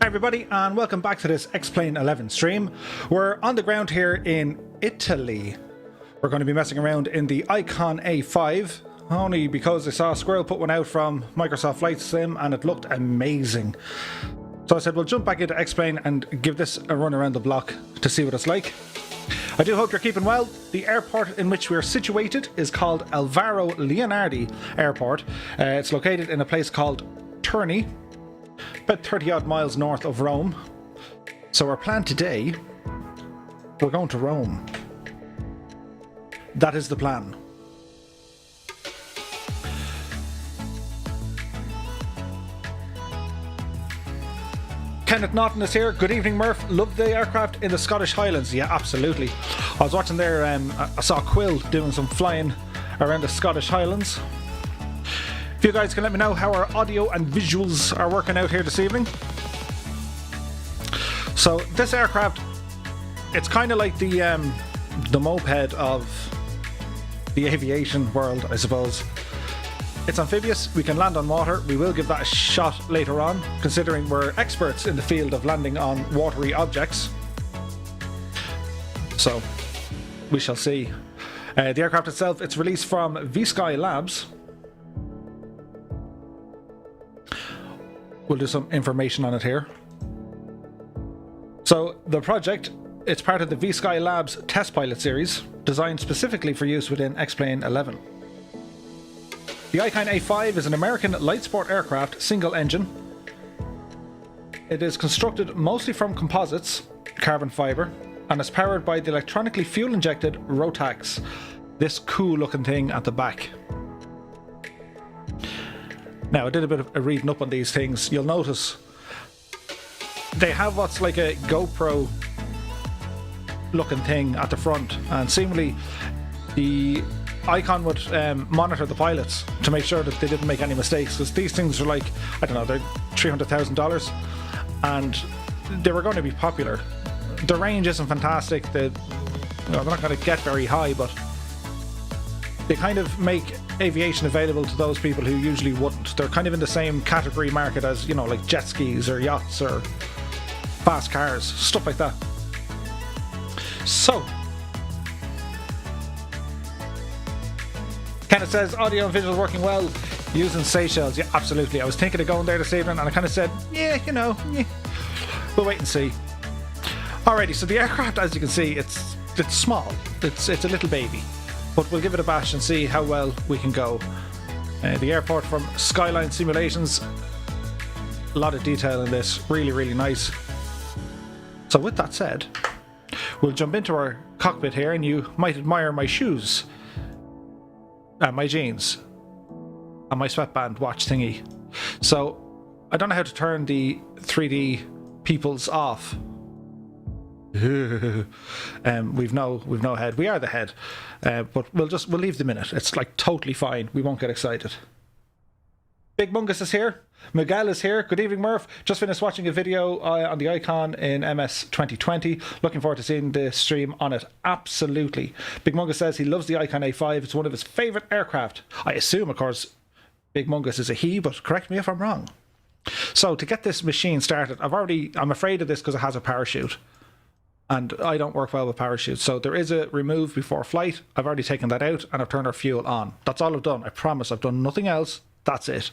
Hi everybody, and welcome back to this X-Plane 11 stream. We're on the ground here in Italy. We're going to be messing around in the Icon A5, only because I saw a squirrel put one out from Microsoft Flight Sim and it looked amazing. So I said we'll jump back into X-Plane and give this a run around the block to see what it's like. I do hope you're keeping well. The airport in which we're situated is called Alvaro Leonardi Airport. It's located in a place called Terni, about 30 odd miles north of Rome. So our plan today, we're going to Rome. That is the plan. Kenneth Naughton is here. Good evening, Murph. Love the aircraft in the Scottish Highlands. Yeah, absolutely. I was watching there, I saw Quill doing some flying around the Scottish Highlands. If you guys can let me know how our audio and visuals are working out here this evening. So this aircraft, it's kind of like the moped of the aviation world, I suppose. It's amphibious, we can land on water. We will give that a shot later on, considering we're experts in the field of landing on watery objects. So we shall see. The aircraft itself, it's released from V-Sky Labs. We'll do some information on it here. So the project, it's part of the V-Sky Labs test pilot series, designed specifically for use within X-Plane 11. The Icon A5 is an American light sport aircraft, single engine. It is constructed mostly from composites, carbon fibre, and is powered by the electronically fuel injected Rotax, this cool looking thing at the back. Now, I did a bit of a reading up on these things. You'll notice they have what's like a GoPro looking thing at the front, and seemingly the Icon would monitor the pilots to make sure that they didn't make any mistakes, because these things are like, I don't know, they're $300,000 and they were going to be popular. The range isn't fantastic, they're not going to get very high, but they kind of make aviation available to those people who usually wouldn't. They're kind of in the same category market as, you know, like jet skis or yachts or fast cars, stuff like that. So, Kenneth says, audio and visuals working well using Seychelles. Yeah, absolutely. I was thinking of going there this evening and I kind of said, yeah, you know, we'll wait and see. Alrighty, so the aircraft, as you can see, it's small. It's a little baby. But we'll give it a bash and see how well we can go. The airport from Skyline Simulations. A lot of detail in this. Really, really nice. So with that said, we'll jump into our cockpit here, and you might admire my shoes. And my jeans. And my sweatband watch thingy. So, I don't know how to turn the 3D peoples off. we've no head. We are the head, but we'll leave them in it. It's like totally fine. We won't get excited. Big Mungus is here. Miguel is here. Good evening, Murph. Just finished watching a video on the Icon in MS 2020. Looking forward to seeing the stream on it. Absolutely. Big Mungus says he loves the Icon A5. It's one of his favourite aircraft. I assume, of course, Big Mungus is a he, but correct me if I'm wrong. So to get this machine started, I'm afraid of this because it has a parachute. And I don't work well with parachutes. So there is a remove before flight. I've already taken that out and I've turned our fuel on. That's all I've done. I promise I've done nothing else. That's it.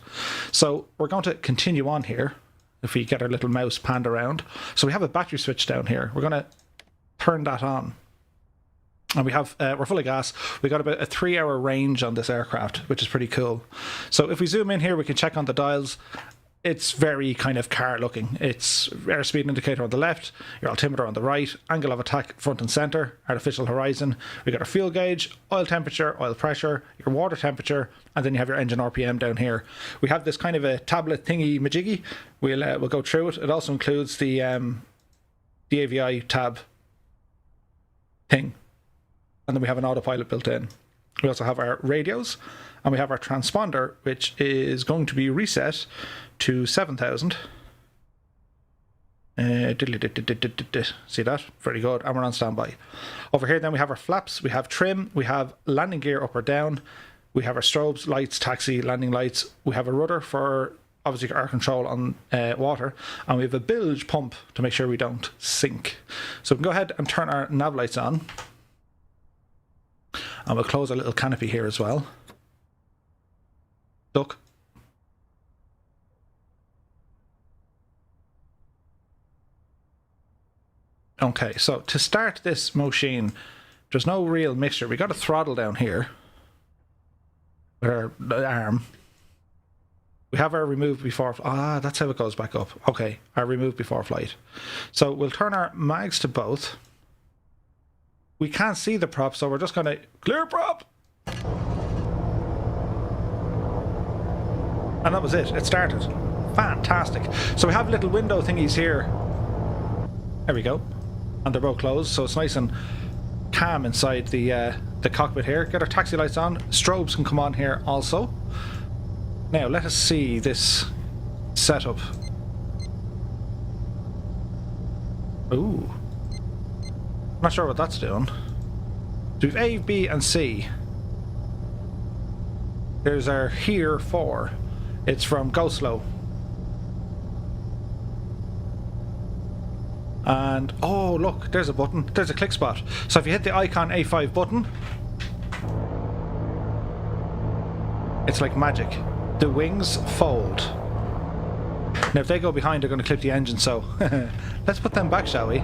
So we're going to continue on here. If we get our little mouse panned around. So we have a battery switch down here. We're going to turn that on. And we have, we're full of gas. We got about a 3-hour range on this aircraft, which is pretty cool. So if we zoom in here, we can check on the dials. It's very kind of car looking. It's airspeed indicator on the left, your altimeter on the right, angle of attack front and center, artificial horizon. We got our fuel gauge, oil temperature, oil pressure, your water temperature, and then you have your engine RPM down here. We have this kind of a tablet thingy majiggy. We'll go through it. It also includes the AVI tab thing, and then we have an autopilot built in. We also have our radios, and we have our transponder, which is going to be reset to 7,000. See that? Very good. And we're on standby. Over here then we have our flaps, we have trim, we have landing gear up or down, we have our strobes, lights, taxi, landing lights, we have a rudder for obviously our control on water, and we have a bilge pump to make sure we don't sink. So we can go ahead and turn our nav lights on, and we'll close our little canopy here as well. Duck. Okay, so to start this machine, there's no real mixture. We got a throttle down here with our arm. We have our remove before. Ah, that's how it goes back up. Okay, our remove before flight. So we'll turn our mags to both. We can't see the prop, so we're just going to clear prop. And that was it. It started. Fantastic. So we have little window thingies here. There we go. And they're both closed, so it's nice and calm inside the cockpit here. Get our taxi lights on. Strobes can come on here also. Now let us see this setup. Ooh. Not sure what that's doing. So we've A, B and C. There's our here for. It's from Go Slow. And oh look, there's a button. There's a click spot. So if you hit the icon A5 button, it's like magic. The wings fold. Now if they go behind, they're going to clip the engine, so let's put them back, shall we?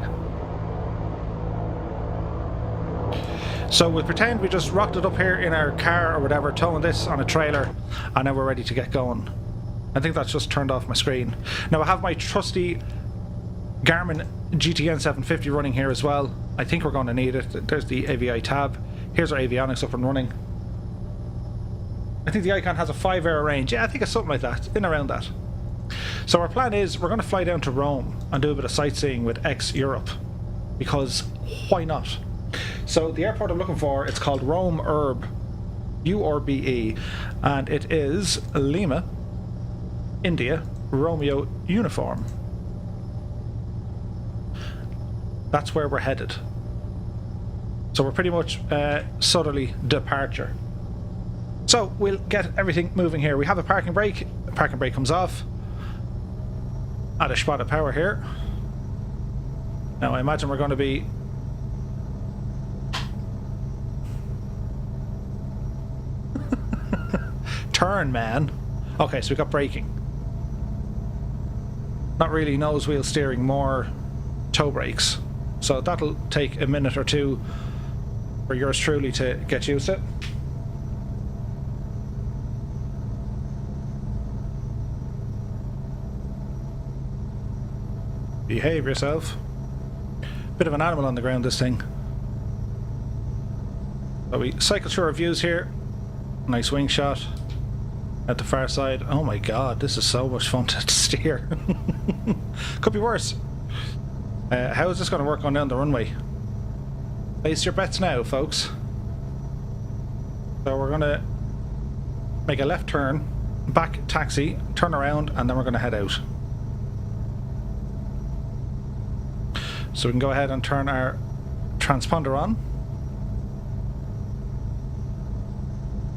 So we'll pretend we just rocked it up here in our car or whatever, towing this on a trailer, and now we're ready to get going. I think that's just turned off my screen. Now I have my trusty Garmin GTN 750 running here as well. I think we're going to need it. There's the AVI tab. Here's our avionics up and running. I think the Icon has a 5-hour range. Yeah, I think it's something like that, in around that. So our plan is we're going to fly down to Rome and do a bit of sightseeing with ex-Europe, because why not? So the airport I'm looking for, it's called Rome Urbe, URBE, and it is Lima, India, Romeo uniform. That's where we're headed. So we're pretty much southerly departure. So we'll get everything moving here. We have a parking brake. The parking brake comes off. Add a spot of power here. Now I imagine we're going to be turn, man. Okay, so we got braking. Not really nose wheel steering, more toe brakes. So that'll take a minute or two for yours truly to get used to it. Behave yourself. Bit of an animal on the ground, this thing. So we cycle through our views here. Nice wing shot at the far side. Oh my god, this is so much fun to steer. Could be worse. How is this going to work on down the runway? Place your bets now, folks. So we're going to make a left turn, back taxi, turn around, and then we're going to head out. So we can go ahead and turn our transponder on.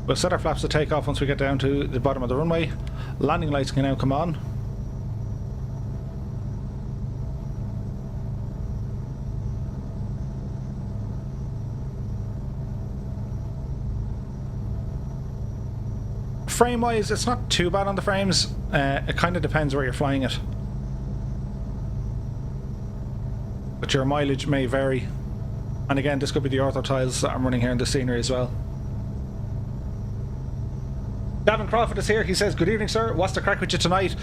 We'll set our flaps to take off once we get down to the bottom of the runway. Landing lights can now come on. Frame wise, it's not too bad on the frames. It kind of depends where you're flying it. But your mileage may vary. And again, this could be the ortho tiles that I'm running here in the scenery as well. Gavin Crawford is here. He says, good evening, sir. What's the crack with you tonight?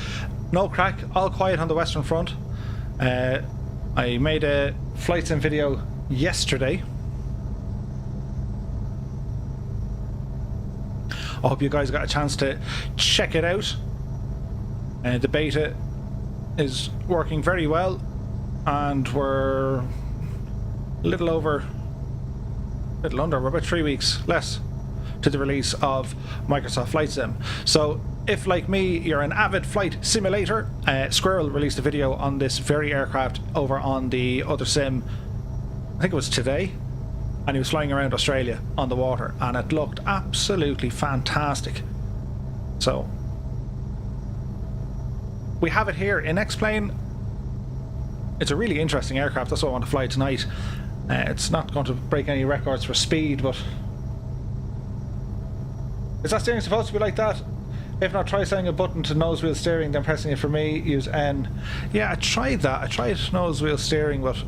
No crack. All quiet on the Western Front. I made a flight sim video yesterday. I hope you guys got a chance to check it out. The beta is working very well, and we're a little under, we're about 3 weeks less to the release of Microsoft Flight Sim. So if, like me, you're an avid flight simulator, Squirrel released a video on this very aircraft over on the other sim, I think it was today, and he was flying around Australia on the water, and it looked absolutely fantastic. So we have it here in X-Plane. It's a really interesting aircraft. That's what I want to fly tonight. It's not going to break any records for speed, but is that steering supposed to be like that? If not, try setting a button to nose wheel steering, then pressing it for me. Use N. Yeah, I tried that. I tried nose wheel steering, but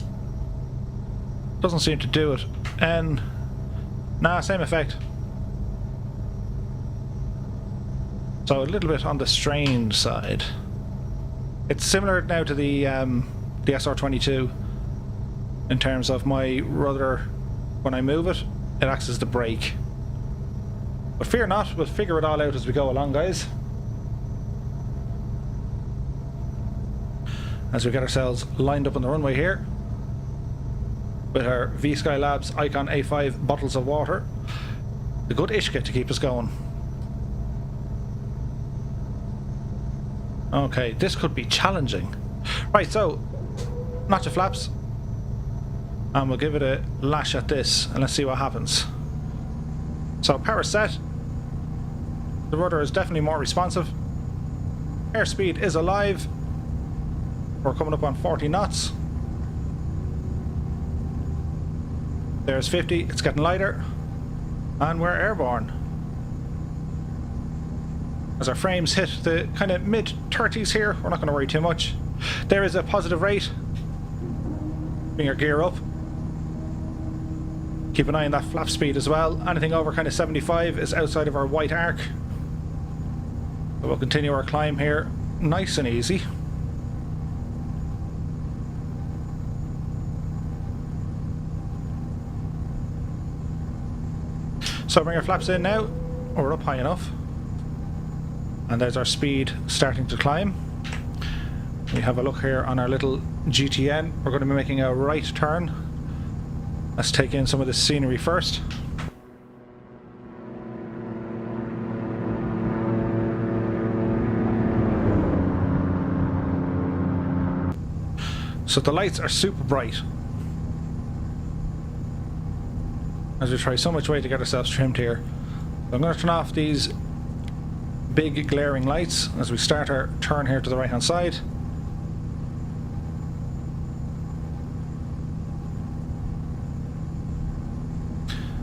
doesn't seem to do it. N. Nah, same effect. So a little bit on the strange side. It's similar now to the SR-22 in terms of my rudder. When I move it, it acts as the brake. But fear not, we'll figure it all out as we go along, guys. As we get ourselves lined up on the runway here with our V-Sky Labs Icon A5 bottles of water. The good Ishka to keep us going. Okay, this could be challenging. Right, so notch your flaps. And we'll give it a lash at this and let's see what happens. So power set. The rudder is definitely more responsive. Airspeed is alive. We're coming up on 40 knots. There's 50, it's getting lighter. And we're airborne. As our frames hit the kind of mid-30s here, we're not going to worry too much. There is a positive rate. Bring your gear up. Keep an eye on that flap speed as well. Anything over kind of 75 is outside of our white arc. So we'll continue our climb here, nice and easy. So bring our flaps in now. We're up high enough. And there's our speed starting to climb. We have a look here on our little GTN. We're going to be making a right turn. Let's take in some of the scenery first. So the lights are super bright. As we try so much way to get ourselves trimmed here. So I'm going to turn off these big glaring lights as we start our turn here to the right hand side.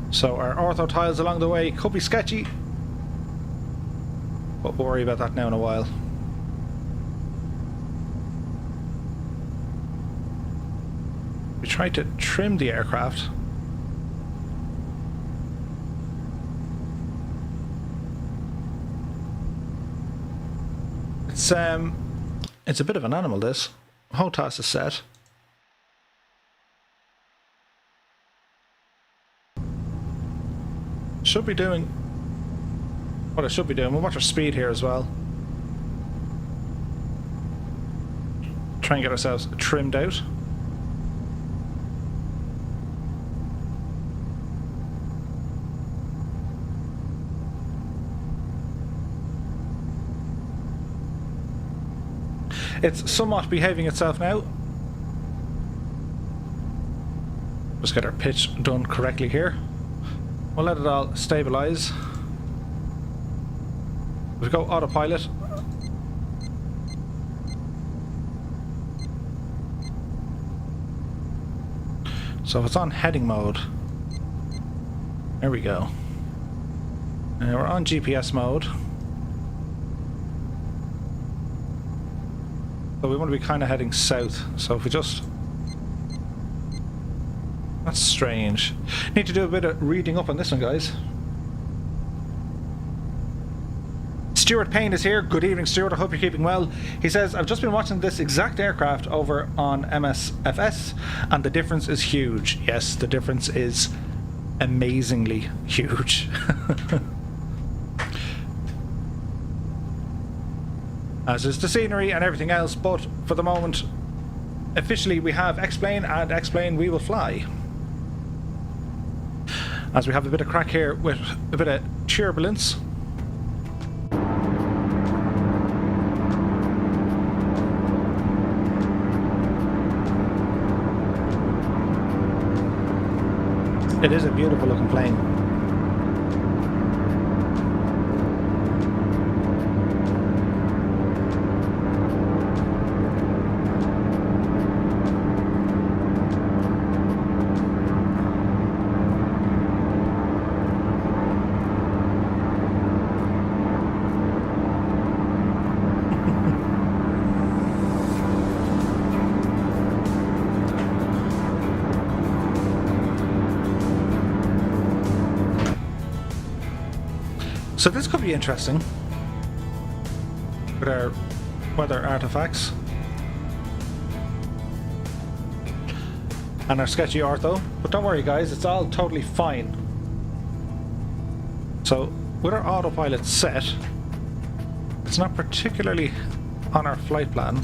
So our ortho tiles along the way could be sketchy, but we'll worry about that now in a while. We try to trim the aircraft. It's a bit of an animal, this. HOTAS is set. Should be doing what it should be doing. We'll watch our speed here as well. Try and get ourselves trimmed out. It's somewhat behaving itself now. Just get our pitch done correctly here. We'll let it all stabilize. We go autopilot. So if it's on heading mode, there we go. And we're on GPS mode. So we want to be kind of heading south. So if we just... That's strange. Need to do a bit of reading up on this one, guys. Stuart Payne is here. Good evening, Stuart. I hope you're keeping well. He says, I've just been watching this exact aircraft over on MSFS, and the difference is huge. Yes, the difference is amazingly huge. As is the scenery and everything else, but for the moment, officially we have X-Plane, and X-Plane we will fly. As we have a bit of crack here with a bit of turbulence. It is a beautiful looking plane. So this could be interesting with our weather artifacts and our sketchy ortho, but don't worry guys, it's all totally fine. So with our autopilot set, it's not particularly on our flight plan.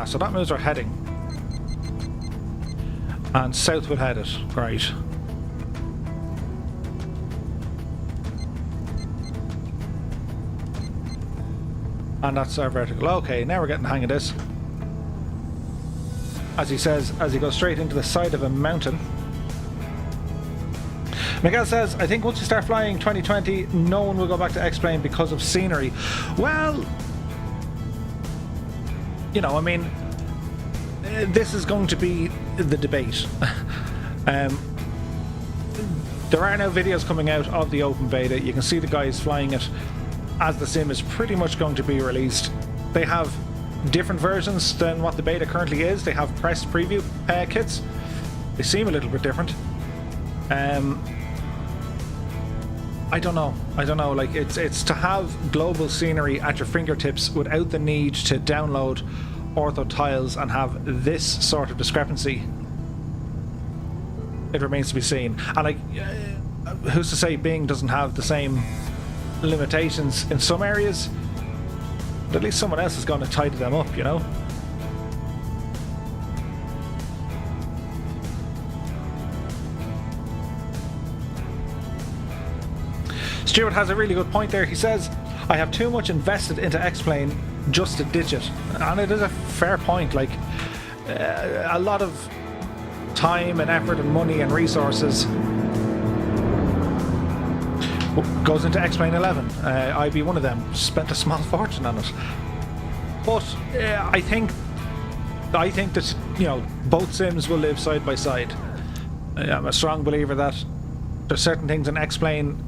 So that moves our heading. And south will head it, right. And that's our vertical. Okay, now we're getting the hang of this. As he says, as he goes straight into the side of a mountain. Miguel says, I think once you start flying 2020, no one will go back to X-Plane because of scenery. Well, you know, I mean, this is going to be the debate. There are now videos coming out of the open beta. You can see the guys flying it as the sim is pretty much going to be released. They have different versions than what the beta currently is. They have press preview kits. They seem a little bit different. I don't know. Like it's to have global scenery at your fingertips without the need to download ortho tiles and have this sort of discrepancy. It remains to be seen. And like, who's to say Bing doesn't have the same limitations in some areas? But at least someone else is going to tidy them up, you know? Stuart has a really good point there. He says, I have too much invested into X-Plane just to ditch it. And it is a fair point. Like, a lot of time and effort and money and resources goes into X-Plane 11. I'd be one of them. Spent a small fortune on it. But I think that, you know, both sims will live side by side. I'm a strong believer that there's certain things in X-Plane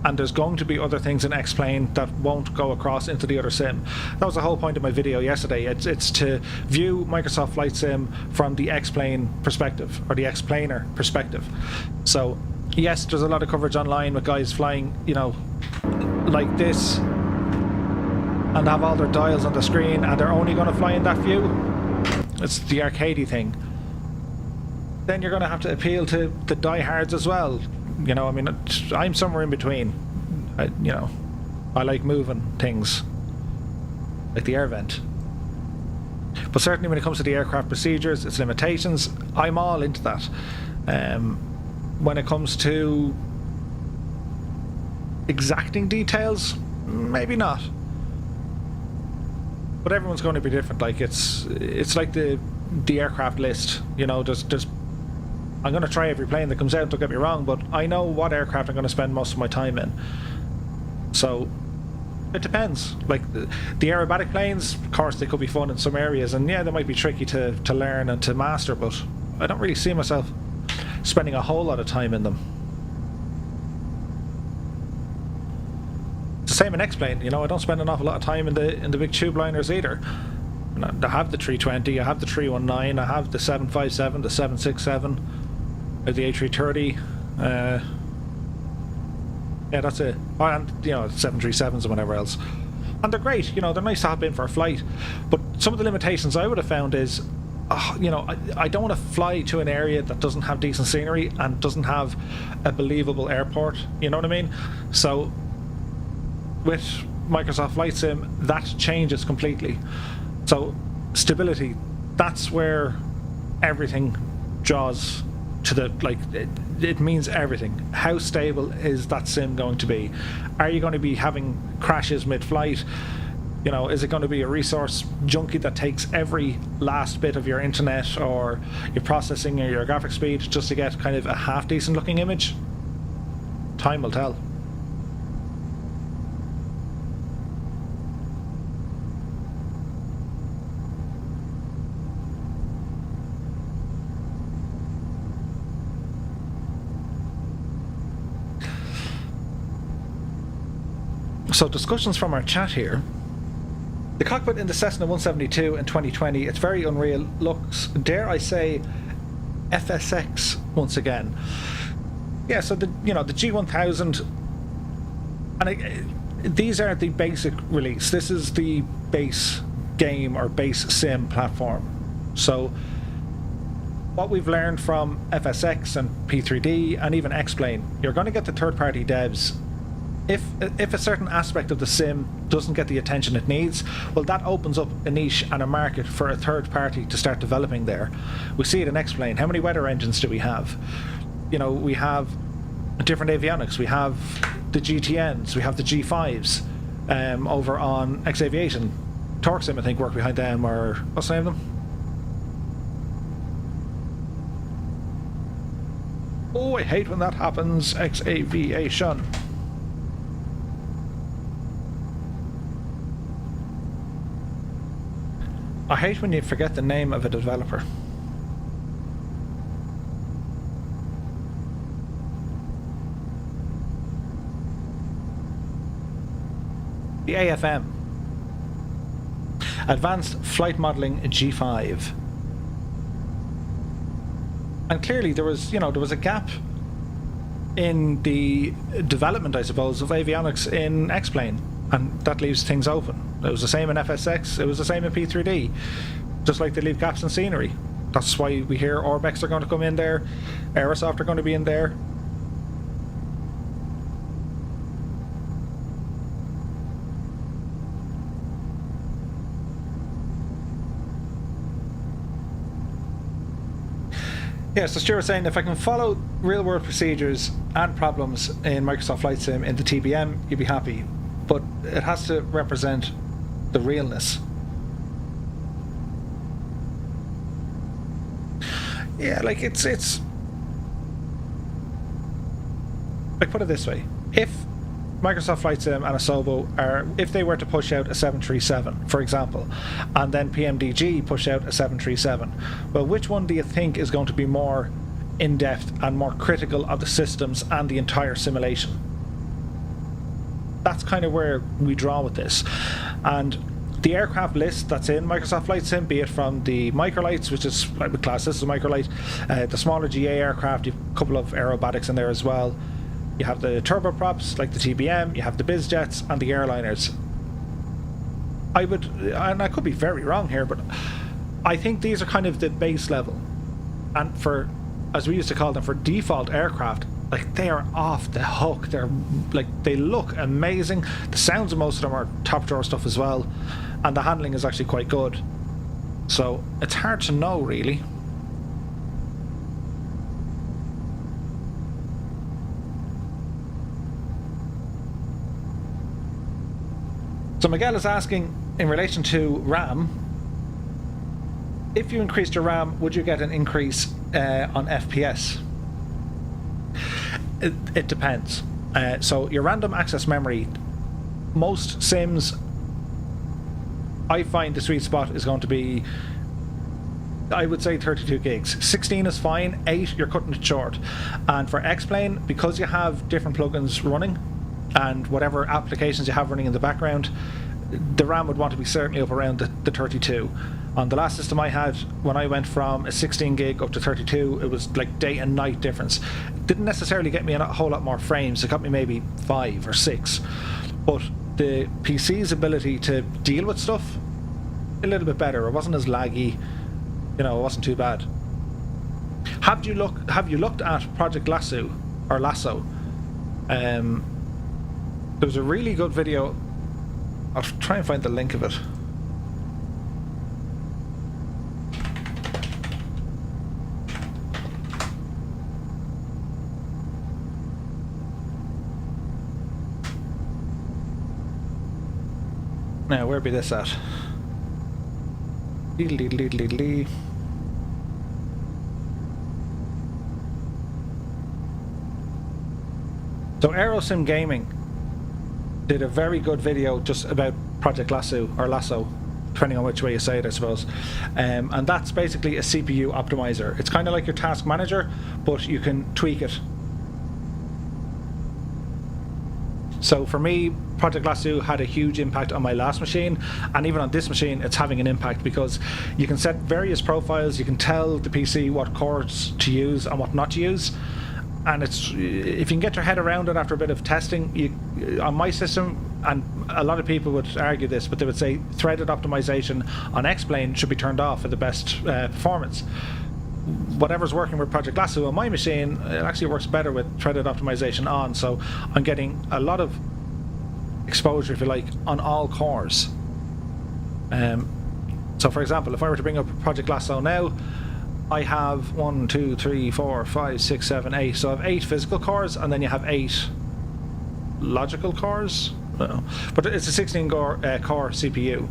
and there's going to be other things in X-Plane that won't go across into the other sim. That was the whole point of my video yesterday. It's to view Microsoft Flight Sim from the X-Plane perspective, or the X-Planer perspective. So yes, there's a lot of coverage online with guys flying, you know, like this and have all their dials on the screen and they're only going to fly in that view. It's the arcadey thing. Then you're going to have to appeal to the diehards as well. You know, I mean, I'm somewhere in between. You know, I like moving things, like the air vent. But certainly when it comes to the aircraft procedures, its limitations, I'm all into that. When it comes to exacting details, maybe not. But everyone's going to be different. Like it's like the aircraft list. You know, there's I'm going to try every plane that comes out, don't get me wrong, but I know what aircraft I'm going to spend most of my time in. So it depends. Like the aerobatic planes, of course, they could be fun in some areas, and yeah, they might be tricky to learn and to master, but I don't really see myself spending a whole lot of time in them. It's the same in X-Plane, you know, I don't spend an awful lot of time in the big tube liners either. I have the 320, I have the 319, I have the 757, the 767, the A330, yeah, that's it. Oh, and, you know, 737s and whatever else. And they're great, you know, they're nice to hop in for a flight. But some of the limitations I would have found is, you know, I don't want to fly to an area that doesn't have decent scenery and doesn't have a believable airport, you know what I mean? So with Microsoft Flight Sim, that changes completely. So stability, that's where everything draws to the, like, it means everything. How stable is that sim going to be? Are you going to be having crashes mid-flight? You know, is it going to be a resource junkie that takes every last bit of your internet or your processing or your graphic speed just to get kind of a half decent looking image? Time will tell. So discussions from our chat here. The cockpit in the Cessna 172 in 2020, it's very unreal. Looks, dare I say, FSX once again. Yeah, so the G1000, these are the basic release. This is the base game or base sim platform. So what we've learned from FSX and P3D and even X-Plane, you're going to get the third-party devs. If a certain aspect of the sim doesn't get the attention it needs, well, that opens up a niche and a market for a third party to start developing there. We see it in X-Plane. How many weather engines do we have? We have different avionics. We have the GTNs. We have the G5s over on X Aviation. TorqueSim, I think, work behind them, or what's the name of them? Oh, I hate when that happens. X Aviation. I hate when you forget the name of a developer. The AFM. Advanced Flight Modeling G5. And clearly there was a gap in the development, I suppose, of avionics in X-Plane, and that leaves things open. It was the same in FSX, it was the same in P3D, just like they leave gaps in scenery. That's why we hear Orbex are going to come in there, Aerosoft are going to be in there. Yeah, so Stuart was saying, if I can follow real-world procedures and problems in Microsoft Flight Sim in the TBM, you'd be happy. But it has to represent the realness. Yeah, like it's like, put it this way: if Microsoft Flight Sim and Asobo if they were to push out a 737, for example, and then PMDG push out a 737, well, which one do you think is going to be more in-depth and more critical of the systems and the entire simulation? That's kind of where we draw with this. And the aircraft list that's in Microsoft Flight Sim, be it from the microlights, which is, I would class this as a microlight, the smaller GA aircraft, you have a couple of aerobatics in there as well. You have the turboprops like the TBM, you have the biz jets and the airliners. And I could be very wrong here, but I think these are kind of the base level. And for, as we used to call them, for default aircraft, like, they are off the hook. They're like, they look amazing. The sounds of most of them are top drawer stuff as well, and the handling is actually quite good. So it's hard to know, really. So Miguel is asking, in relation to RAM, if you increased your RAM, would you get an increase on FPS? It depends. So your random access memory, most sims, I find the sweet spot is going to be, I would say 32 gigs. 16 is fine, 8 you're cutting it short. And for X-Plane, because you have different plugins running and whatever applications you have running in the background, the RAM would want to be certainly up around the 32. On the last system I had, when I went from a 16 gig up to 32, it was like day and night difference. It didn't necessarily get me a whole lot more frames, it got me maybe 5 or 6. But the PC's ability to deal with stuff, a little bit better. It wasn't as laggy, it wasn't too bad. Have you looked at Project Lasso, or Lasso? There was a really good video. I'll try and find the link of it. Now, where be this at? So Aerosim Gaming did a very good video just about Project Lasso, or Lasso, depending on which way you say it, I suppose. And that's basically a CPU optimizer. It's kind of like your task manager, but you can tweak it. So for me, Project Lasso had a huge impact on my last machine, and even on this machine it's having an impact, because you can set various profiles, you can tell the PC what cores to use and what not to use, and it's, if you can get your head around it after a bit of testing, on my system, and a lot of people would argue this, but they would say threaded optimization on X-Plane should be turned off for the best performance. Whatever's working with Project Lasso on my machine, it actually works better with threaded optimization on, so I'm getting a lot of exposure, if you like, on all cores. So for example, if I were to bring up Project Lasso now, I have 1, 2, 3, 4, 5, 6, 7, 8. So I have 8 physical cores, and then you have 8 logical cores. No. But it's a 16 core CPU.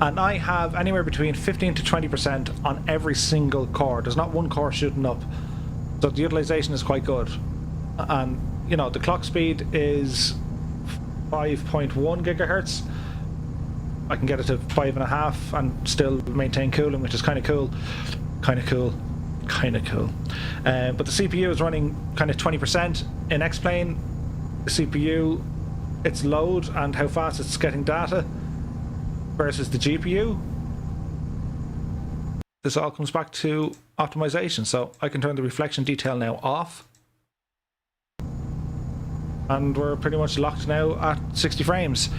And I have anywhere between 15 to 20% on every single core. There's not one core shooting up. So the utilization is quite good. And, you know, the clock speed is 5.1 gigahertz. I can get it to 5.5 and still maintain cooling, which is kind of cool. But the CPU is running kind of 20% in X-Plane. The CPU, its load and how fast it's getting data versus the GPU. This all comes back to optimization. So I can turn the reflection detail now off. And we're pretty much locked now at 60 frames.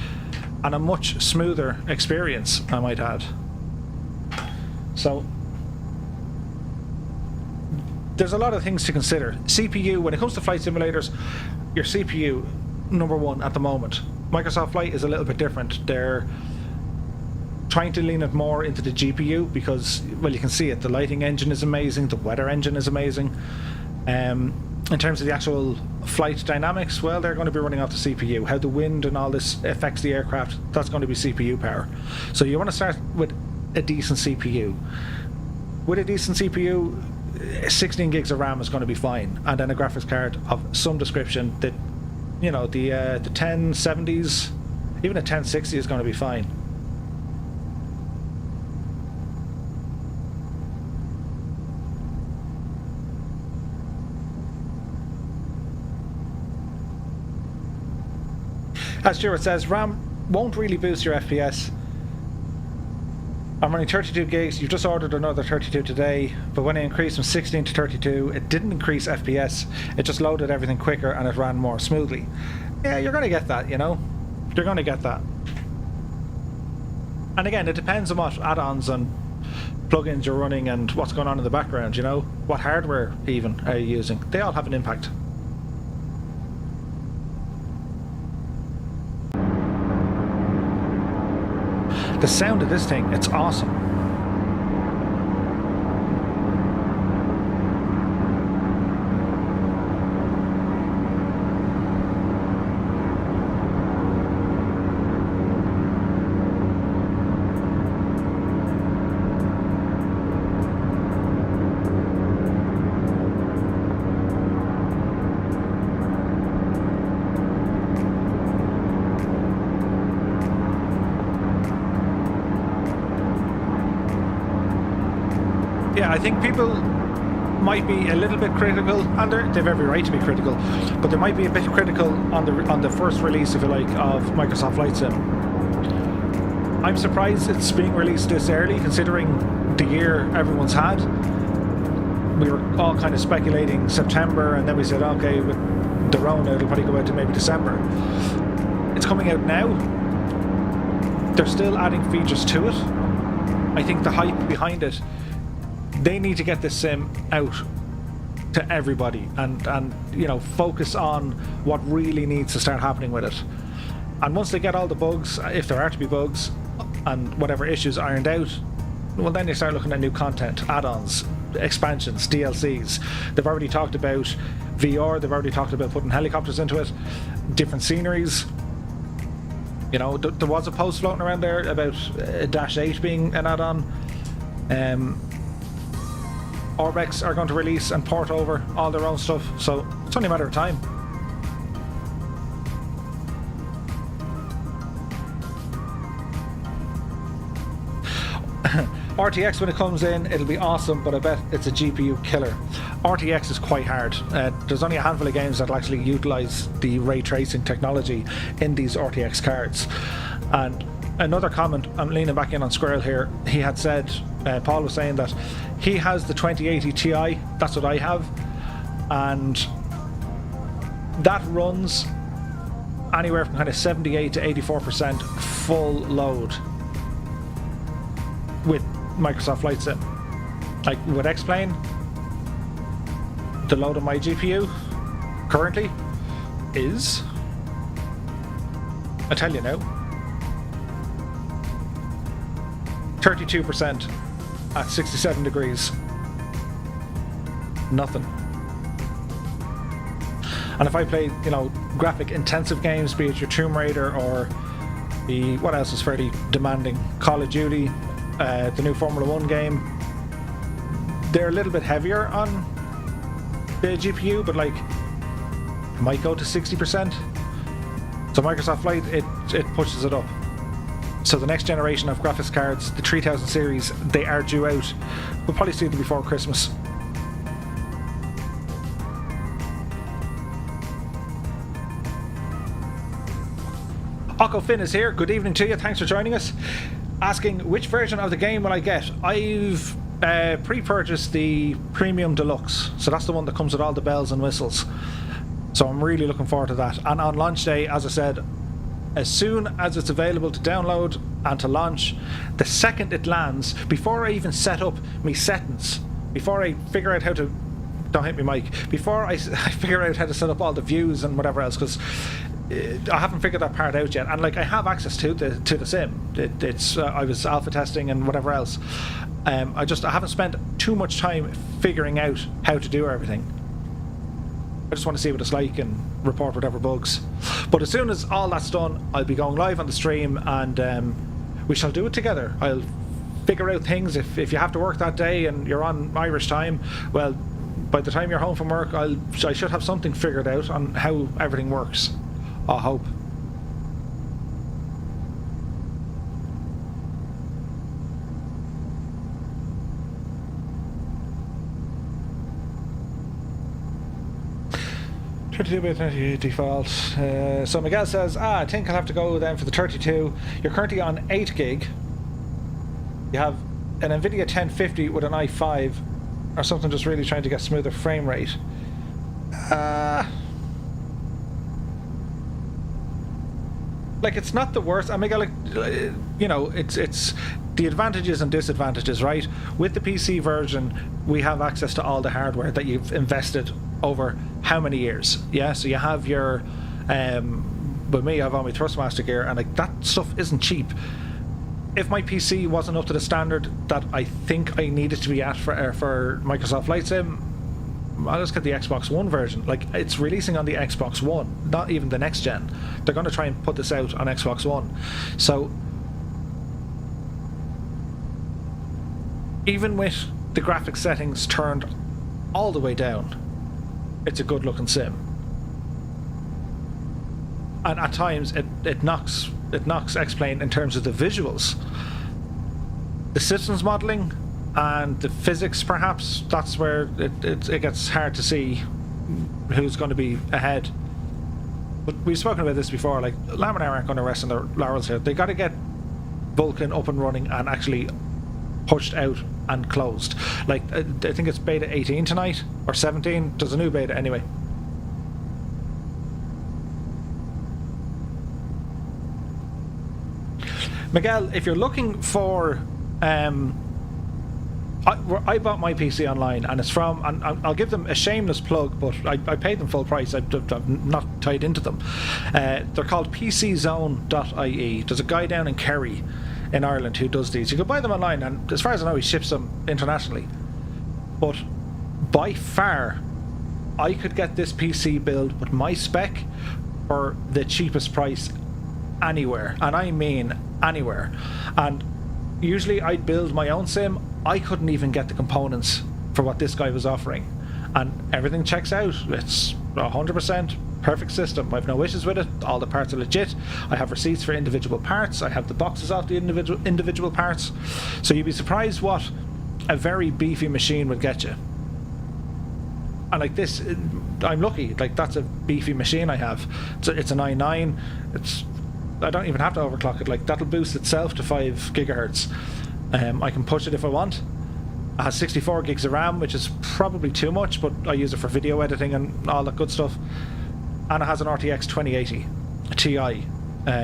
And a much smoother experience, I might add. So there's a lot of things to consider. CPU, when it comes to flight simulators, your CPU, number one at the moment. Microsoft Flight is a little bit different. They're trying to lean it more into the GPU because, well, you can see it. The lighting engine is amazing. The weather engine is amazing. In terms of the actual flight dynamics, well, they're going to be running off the CPU. How the wind and all this affects the aircraft, that's going to be CPU power. So you want to start with a decent CPU. With a decent CPU, 16 gigs of RAM is going to be fine, and then a graphics card of some description that, you know, the 1070s, even a 1060 is going to be fine. As Stuart says, RAM won't really boost your FPS. I'm running 32 gigs, you've just ordered another 32 today, but when I increased from 16 to 32, it didn't increase FPS, it just loaded everything quicker and it ran more smoothly. Yeah, you're going to get that, you know? You're going to get that. And again, it depends on what add-ons and plugins you're running and what's going on in the background, you know? What hardware even are you using? They all have an impact. The sound of this thing, it's awesome. Yeah, I think people might be a little bit critical, and they've every right to be critical, but they might be a bit critical on the first release, if you like, of Microsoft Flight Sim. I'm surprised it's being released this early, considering the year everyone's had. We were all kind of speculating September, and then we said, okay, with the Rona, it'll probably go out to maybe December. It's coming out now. They're still adding features to it. I think the hype behind it, they need to get this sim out to everybody and you know, focus on what really needs to start happening with it. And once they get all the bugs, if there are to be bugs, and whatever issues ironed out, well, then they start looking at new content, add-ons, expansions, DLCs. They've already talked about VR, they've already talked about putting helicopters into it, different sceneries. You know, there was a post floating around there about Dash 8 being an add-on. Orbex are going to release and port over all their own stuff, so it's only a matter of time. RTX, when it comes in, it'll be awesome, but I bet it's a GPU killer. RTX is quite hard. There's only a handful of games that will actually utilize the ray tracing technology in these RTX cards. And another comment, I'm leaning back in on Squirrel here, he had said, Paul was saying that he has the 2080 Ti, that's what I have, and that runs anywhere from kind of 78 to 84% full load with Microsoft Flight Sim. Like with X-Plane, the load of my GPU currently is, I tell you now, 32% at 67 degrees. Nothing. And if I play, you know, graphic intensive games, be it your Tomb Raider or the, what else is fairly demanding, Call of Duty, the new Formula 1 game, they're a little bit heavier on the GPU, but like might go to 60%. So Microsoft Flight, it pushes it up. So the next generation of graphics cards, the 3000 series, they are due out. We'll probably see them before Christmas. Occo Finn is here. Good evening to you. Thanks for joining us. Asking which version of the game will I get? I've pre-purchased the Premium Deluxe, so that's the one that comes with all the bells and whistles. So I'm really looking forward to that. And on launch day, as I said, as soon as it's available to download and to launch, the second it lands, before I even set up my settings, before I figure out how to, don't hit me mic, before I figure out how to set up all the views and whatever else, because I haven't figured that part out yet. And like I have access to the sim. It's I was alpha testing and whatever else. I haven't spent too much time figuring out how to do everything. I just want to see what it's like and report whatever bugs. But as soon as all that's done, I'll be going live on the stream, and we shall do it together. I'll figure out things. If you have to work that day and you're on Irish time, well, by the time you're home from work, I should have something figured out on how everything works. I hope. (32/32 default). So Miguel says, I think I'll have to go then for the 32. You're currently on 8 gig. You have an NVIDIA 1050 with an i5 or something, just really trying to get smoother frame rate. Like, it's not the worst. I mean, like, you know, it's the advantages and disadvantages, right? With the PC version, we have access to all the hardware that you've invested over how many years? Yeah, so you have your, with me, I have all my Thrustmaster gear, and like that stuff isn't cheap. If my PC wasn't up to the standard that I think I needed to be at for Microsoft Flight Sim, I'll just get the Xbox One version. Like, it's releasing on the Xbox One, not even the next gen. They're going to try and put this out on Xbox One. So even with the graphics settings turned all the way down, it's a good looking sim. And at times it knocks X-Plane in terms of the visuals. The systems modeling and the physics, perhaps, that's where it gets hard to see who's going to be ahead. But we've spoken about this before, like, Laminar aren't going to rest on their laurels here. They got to get Vulkan up and running and actually pushed out and closed. Like, I think it's beta 18 tonight, or 17. There's a new beta anyway. Miguel, if you're looking for I bought my PC online, and it's from, and I'll give them a shameless plug, but I paid them full price. I'm not tied into them. They're called PCZone.ie. There's a guy down in Kerry in Ireland who does these. You can buy them online, and as far as I know, he ships them internationally. But by far, I could get this PC build with my spec for the cheapest price anywhere, and I mean anywhere. And usually I'd build my own sim. I couldn't even get the components for what this guy was offering, and everything checks out. It's 100% perfect system. I have no issues with it. All the parts are legit. I have receipts for individual parts. I have the boxes of the individual parts. So you'd be surprised what a very beefy machine would get you. And like this, I'm lucky. Like, that's a beefy machine I have. It's an i9. I don't even have to overclock it. Like, that'll boost itself to 5 gigahertz. I can push it if I want. It has 64 gigs of RAM, which is probably too much, but I use it for video editing and all that good stuff. and it has an RTX 2080 Ti,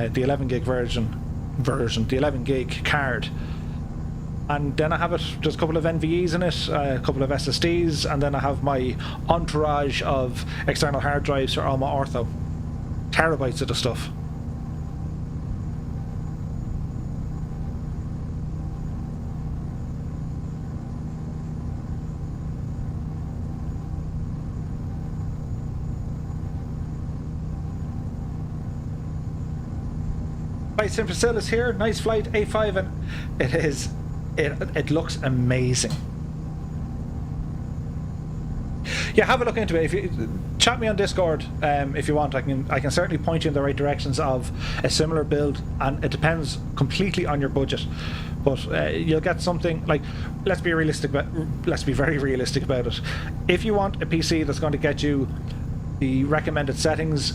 the 11 gig version, the 11 gig card. And then I have it, there's a couple of NVEs in it, a couple of SSDs, and then I have my entourage of external hard drives for all my ortho. Terabytes of the stuff. Flight Sim Facil is here, nice flight, A5, and it is. It looks amazing. Yeah, have a look into it. If you chat me on Discord, if you want, I can certainly point you in the right directions of a similar build, and it depends completely on your budget. But you'll get something like, let's be very realistic about it. If you want a PC that's going to get you the recommended settings,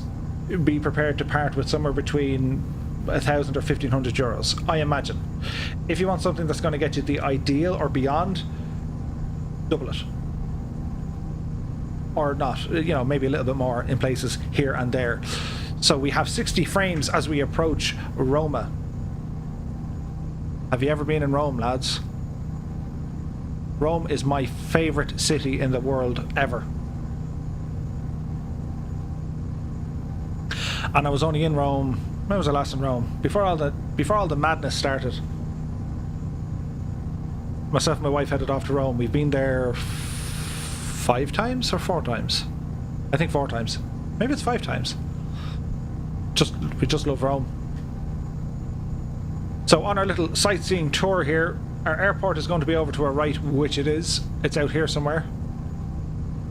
be prepared to part with somewhere between 1,000 or 1,500 euros, I imagine. If you want something that's going to get you the ideal or beyond, double it. Or not, you know, maybe a little bit more in places here and there. So we have 60 frames as we approach Roma. Have you ever been in Rome, lads? Rome is my favourite city in the world ever. And I was only in Rome, when was I last in Rome? Before all the madness started. Myself and my wife headed off to Rome. We've been there 5 times or 4 times? I think 4 times. Maybe it's 5 times. We just love Rome. So on our little sightseeing tour here, our airport is going to be over to our right, which it is. It's out here somewhere.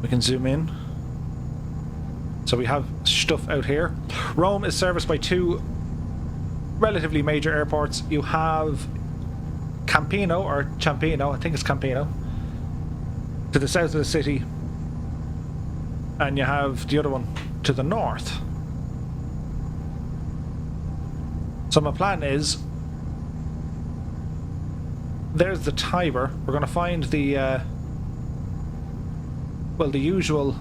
We can zoom in. So we have stuff out here. Rome is serviced by 2 relatively major airports. You have Campino, or Ciampino, I think it's Campino, to the south of the city. And you have the other one to the north. So my plan is, there's the Tiber. We're going to find the, well, the usual.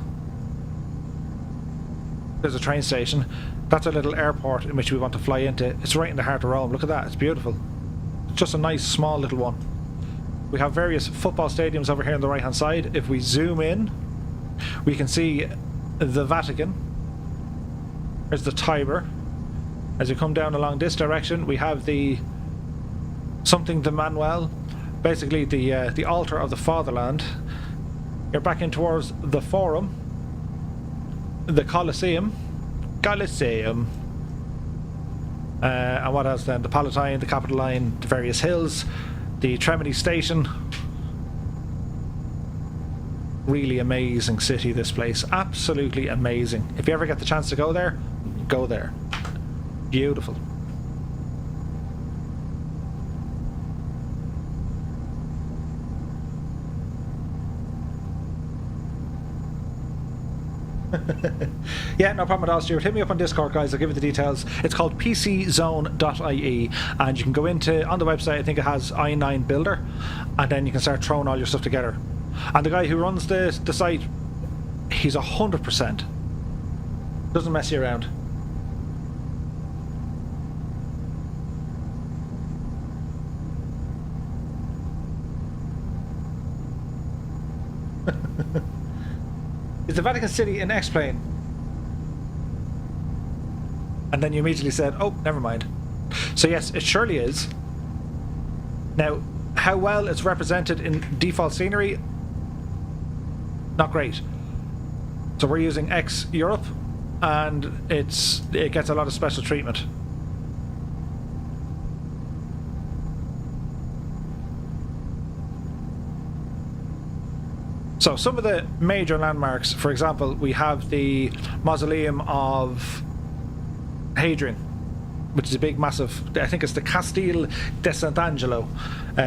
There's a train station. That's a little airport in which we want to fly into. It's right in the heart of Rome. Look at that. It's beautiful. It's just a nice small little one. We have various football stadiums over here on the right hand side. If we zoom in, we can see the Vatican. There's the Tiber. As you come down along this direction, we have the something de Manuel, basically the altar of the fatherland. You're back in towards the Forum, the Colosseum, and what else then? The Palatine, the Capitoline, the various hills, the Tremini Station. Really amazing city, this place. Absolutely amazing. If you ever get the chance to go there, go there. Beautiful. Yeah, no problem at all, Stuart. Hit me up on Discord, guys. I'll give you the details. It's called pczone.ie, and you can go into, on the website, I think it has i9 Builder, and then you can start throwing all your stuff together. And the guy who runs the site, he's 100%. Doesn't mess you around. Is the Vatican City in X-Plane? And then you immediately said, oh, never mind. So yes, it surely is. Now, how well it's represented in default scenery, not great. So we're using X Europe, and it gets a lot of special treatment. So some of the major landmarks, for example, we have the Mausoleum of Hadrian, which is a big, massive, I think it's the Castel de Sant'Angelo,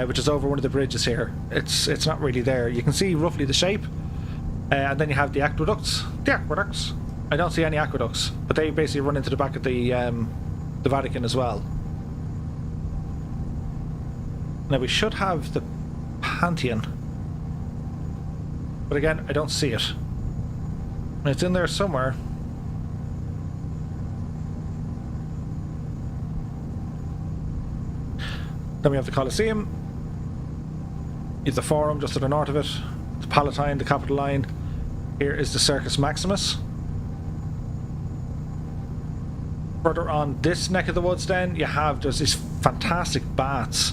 which is over one of the bridges here. It's not really there. You can see roughly the shape, and then you have the aqueducts. I don't see any aqueducts, but they basically run into the back of the Vatican as well. Now we should have the Pantheon, but again, I don't see it. It's in there somewhere. Then we have the Colosseum. You have the Forum just to the north of it. The Palatine, the Capitoline. Here is the Circus Maximus. Further on this neck of the woods then, you have just these fantastic bats.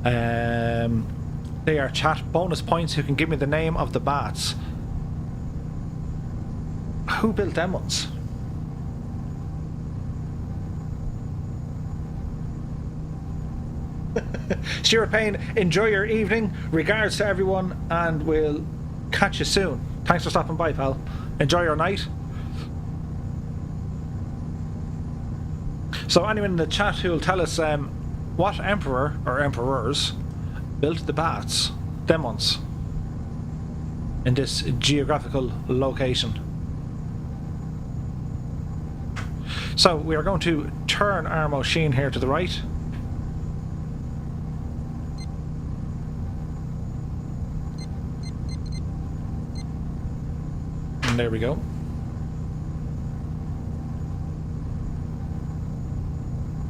They are chat bonus points. Who can give me the name of the bats? Who built them ones? Stuart Payne, enjoy your evening. Regards to everyone, and we'll catch you soon. Thanks for stopping by, pal. Enjoy your night. So anyone in the chat who will tell us what emperor or emperors built the bats, them ones, in this geographical location. So we are going to turn our machine here to the right. And there we go.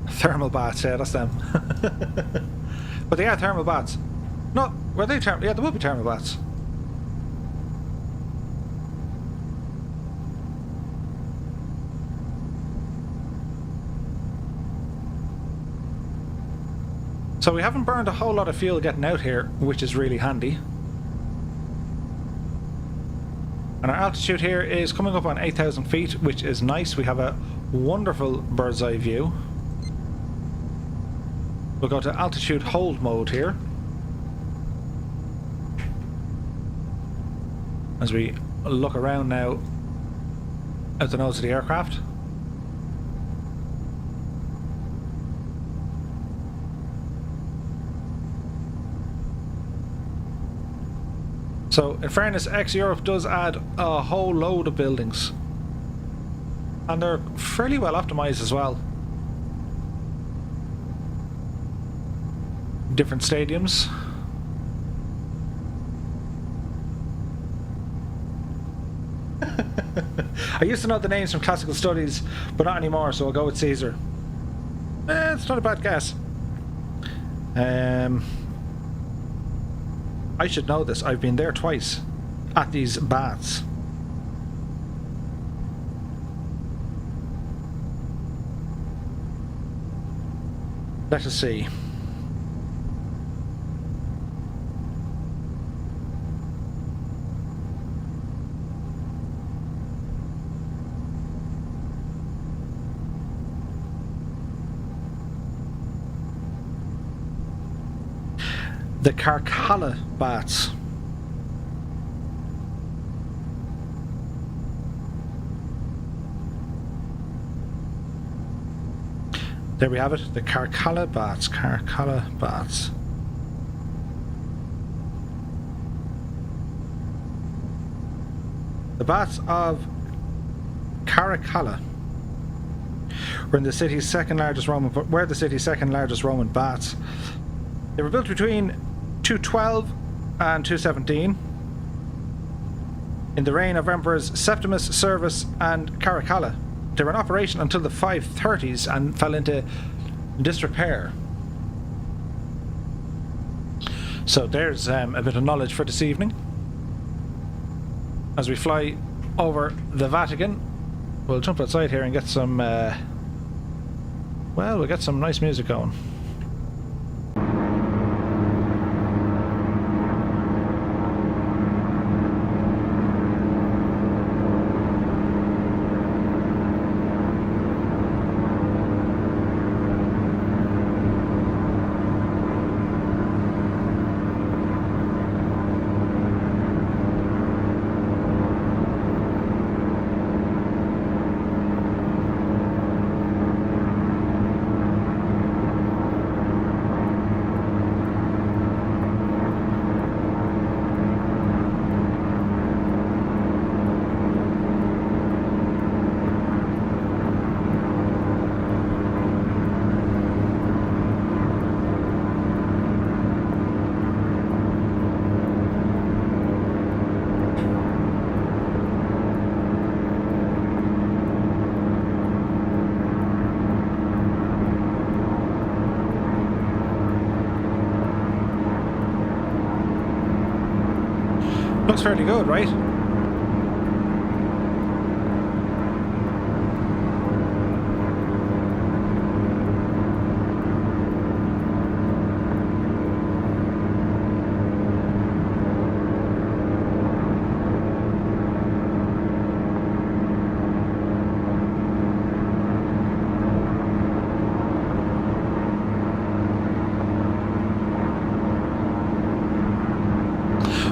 Thermal baths, yeah, that's them. But they are thermal baths. No, were they thermal? Yeah, they will be thermal baths. So we haven't burned a whole lot of fuel getting out here, which is really handy. And our altitude here is coming up on 8,000 feet, which is nice. We have a wonderful bird's eye view. We'll go to altitude hold mode here. As we look around now at the nose of the aircraft. So, in fairness, ex-Europe does add a whole load of buildings. And they're fairly well optimized as well. Different stadiums. I used to know the names from classical studies, but not anymore, so I'll go with Caesar. It's not a bad guess. I should know this. I've been there twice at these baths. Let us see. The Carcalla baths. There we have it, the Carcalla baths. Carcalla baths. The baths of Caracalla were the city's second largest Roman baths. They were built between 212 and 217 in the reign of Emperors Septimus, Servus and Caracalla. They were in operation until the 530s and fell into disrepair. So there's a bit of knowledge for this evening. As we fly over the Vatican, we'll jump outside here and get some we'll get some nice music going. looks fairly good, right?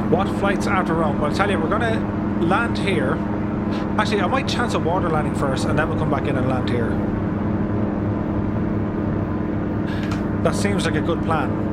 What flights after Rome? Well, I'll tell you, we're going to land here. Actually, I might chance a water landing first, and then we'll come back in and land here. That seems like a good plan.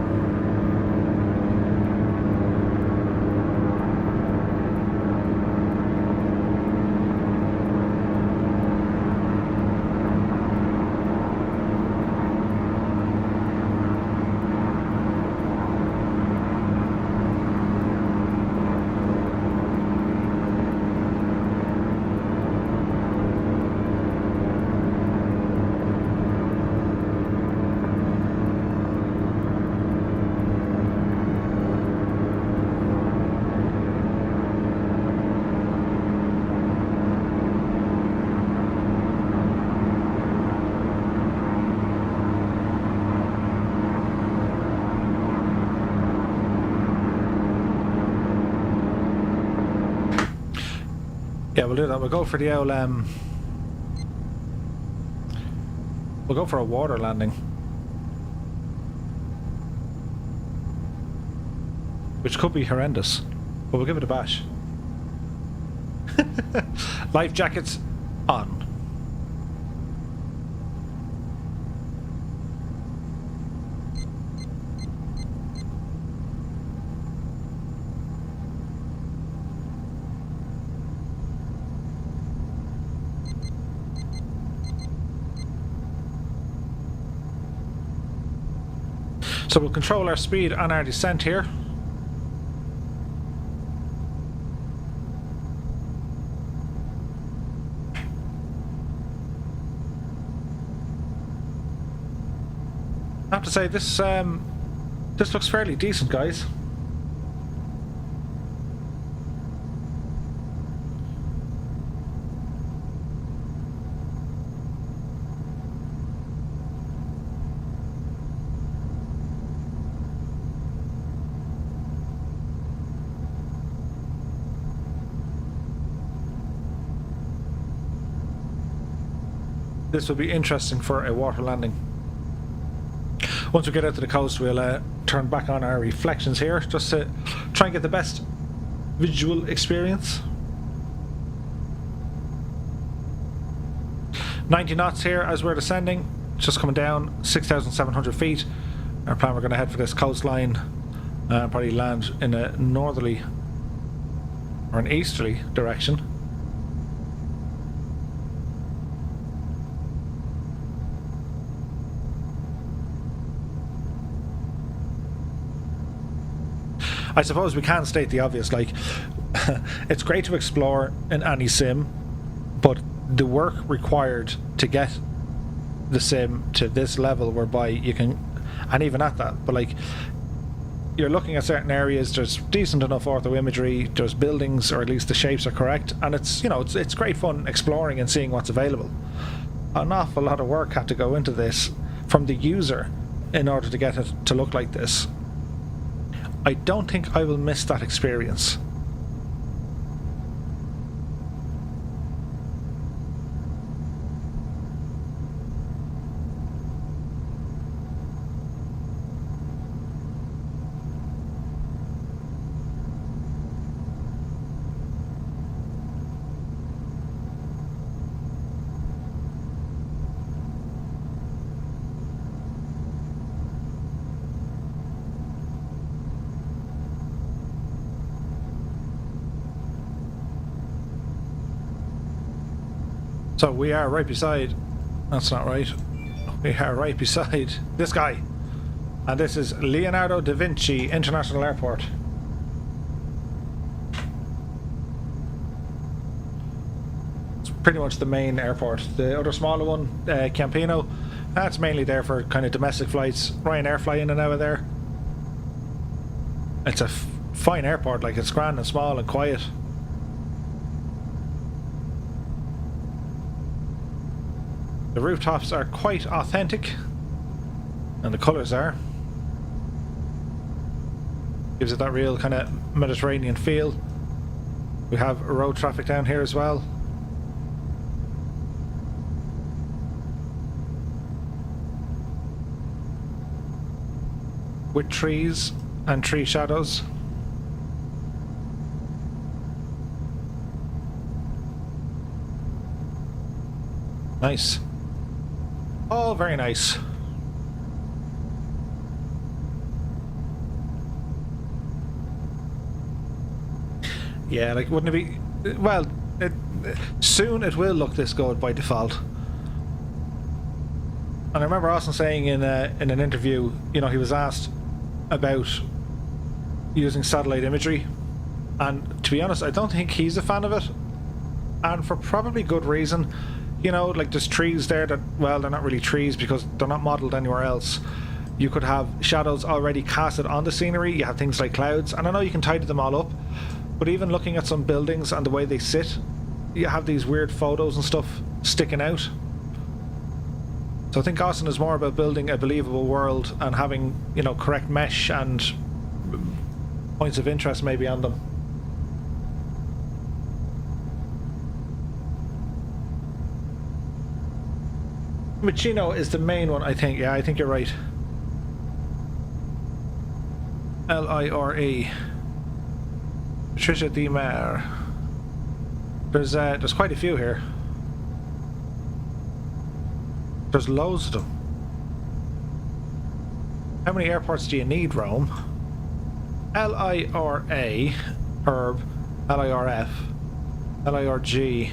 Yeah, we'll do that. We'll go for the old, we'll go for a water landing. Which could be horrendous, but we'll give it a bash. Life jackets on. So we'll control our speed on our descent here. I have to say this looks fairly decent, guys. This will be interesting for a water landing. Once we get out to the coast, we'll turn back on our reflections here, just to try and get the best visual experience. 90 knots here as we're descending, just coming down 6,700 feet. Our plan, we're going to head for this coastline, probably land in a northerly or an easterly direction. I suppose we can state the obvious, like, it's great to explore in any sim, but the work required to get the sim to this level whereby you can, and even at that, but like, you're looking at certain areas, there's decent enough ortho imagery, there's buildings, or at least the shapes are correct, and it's, you know, it's great fun exploring and seeing what's available. An awful lot of work had to go into this from the user in order to get it to look like this. I don't think I will miss that experience. So we are right beside, that's not right, we are right beside this guy, and this is Leonardo da Vinci International Airport. It's pretty much the main airport. The other smaller one, Campino, that's mainly there for kind of domestic flights. Ryanair fly in and out of there. It's a fine airport, like it's grand and small and quiet. The rooftops are quite authentic, and the colours are. Gives it that real kind of Mediterranean feel. We have road traffic down here as well. With trees and tree shadows. Nice. All very nice. Yeah, like, wouldn't it be... Well, soon it will look this good by default. And I remember Austin saying in an interview, you know, he was asked about using satellite imagery, and to be honest, I don't think he's a fan of it, and for probably good reason. You know, like, there's trees there that, well, they're not really trees because they're not modelled anywhere else. You could have shadows already casted on the scenery. You have things like clouds, and I know you can tidy them all up, but even looking at some buildings and the way they sit, you have these weird photos and stuff sticking out. So I think Austin is more about building a believable world and having, you know, correct mesh and points of interest maybe on them. Machino is the main one, I think. Yeah, I think you're right. Lire. Patricia Di Mare. There's quite a few here. There's loads of them. How many airports do you need, Rome? Lira, Herb, Lirf, Lirg.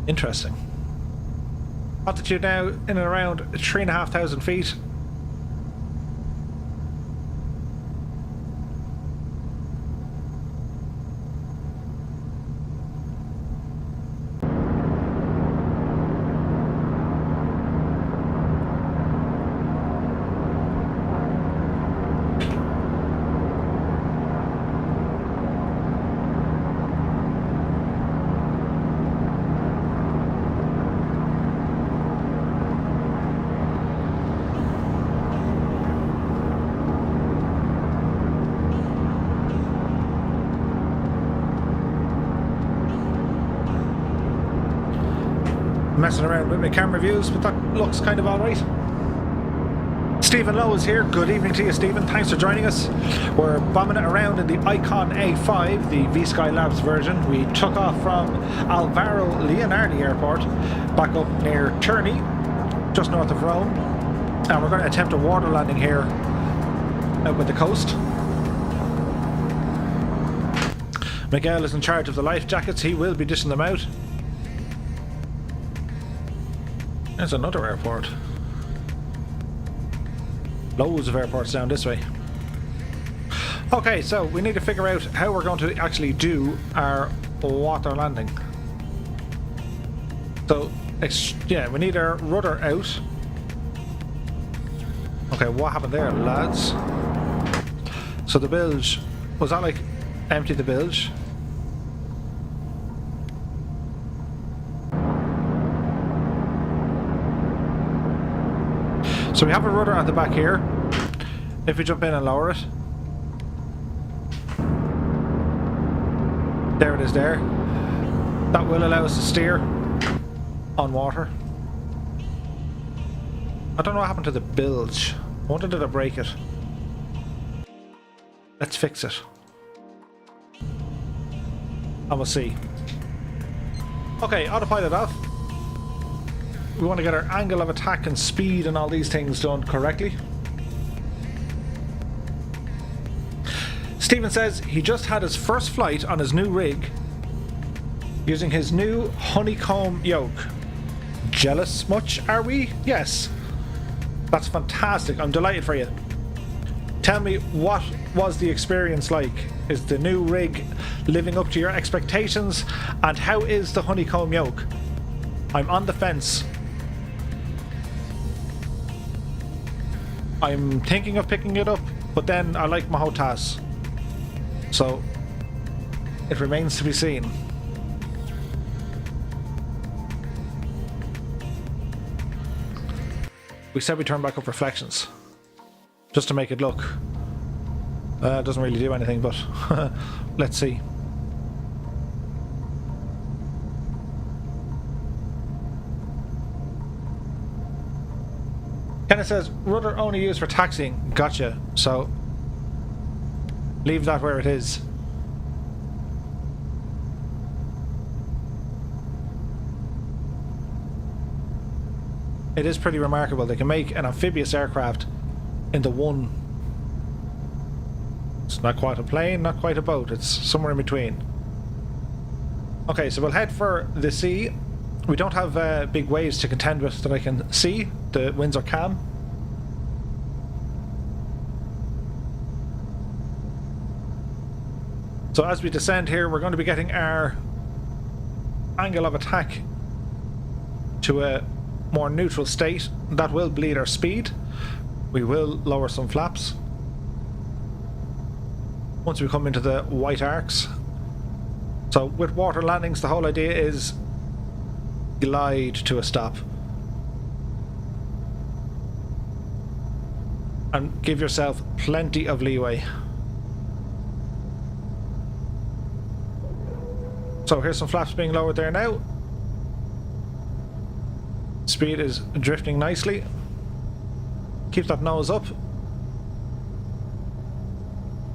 Interesting. Altitude now in and around 3,500 feet. Messing around with my camera views, but that looks kind of alright. Stephen Lowe is here. Good evening to you, Stephen. Thanks for joining us. We're bombing it around in the Icon A5, the V-Sky Labs version. We took off from Alvaro Leonardi Airport, back up near Turney, just north of Rome. And we're going to attempt a water landing here out with the coast. Miguel is in charge of the life jackets. He will be dishing them out. There's another airport. Loads of airports down this way. Okay, so we need to figure out how we're going to actually do our water landing. So, yeah, we need our rudder out. Okay, what happened there, lads? So the bilge, was that like empty the bilge? So we have a rudder at the back here. If we jump in and lower it. There it is there. That will allow us to steer on water. I don't know what happened to the bilge. I wonder did I break it? Let's fix it. And we'll see. Okay, autopilot off. We want to get our angle of attack and speed and all these things done correctly. Stephen says he just had his first flight on his new rig using his new honeycomb yoke. Jealous much, are we? Yes. That's fantastic. I'm delighted for you. Tell me, what was the experience like? Is the new rig living up to your expectations? And how is the honeycomb yoke? I'm on the fence. I'm thinking of picking it up, but then I like Mahotas. So it remains to be seen. We said we turn back up reflections just to make it look. It doesn't really do anything, but let's see. Kenneth says, rudder only used for taxiing. Gotcha. So, leave that where it is. It is pretty remarkable. They can make an amphibious aircraft into one. It's not quite a plane, not quite a boat. It's somewhere in between. Okay, so we'll head for the sea. We don't have big waves to contend with that I can see. The winds are calm. So as we descend here, we're going to be getting our angle of attack to a more neutral state. That will bleed our speed. We will lower some flaps once we come into the white arcs. So with water landings, the whole idea is glide to a stop and give yourself plenty of leeway. So here's some flaps being lowered there now. Speed is drifting nicely. Keep that nose up.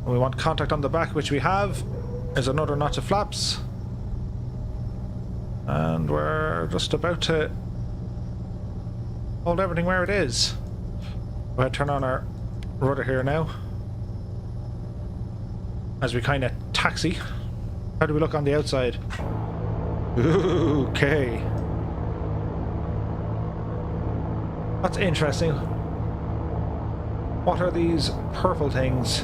And we want contact on the back, which we have. There's another notch of flaps. And we're just about to hold everything where it is. Go ahead, turn on our rudder here now. As we kind of taxi. How do we look on the outside? Ooh, okay. That's interesting. What are these purple things?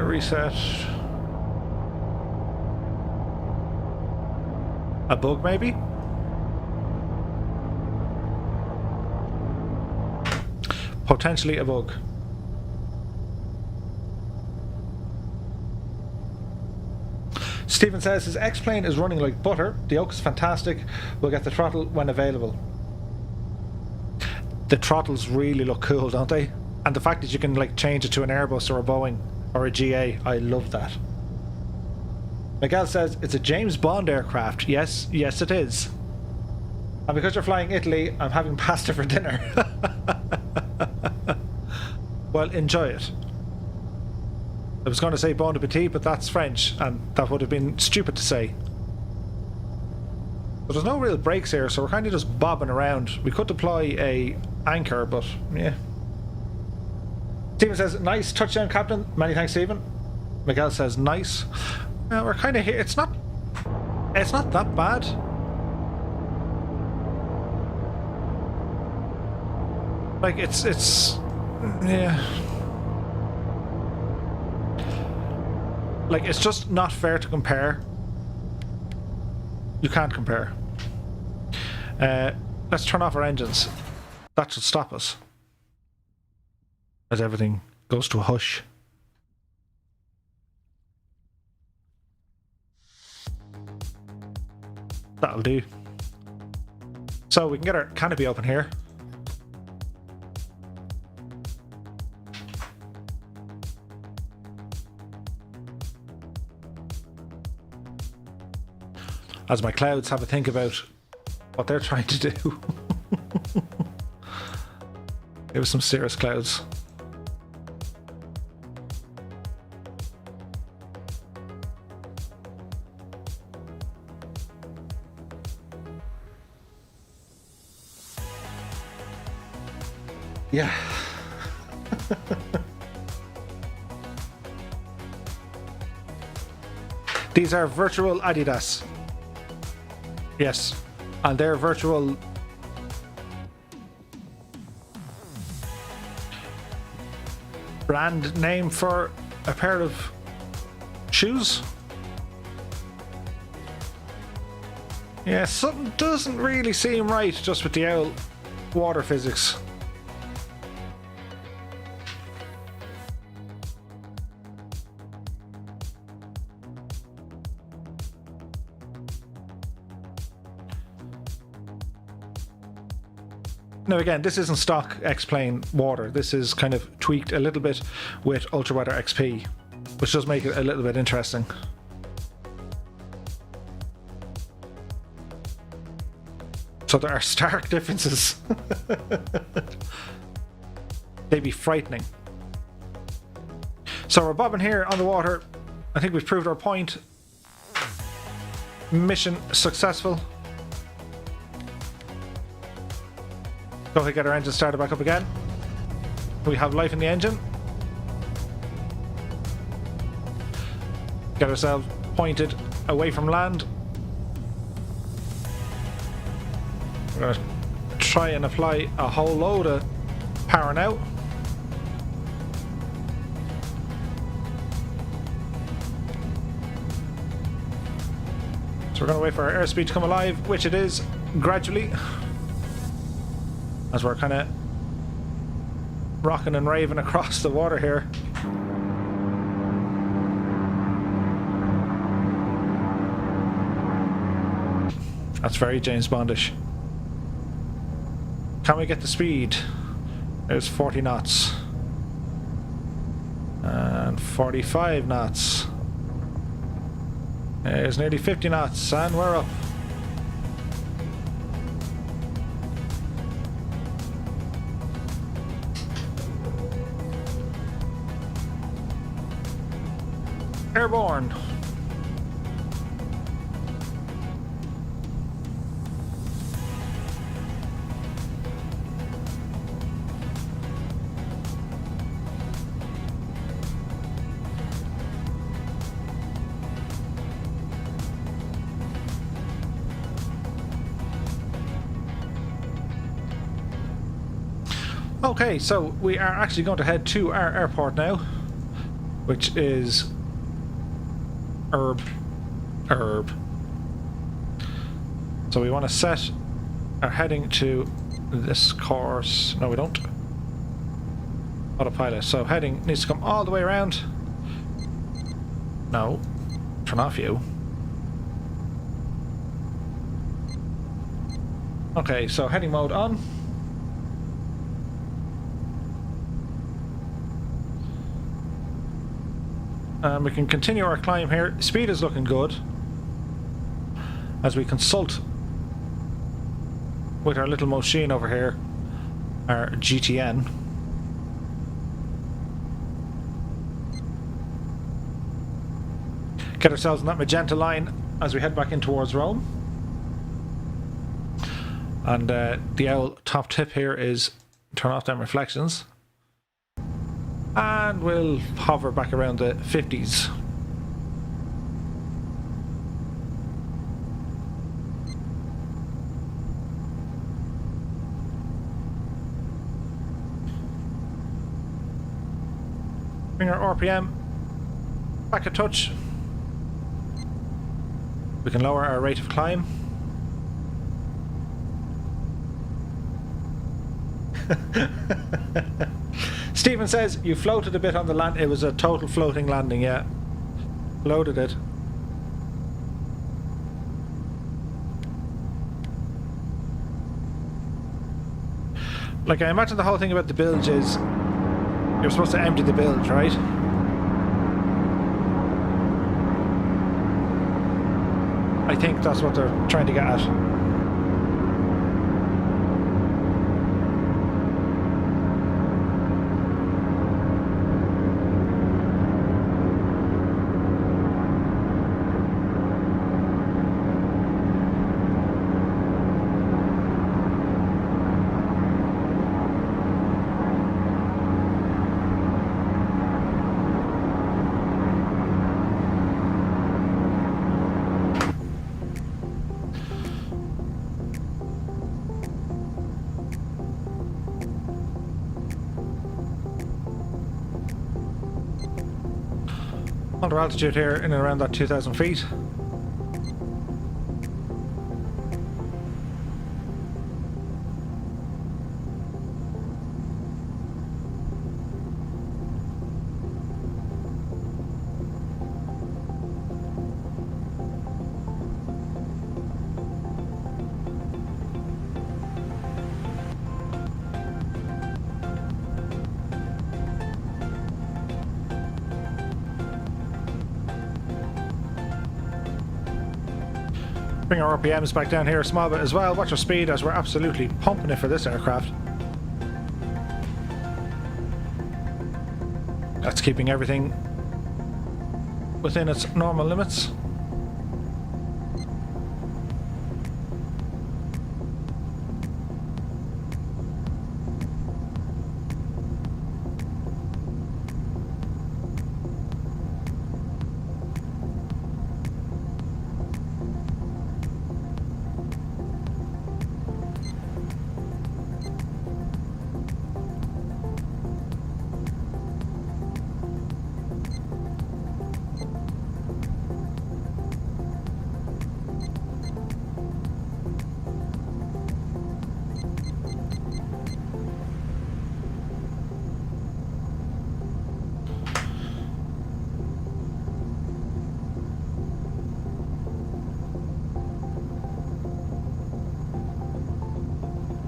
Reset. A bug, maybe? Potentially a bug. Stephen says his X-Plane is running like butter. The yoke is fantastic. We'll get the throttle when available. The throttles really look cool, don't they? And the fact that you can like change it to an Airbus or a Boeing or a GA, I love that. Miguel says it's a James Bond aircraft. Yes, yes it is. And because you're flying Italy, I'm having pasta for dinner. Well, enjoy it. I was going to say bon appetit, but that's French, and that would have been stupid to say. But there's no real brakes here, so we're kind of just bobbing around. We could deploy a anchor, but yeah. Stephen says, nice touchdown, Captain. Many thanks, Stephen. Miguel says, nice. We're kind of here. It's not that bad. Like, it's yeah. Like, it's just not fair to compare. You can't compare. Let's turn off our engines. That should stop us. As everything goes to a hush. That'll do. So we can get our canopy open here. As my clouds have a think about what they're trying to do. It was some serious clouds. Yeah. These are virtual Adidas. Yes, and they're virtual brand name for a pair of shoes. Yeah, something doesn't really seem right just with the owl water physics. Now again, this isn't stock X-Plane water. This is kind of tweaked a little bit with Ultraweather XP, which does make it a little bit interesting. So there are stark differences. They'd be frightening. So we're bobbing here on the water. I think we've proved our point. Mission successful. Go ahead, get our engine started back up again. We have life in the engine. Get ourselves pointed away from land. We're going to try and apply a whole load of power now. So we're going to wait for our airspeed to come alive, which it is gradually, as we're kind of rocking and raving across the water here. That's very James Bondish. Can we get the speed? There's 40 knots. And 45 knots. There's nearly 50 knots, and we're up. Airborne. Okay, so we are actually going to head to our airport now, which is Herb. So we want to set our heading to this course. No, we don't. Autopilot. So heading needs to come all the way around. No. Turn off you. Okay, so heading mode on. And we can continue our climb here. Speed is looking good as we consult with our little machine over here, our GTN. Get ourselves in that magenta line as we head back in towards Rome. And the owl top tip here is turn off them reflections. And we'll hover back around the 50s. Bring our RPM back a touch. We can lower our rate of climb. Stephen says you floated a bit on the land. It was a total floating landing, yeah. Loaded it. Like, I imagine the whole thing about the bilge is you're supposed to empty the bilge, right? I think that's what they're trying to get at. Under altitude here in and around that 2,000 feet. Bring our RPMs back down here a small bit as well. Watch our speed as we're absolutely pumping it for this aircraft. That's keeping everything within its normal limits.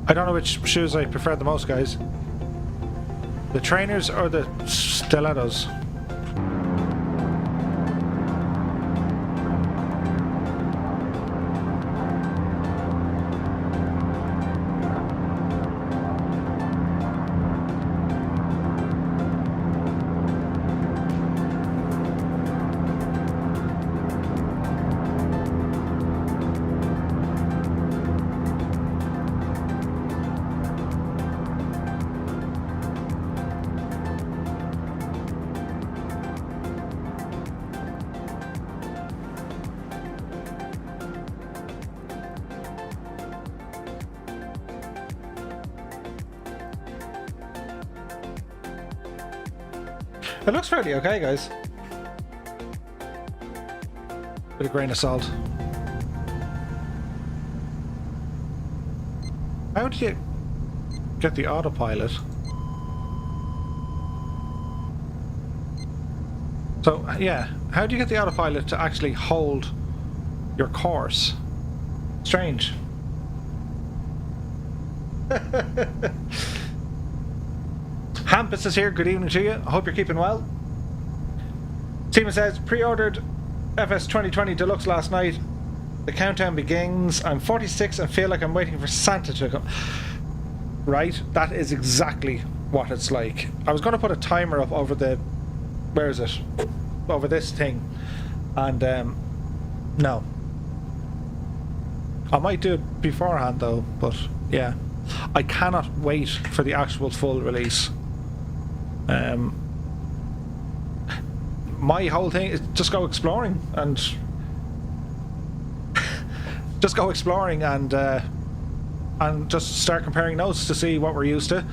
I don't know which shoes I prefer the most, guys. The trainers or the stilettos? It looks fairly okay, guys. With a grain of salt. How do you get the autopilot? So, yeah, how do you get the autopilot to actually hold your course? Strange. Hampus is here. Good evening to you. I hope you're keeping well. Steven says, pre-ordered FS 2020 Deluxe last night. The countdown begins. I'm 46 and feel like I'm waiting for Santa to come. Right? That is exactly what it's like. I was going to put a timer up over the... Where is it? Over this thing. And, no. I might do it beforehand, though. But, yeah. I cannot wait for the actual full release. My whole thing is just go exploring and just go exploring and just start comparing notes to see what we're used to.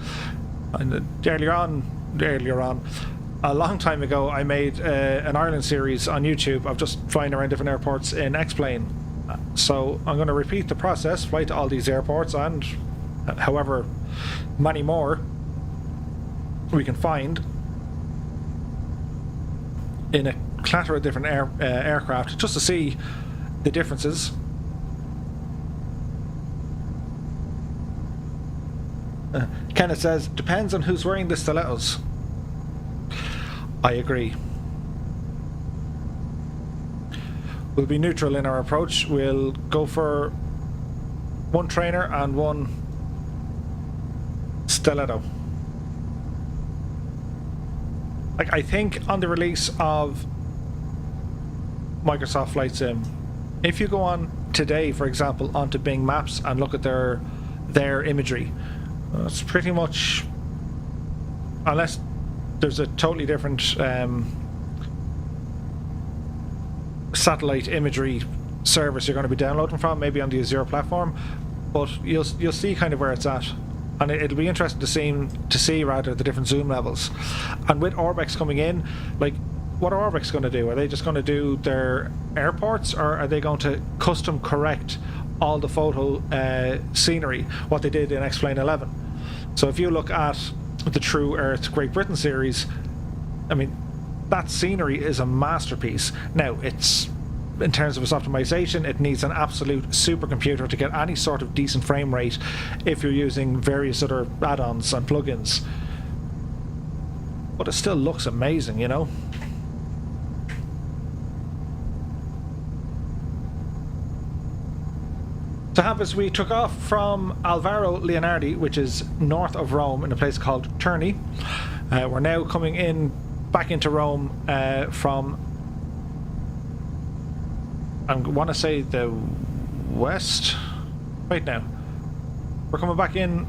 And earlier on, a long time ago, I made an Ireland series on YouTube of just flying around different airports in X-Plane. So I'm going to repeat the process, fly to all these airports and however many more we can find in a clatter of different aircraft just to see the differences. Kenneth says, depends on who's wearing the stilettos. I agree. We'll be neutral in our approach. We'll go for one trainer and one stiletto. Like, I think on the release of Microsoft Flight Sim, if you go on today, for example, onto Bing Maps and look at their imagery, it's pretty much, unless there's a totally different satellite imagery service you're going to be downloading from, maybe on the Azure platform, but you'll see kind of where it's at. And it'll be interesting to see rather the different zoom levels. And with Orbex coming in, like, what are Orbex going to do? Are they just going to do their airports, or are they going to custom correct all the photo scenery, what they did in X-Plane 11? So if you look at the True Earth Great Britain series, I mean, that scenery is a masterpiece. Now, it's, in terms of its optimization, it needs an absolute supercomputer to get any sort of decent frame rate if you're using various other add-ons and plugins. But it still looks amazing, you know? So Hampus, we took off from Alvaro Leonardi, which is north of Rome in a place called Terni. We're now coming in back into Rome from, I want to say, the west. Right now, we're coming back in.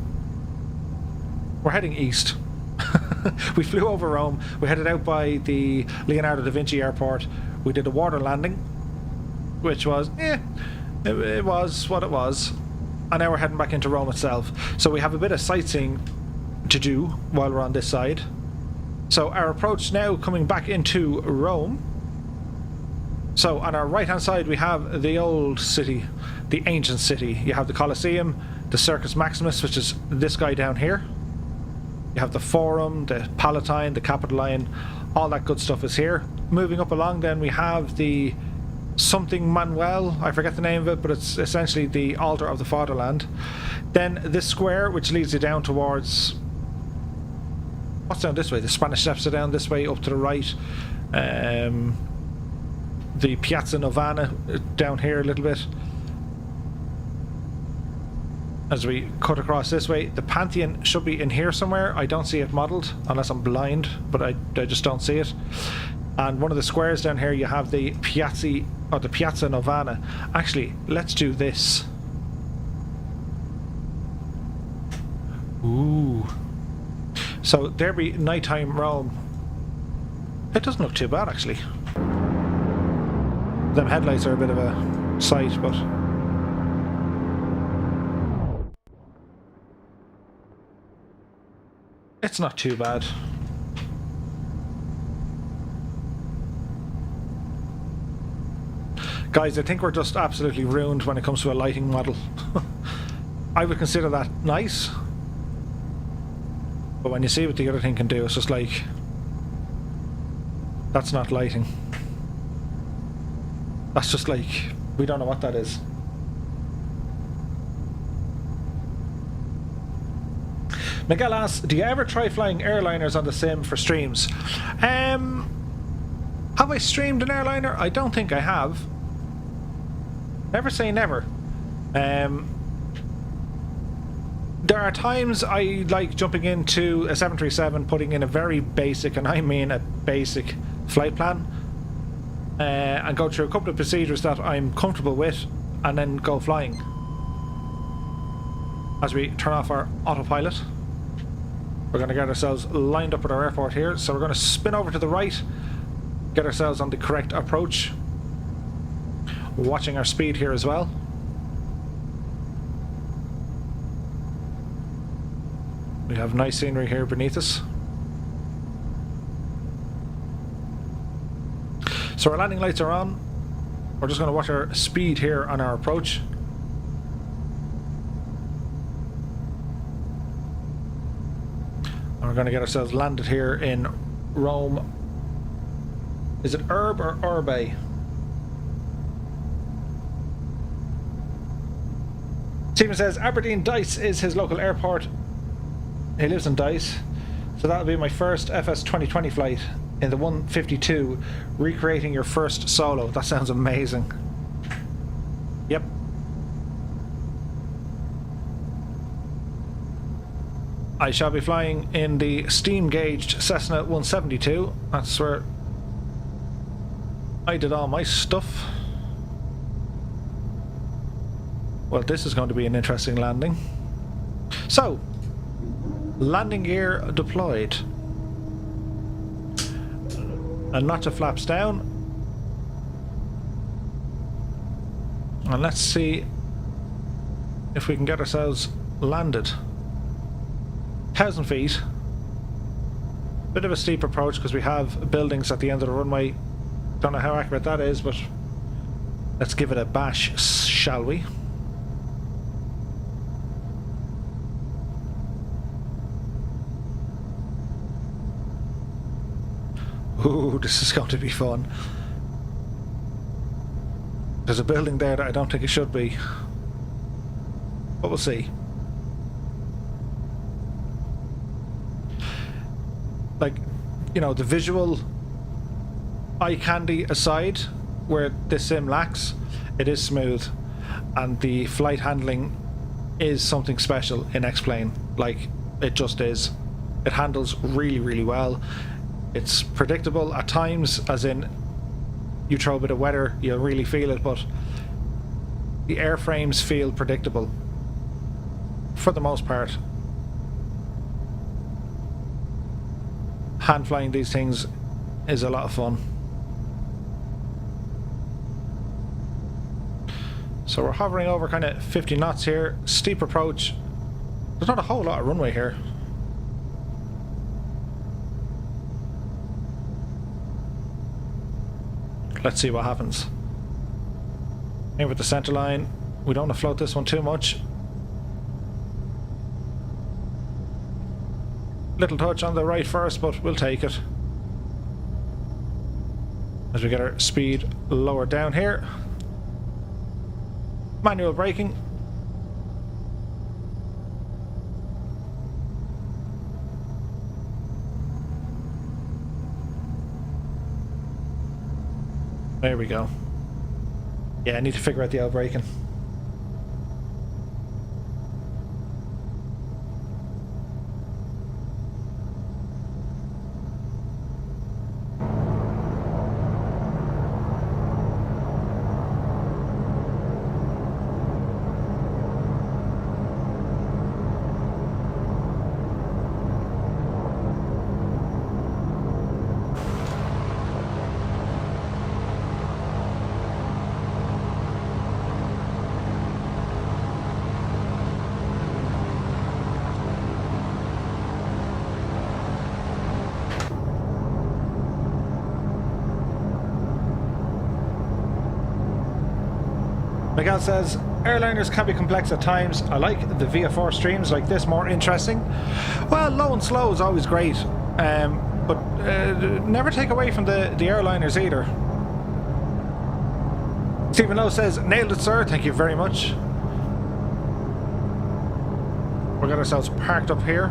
We're heading east. We flew over Rome. We headed out by the Leonardo da Vinci airport. We did a water landing, which was, it was what it was. And now we're heading back into Rome itself. So we have a bit of sightseeing to do while we're on this side. So our approach now coming back into Rome. So on our right hand side we have the old city, the ancient city. You have the Colosseum, the Circus Maximus, which is this guy down here. You have the Forum, the Palatine, the Capitoline, all that good stuff is here. Moving up along then we have the something Manuel, I forget the name of it, but it's essentially the altar of the fatherland. Then this square which leads you down towards, what's down this way? The Spanish Steps are down this way up to the right. The Piazza Novana down here a little bit. As we cut across this way, the Pantheon should be in here somewhere. I don't see it modelled unless I'm blind, but I just don't see it. And one of the squares down here you have the Piazza Novana. Actually, let's do this. Ooh. So there be nighttime Rome. It doesn't look too bad actually. Them headlights are a bit of a sight, but it's not too bad. Guys, I think we're just absolutely ruined when it comes to a lighting model. I would consider that nice, but when you see what the other thing can do, it's just like, that's not lighting. That's just like, we don't know what that is. Miguel asks, do you ever try flying airliners on the sim for streams? Have I streamed an airliner? I don't think I have. Never say never. There are times I like jumping into a 737, putting in a very basic, and I mean a basic flight plan, and go through a couple of procedures that I'm comfortable with, and then go flying. As we turn off our autopilot, we're going to get ourselves lined up at our airport here. So we're going to spin over to the right, get ourselves on the correct approach, watching our speed here as well. We have nice scenery here beneath us. So our landing lights are on. We're just going to watch our speed here on our approach. And we're going to get ourselves landed here in Rome. Is it Urb or Urbe? Stephen says Aberdeen Dice is his local airport. He lives in Dice. So that'll be my first FS 2020 flight in the 152, recreating your first solo. That sounds amazing. Yep. I shall be flying in the steam-gauged Cessna 172. That's where I did all my stuff. Well, this is going to be an interesting landing. So, landing gear deployed. And notch of flaps down. And let's see if we can get ourselves landed. 1,000 feet. Bit of a steep approach because we have buildings at the end of the runway. Don't know how accurate that is, but let's give it a bash, shall we? Ooh, this is going to be fun. There's a building there that I don't think it should be, but we'll see. Like, you know, the visual eye candy aside, where this sim lacks, it is smooth. and the flight handling is something special in X-Plane. Like, it just is. It handles really, really well. It's predictable at times, as in you throw a bit of weather, you'll really feel it, but the airframes feel predictable for the most part. Hand flying these things is a lot of fun. So we're hovering over kind of 50 knots here. Steep approach. There's not a whole lot of runway here. Let's see what happens. Here with the center line. We don't want to float this one too much. Little touch on the right first, but we'll take it. As we get our speed lower down here. Manual braking. There we go. Yeah, I need to figure out the out braking. Miguel says, airliners can be complex at times. I like the VFR streams like this, more interesting. Well, low and slow is always great, but never take away from the airliners either. Stephen Lowe says, nailed it, sir. Thank you very much. We've got ourselves parked up here.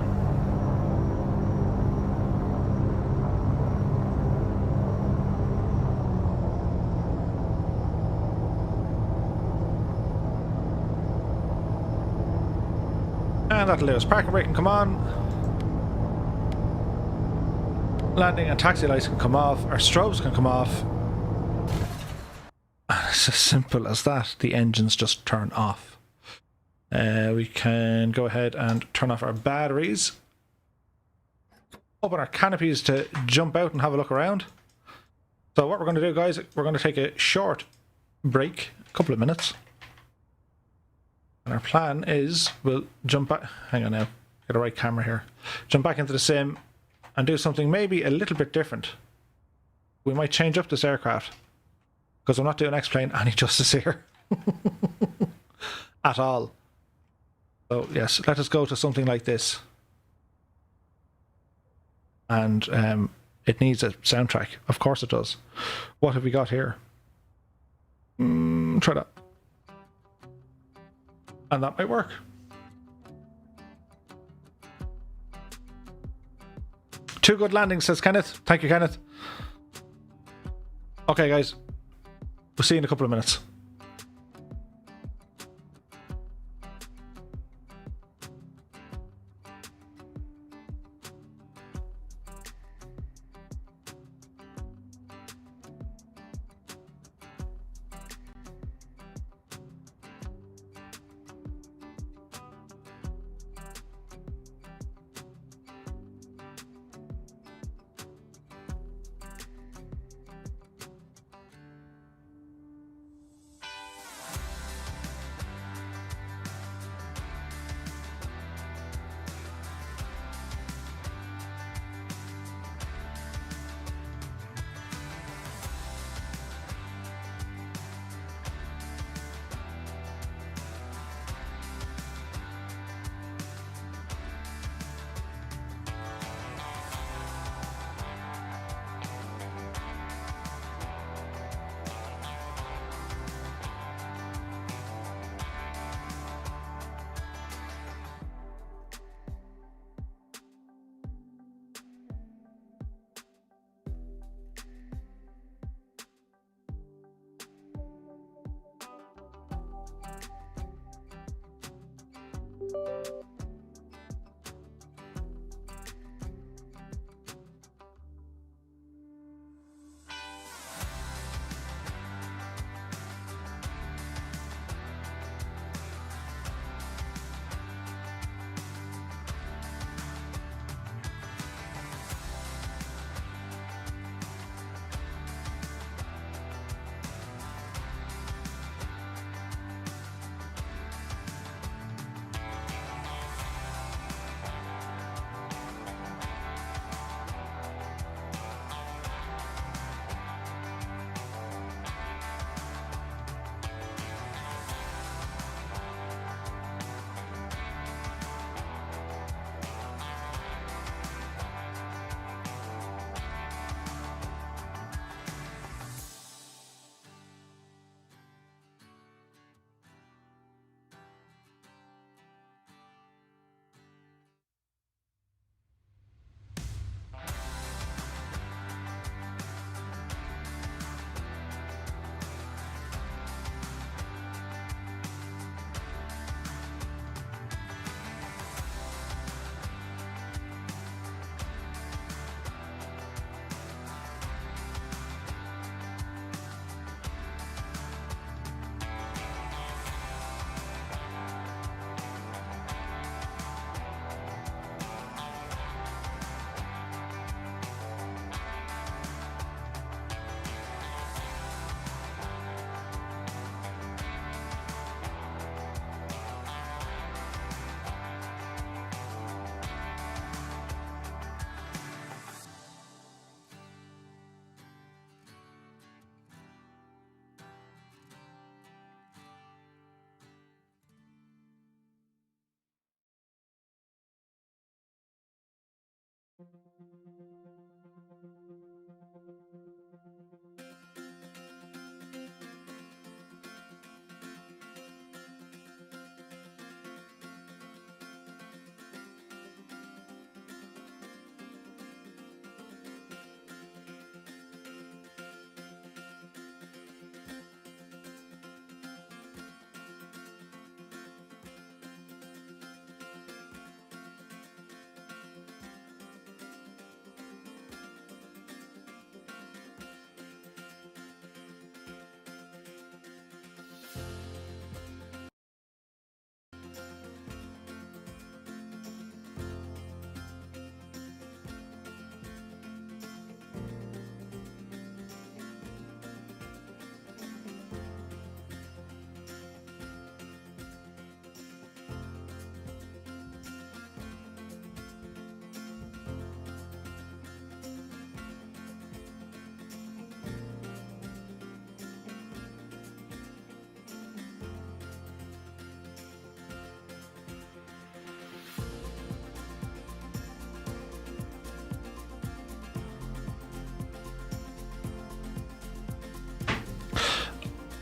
And that'll do us. Parking brake can come on. Landing and taxi lights can come off. Our strobes can come off. And it's as simple as that. The engines just turn off. We can go ahead and turn off our batteries. Open our canopies to jump out and have a look around. So what we're going to do, guys, we're going to take a short break, a couple of minutes. And our plan is we'll jump back. Hang on now, get the right camera here. Jump back into the sim and do something maybe a little bit different. We might change up this aircraft because I'm not doing X-Plane any justice here at all. So yes, let us go to something like this. And it needs a soundtrack. Of course it does. What have we got here? Try that. And that might work. Two good landings, says Kenneth. Thank you, Kenneth. Okay, guys. We'll see you in a couple of minutes.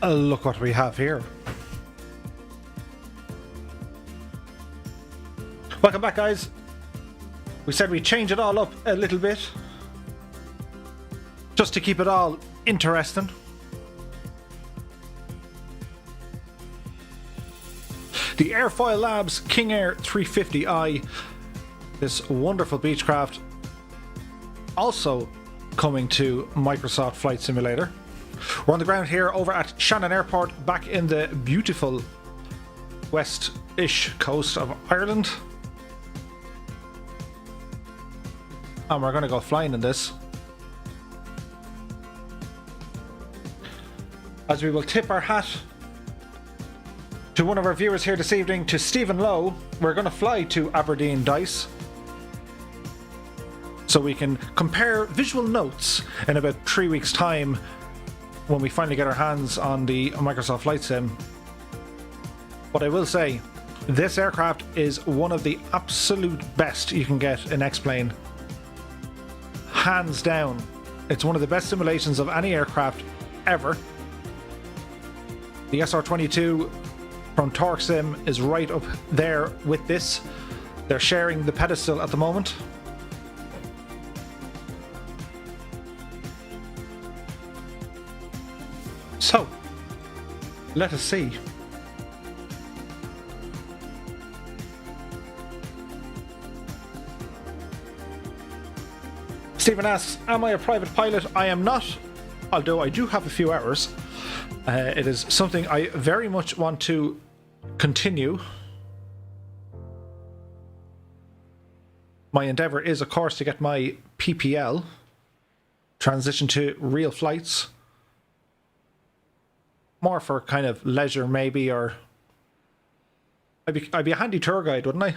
Look what we have here. Welcome back, guys. We said we'd change it all up a little bit, just to keep it all interesting. The Airfoil Labs KingAir 350i, this wonderful Beechcraft, also coming to Microsoft Flight Simulator. We're on the ground here over at Shannon Airport, back in the beautiful west-ish coast of Ireland. And we're going to go flying in this, as we will tip our hat to one of our viewers here this evening, to Stephen Lowe. We're going to fly to Aberdeen Dice, so we can compare visual notes in about 3 weeks' time when we finally get our hands on the Microsoft Flight Sim. But I will say, this aircraft is one of the absolute best you can get in X-Plane. Hands down. It's one of the best simulations of any aircraft ever. The SR22 from Torque Sim is right up there with this. They're sharing the pedestal at the moment. So, let us see. Stephen asks, am I a private pilot? I am not, although I do have a few hours. It is something I very much want to continue. My endeavour is, of course, to get my PPL, transition to real flights. More for kind of leisure, maybe, or I'd be a handy tour guide, wouldn't I?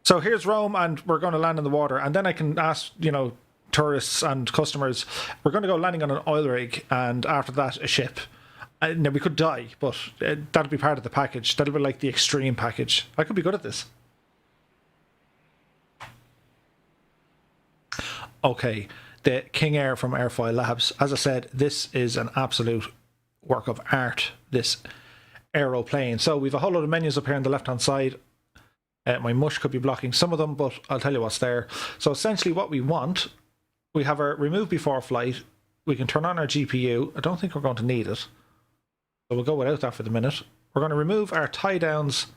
So here's Rome, and we're going to land in the water, and then I can ask, you know, tourists and customers, we're going to go landing on an oil rig, and after that a ship. Now, we could die, but that'll be part of the package. That'll be like the extreme package. I could be good at this. Okay, the KingAir from Airfoil Labs. As I said, this is an absolute work of art, this aeroplane. So we've a whole lot of menus up here on the left hand side. My mush could be blocking some of them, but I'll tell you what's there. So essentially what we want, we have our remove before flight. We can turn on our GPU. I don't think we're going to need it, so we'll go without that for the minute. We're going to remove our tie downs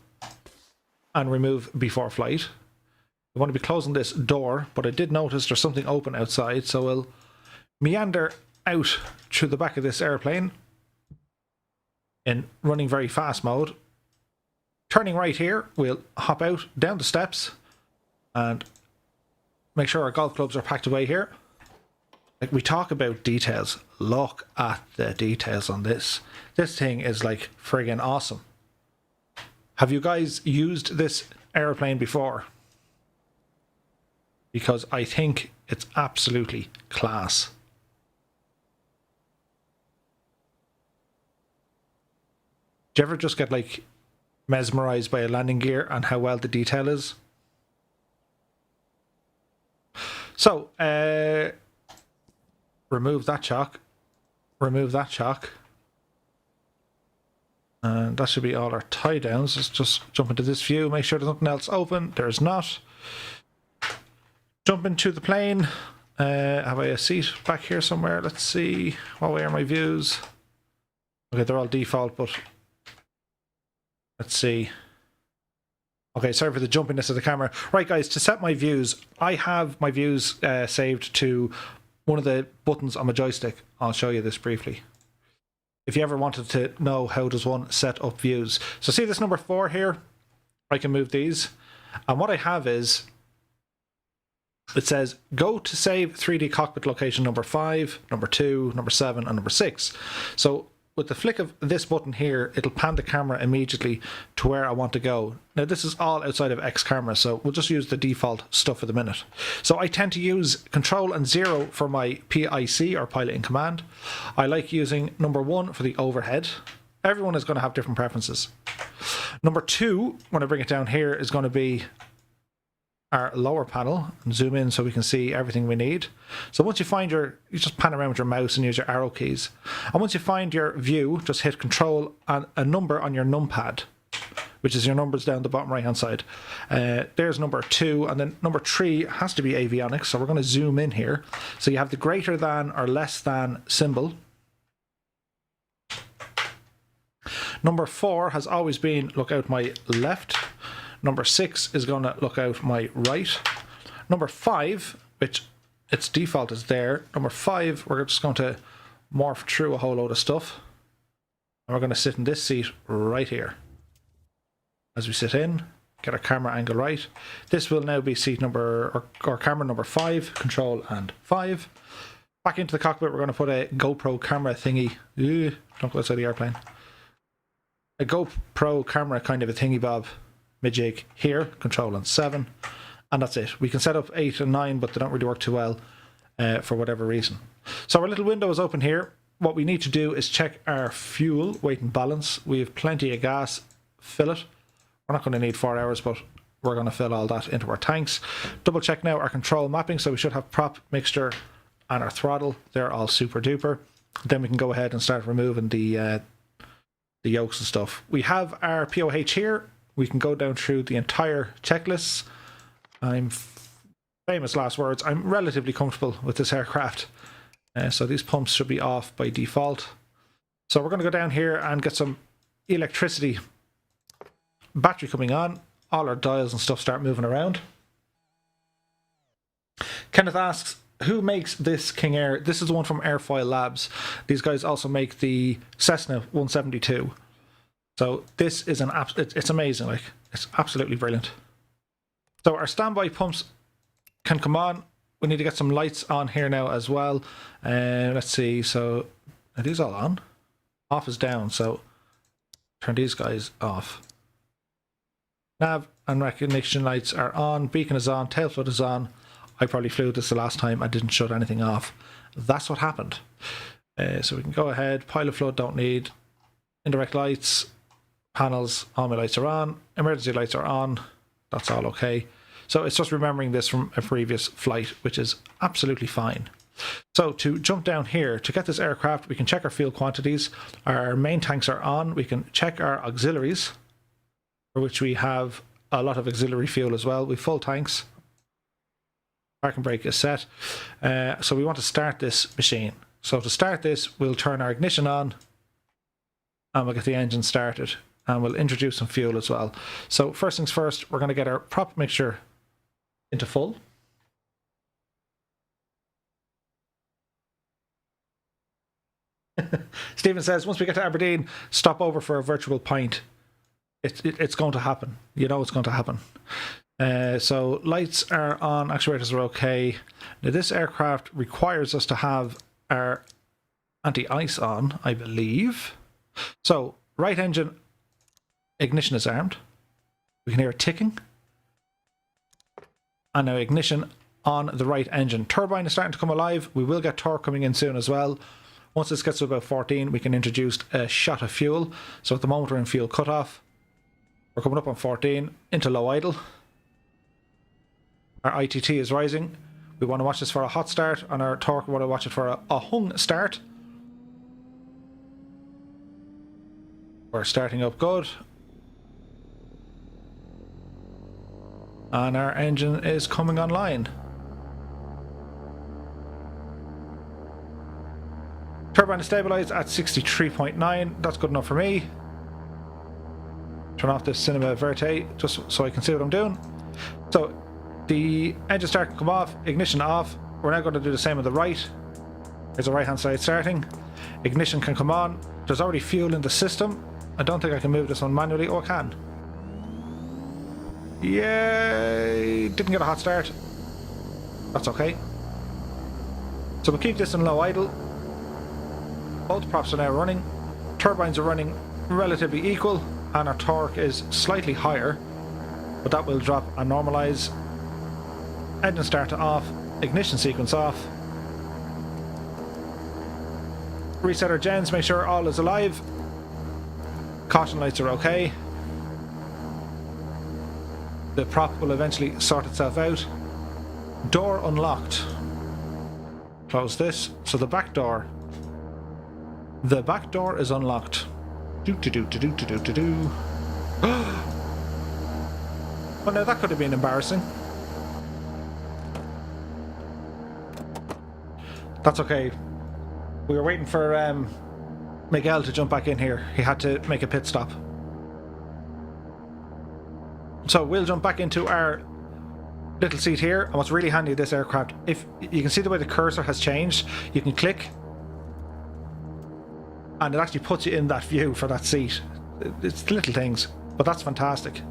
and remove before flight. We want to be closing this door, but I did notice there's something open outside, so we'll meander out through the back of this airplane in running very fast mode. Turning right here, we'll hop out down the steps and make sure our golf clubs are packed away here. Like, we talk about details. Look at the details on this. This thing is like friggin' awesome. Have you guys used this airplane before? Because I think it's absolutely class. Do you ever just get like mesmerized by a landing gear and how well the detail is? So, remove that chock. Remove that chock. And that should be all our tie downs. Let's just jump into this view, make sure there's nothing else open. There's not. Jump into the plane. Have I a seat back here somewhere? Let's see. What way are my views? Okay, they're all default, but let's see. Okay, sorry for the jumpiness of the camera. Right, guys, to set my views, I have my views saved to one of the buttons on my joystick. I'll show you this briefly, if you ever wanted to know how does one set up views. So see this number 4 here? I can move these. And what I have is, it says, go to save 3D cockpit location number 5, number 2, number 7, and number 6. So with the flick of this button here, it'll pan the camera immediately to where I want to go. Now, this is all outside of X camera, so we'll just use the default stuff for the minute. So I tend to use Control and 0 for my PIC, or Pilot in Command. I like using number 1 for the overhead. Everyone is going to have different preferences. Number 2, when I bring it down here, is going to be our lower panel and zoom in so we can see everything we need. So once you find you just pan around with your mouse and use your arrow keys. And once you find your view, just hit Control and a number on your numpad, which is your numbers down the bottom right hand side. There's number 2, and then number 3 has to be avionics, so we're going to zoom in here. So you have the greater than or less than symbol. Number 4 has always been look out my left. Number 6 is going to look out my right. Number 5, which its default is there. Number 5, we're just going to morph through a whole load of stuff. And we're going to sit in this seat right here. As we sit in, get our camera angle right. This will now be seat number, or camera number 5, Control and 5. Back into the cockpit, we're going to put a GoPro camera thingy. Don't go outside the airplane. A GoPro camera kind of a thingy bob mid-jig here, Control and 7. And that's it. We can set up 8 and 9, but they don't really work too well for whatever reason. So our little window is open here. What we need to do is check our fuel, weight and balance. We have plenty of gas. Fill it. We're not going to need 4 hours, but we're going to fill all that into our tanks. Double check now our control mapping, so we should have prop, mixture and our throttle. They're all super duper. Then we can go ahead and start removing the yokes and stuff. We have our POH here. We can go down through the entire checklist. Famous last words, I'm relatively comfortable with this aircraft. So these pumps should be off by default. So we're going to go down here and get some electricity. Battery coming on, all our dials and stuff start moving around. Kenneth asks, who makes this KingAir? This is the one from Airfoil Labs. These guys also make the Cessna 172. So this is it's amazing, like it's absolutely brilliant. So our standby pumps can come on. We need to get some lights on here now as well. Let's see, so are these all on? Off is down, so turn these guys off. Nav and recognition lights are on, beacon is on, tail flood is on. I probably flew this the last time, I didn't shut anything off. That's what happened. So we can go ahead, pilot flood don't need, indirect lights, panels, all my lights are on, emergency lights are on, that's all okay. So it's just remembering this from a previous flight, which is absolutely fine. So to jump down here, to get this aircraft, we can check our fuel quantities. Our main tanks are on, we can check our auxiliaries, for which we have a lot of auxiliary fuel as well. We've full tanks. Park and brake is set. So we want to start this machine. So to start this, we'll turn our ignition on and we'll get the engine started and we'll introduce some fuel as well. So first things first, we're going to get our prop mixture into full. Stephen says, once we get to Aberdeen, stop over for a virtual pint. It's going to happen. You know it's going to happen. So lights are on, actuators are okay. Now this aircraft requires us to have our anti-ice on, I believe. So right engine ignition is armed. We can hear it ticking. And now ignition on the right engine. Turbine is starting to come alive. We will get torque coming in soon as well. Once this gets to about 14, we can introduce a shot of fuel. So at the moment we're in fuel cutoff. We're coming up on 14 into low idle. Our ITT is rising. We want to watch this for a hot start, and our torque, we want to watch it for a hung start. We're starting up good. And our engine is coming online. Turbine is stabilized at 63.9. That's good enough for me. Turn off this Cinema Verte just so I can see what I'm doing. So the engine start can come off, ignition off. We're now going to do the same on the right. There's the right hand side starting. Ignition can come on. There's already fuel in the system. I don't think I can move this one manually. Oh, I can. Yay! Didn't get a hot start. That's okay. So we'll keep this in low idle. Both props are now running. Turbines are running relatively equal. And our torque is slightly higher, but that will drop and normalize. Engine start to off, ignition sequence off. Reset our gens, make sure all is alive. Caution lights are okay. The prop will eventually sort itself out. Door unlocked. Close this. So the back door is unlocked. Do. Well, now that could have been embarrassing. That's okay. We were waiting for Miguel to jump back in here. He had to make a pit stop. So we'll jump back into our little seat here. And what's really handy with this aircraft, if you can see the way the cursor has changed, you can click and it actually puts you in that view for that seat. It's little things, but that's fantastic.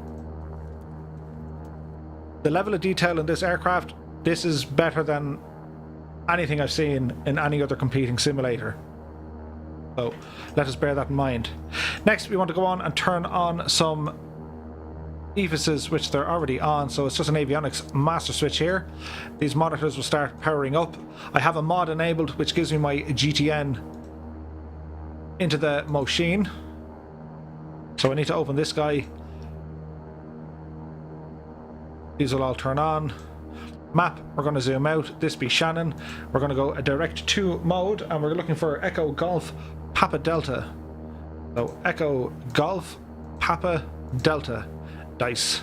The level of detail in this aircraft, this is better than anything I've seen in any other competing simulator. So let us bear that in mind. Next, we want to go on and turn on some EFISes, which they're already on, so it's just an avionics master switch here. These monitors will start powering up. I have a mod enabled which gives me my GTN into the machine. So I need to open this guy. These will all turn on. Map, we're going to zoom out. This be Shannon. We're going to go a direct to mode and we're looking for Echo Golf Papa Delta. So Echo Golf Papa Delta. Dice.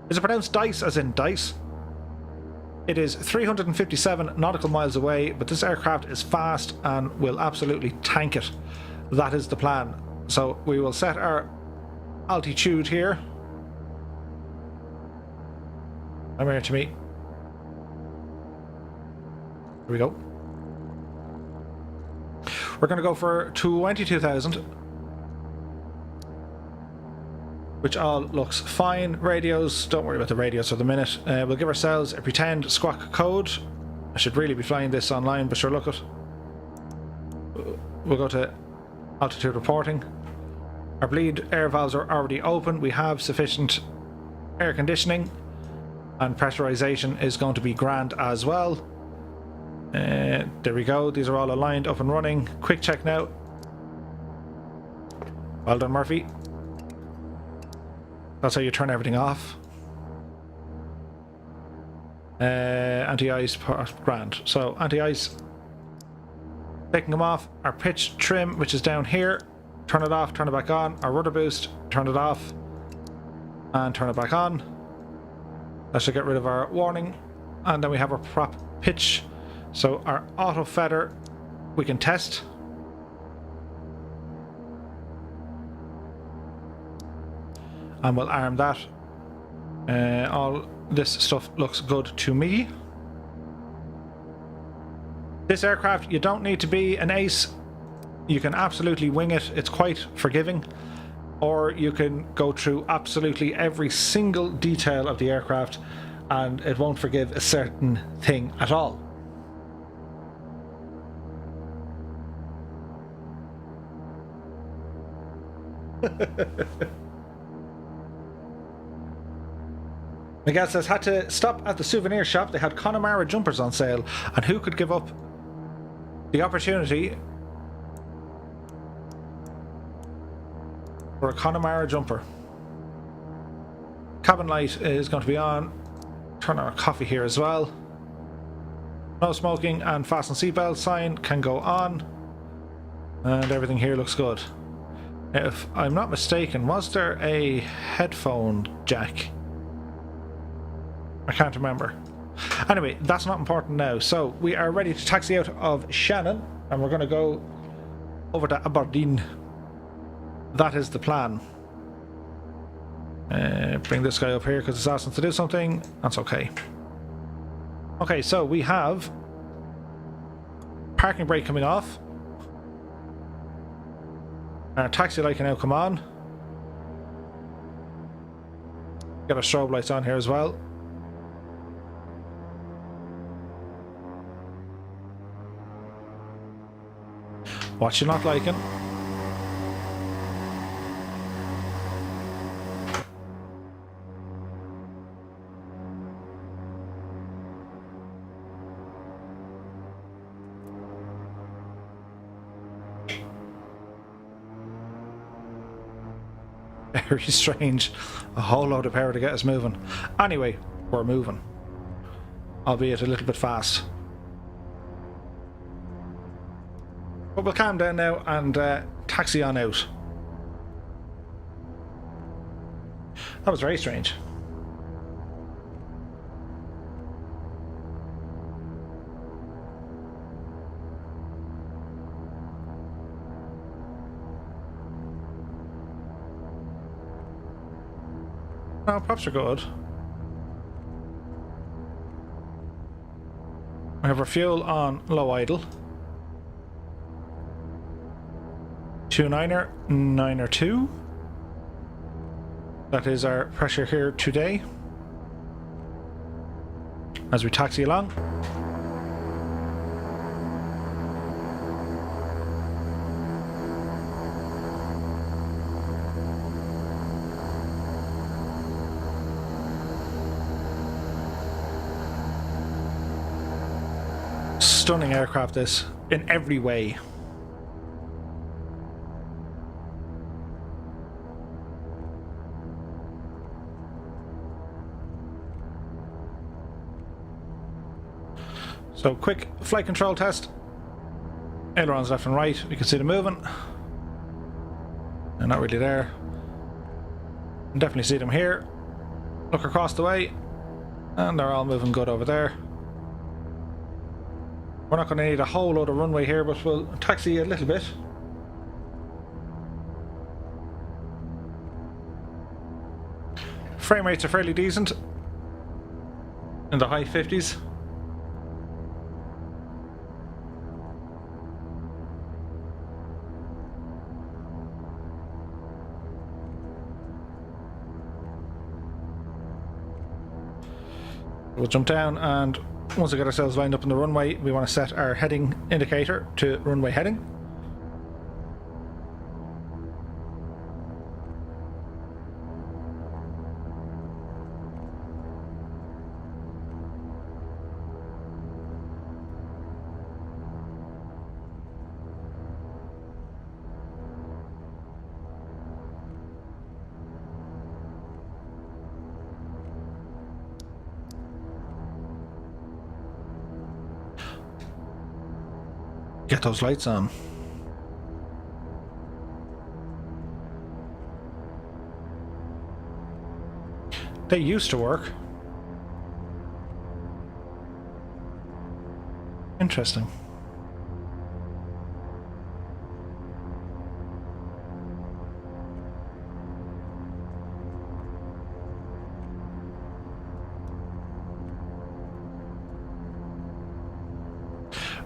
Is it pronounced dice as in dice? It is 357 nautical miles away, but this aircraft is fast and will absolutely tank it. That is the plan. So we will set our altitude here. I'm here to meet. Here we go. We're going to go for 22,000. Which all looks fine. Radios, don't worry about the radios for the minute. We'll give ourselves a pretend squawk code. I should really be flying this online, but sure, look it. We'll go to altitude reporting. Our bleed air valves are already open. We have sufficient air conditioning and pressurization is going to be grand as well. There we go. These are all aligned, up and running. Quick check now. Well done, Murphy. That's how you turn everything off. Anti-ice grand. So anti-ice, taking them off. Our pitch trim, which is down here, turn it off, turn it back on. Our rudder boost, turn it off and turn it back on. That should get rid of our warning. And then we have our prop pitch. So our auto feather we can test. And we'll arm that. All this stuff looks good to me. This aircraft, you don't need to be an ace. You can absolutely wing it. It's quite forgiving. Or you can go through absolutely every single detail of the aircraft and it won't forgive a certain thing at all. Miguel says, had to stop at the souvenir shop. They had Connemara jumpers on sale, and who could give up the opportunity for a Connemara jumper? Cabin light is going to be on. Turn on our coffee here as well. No smoking and fasten seatbelt sign can go on, and everything here looks good. If I'm not mistaken, was there a headphone jack? I can't remember. Anyway, that's not important now. So we are ready to taxi out of Shannon and we're going to go over to Aberdeen. That is the plan. Bring this guy up here because it's asking to do something. That's okay. Okay, so we have parking brake coming off. Our taxi light can now come on. Got our strobe lights on here as well. What you not liking? Very strange. A whole load of power to get us moving. Anyway, we're moving. Albeit a little bit fast. But we'll calm down now and taxi on out. That was very strange. No, props are good. We have our fuel on low idle. 29er, 9er 2. That is our pressure here today. As we taxi along. Stunning aircraft this, in every way. So quick flight control test. Ailerons left and right, we can see them moving. They're not really there. Can definitely see them here. Look across the way, and they're all moving good over there. We're not going to need a whole load of runway here, but we'll taxi a little bit. Frame rates are fairly decent. In the high 50s. We'll jump down, and once we get ourselves lined up on the runway, we want to set our heading indicator to runway heading. Get those lights on. They used to work. Interesting.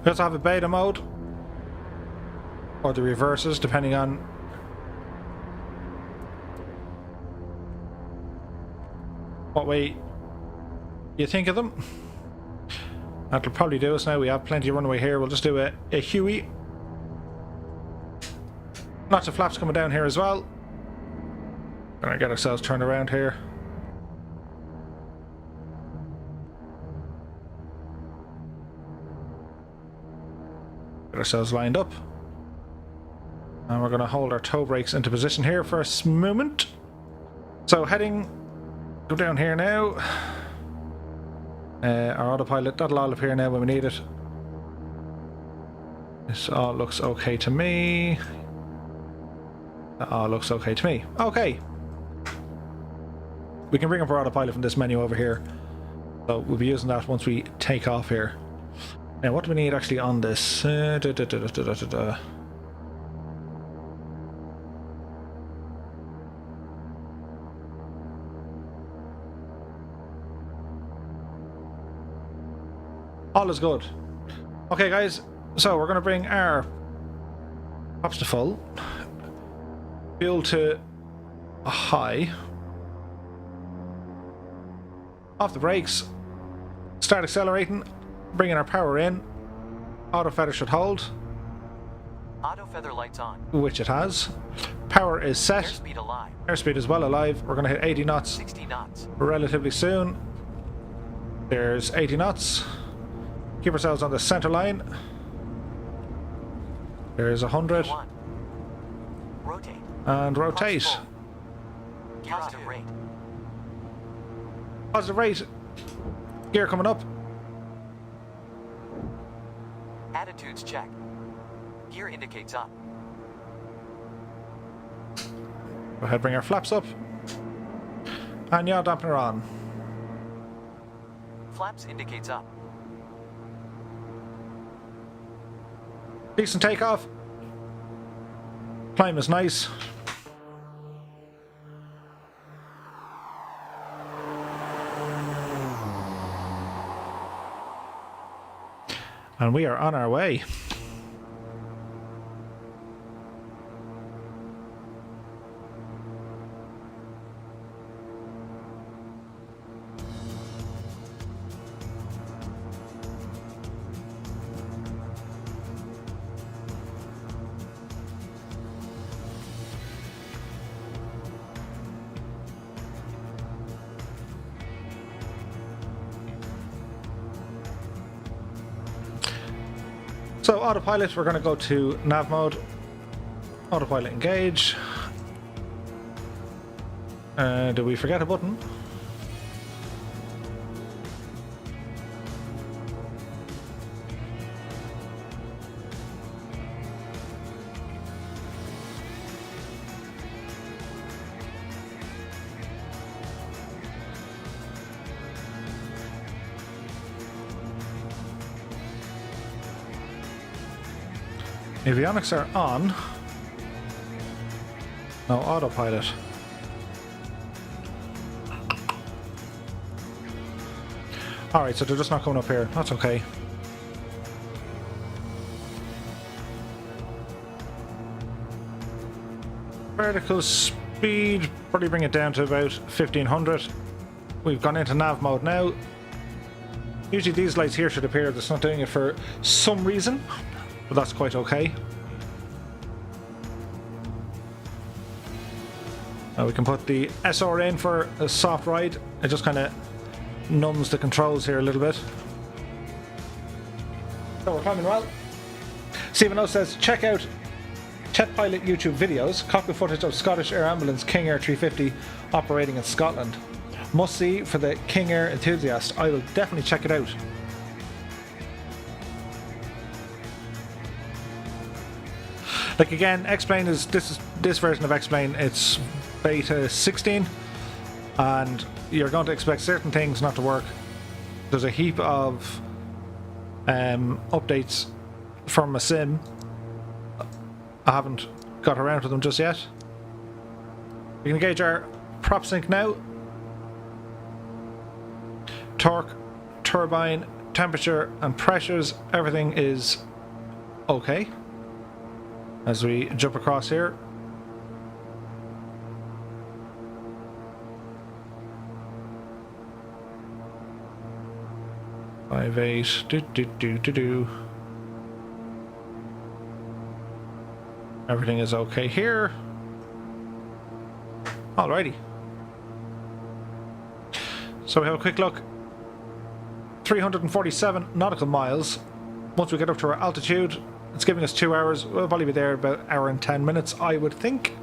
We also have a beta mode, or the reverses, depending on what way you think of them. That'll probably do us now. We have plenty of runway here. We'll just do a Huey. Lots of flaps coming down here as well. Gonna get ourselves turned around here. Get ourselves lined up. And we're going to hold our toe brakes into position here for a moment. So heading, go down here now. Our autopilot, that'll all appear now when we need it. This all looks okay to me. That all looks okay to me. Okay. We can bring up our autopilot from this menu over here. So we'll be using that once we take off here. Now, what do we need actually on this? All is good. Okay, guys, so we're going to bring our props to full, fuel to a high, off the brakes, start accelerating. Bringing our power in. Auto feather should hold. Auto feather lights on. Which it has. Power is set. Airspeed alive. Airspeed is well alive. We're going to hit 80 knots. 60 knots. Relatively soon. There's 80 knots. Keep ourselves on the center line. There's 100. Rotate. And rotate. Positive rate. Positive rate. Gear coming up. Attitudes check. Gear indicates up. Go ahead, bring our flaps up. And yaw dampener on. Flaps indicates up. Decent takeoff. Climb is nice. And we are on our way. So autopilot, we're going to go to nav mode. Autopilot engage. Did we forget a button? Avionics are on. No autopilot. Alright, so they're just not coming up here. That's okay. Vertical speed, probably bring it down to about 1500. We've gone into nav mode now. Usually these lights here should appear. That's not doing it for some reason, but that's quite okay. Now we can put the SR in for a soft ride. It just kind of numbs the controls here a little bit. So we're climbing well. Stephen O says, check out Chet Pilot YouTube videos, cockpit footage of Scottish Air Ambulance KingAir 350 operating in Scotland. Must see for the KingAir enthusiast. I will definitely check it out. Like again, X-Plane is this version of X-Plane. It's beta 16, and you're going to expect certain things not to work. There's a heap of updates from a sim. I haven't got around to them just yet. We can gauge our prop sync now. Torque, turbine, temperature and pressures, everything is okay. As we jump across here. Five eight. Do. Everything is okay here. Alrighty. So we have a quick look. 347 nautical miles. Once we get up to our altitude, it's giving us 2 hours. We'll probably be there about an hour and 10 minutes, I would think.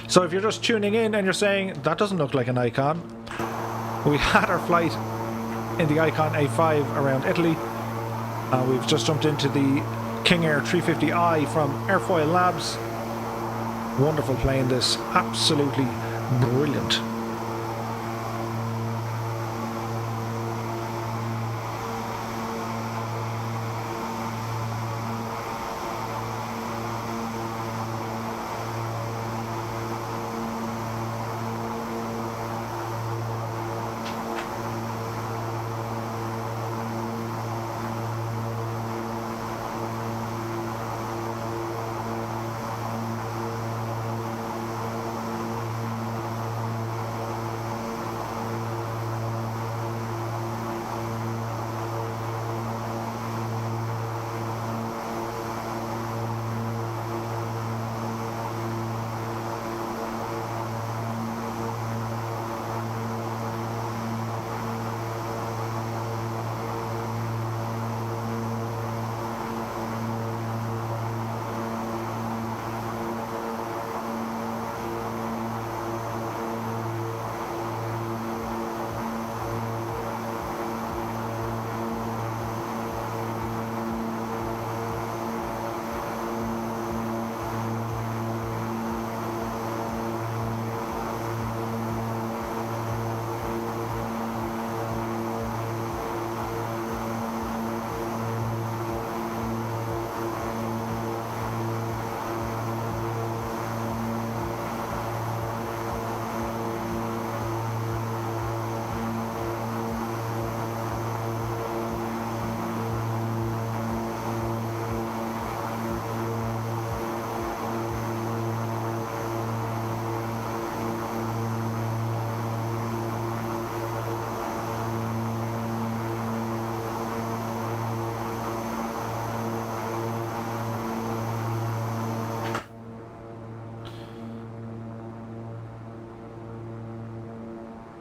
So if you're just tuning in and you're saying, that doesn't look like an Icon, we had our flight in the Icon A5 around Italy. We've just jumped into the KingAir 350i from Airfoil Labs. Wonderful plane, this. Absolutely brilliant.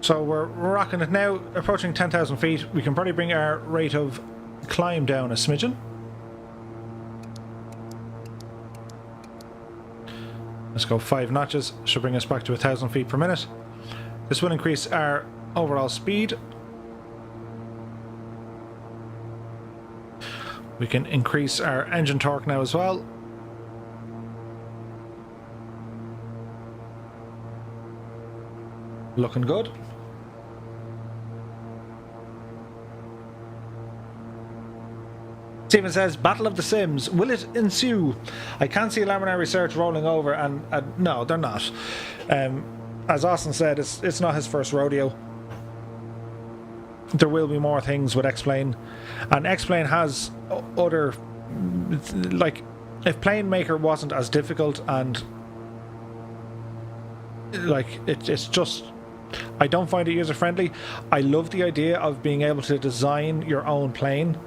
So we're rocking it now, approaching 10,000 feet. We can probably bring our rate of climb down a smidgen. Let's go 5 notches, should bring us back to 1,000 feet per minute. This will increase our overall speed. We can increase our engine torque now as well. Looking good. Stephen says, Battle of the Sims, will it ensue? I can't see Laminar Research rolling over, and no, they're not. As Austin said, it's not his first rodeo. There will be more things with X-Plane, and X-Plane has other, like, if Plane Maker wasn't as difficult and like it's just, I don't find it user friendly. I love the idea of being able to design your own plane.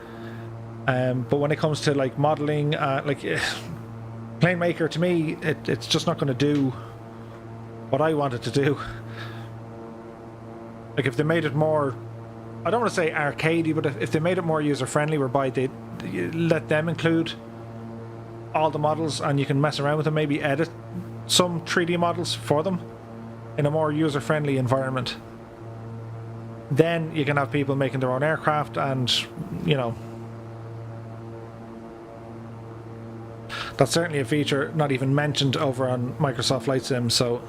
But when it comes to like modeling, Plane Maker, to me, it's just not going to do what I want it to do. Like if they made it more, I don't want to say arcadey, but if they made it more user friendly, whereby they let them include all the models and you can mess around with them, maybe edit some 3D models for them in a more user friendly environment, then you can have people making their own aircraft, and you know, that's certainly a feature not even mentioned over on Microsoft Flight Sim. So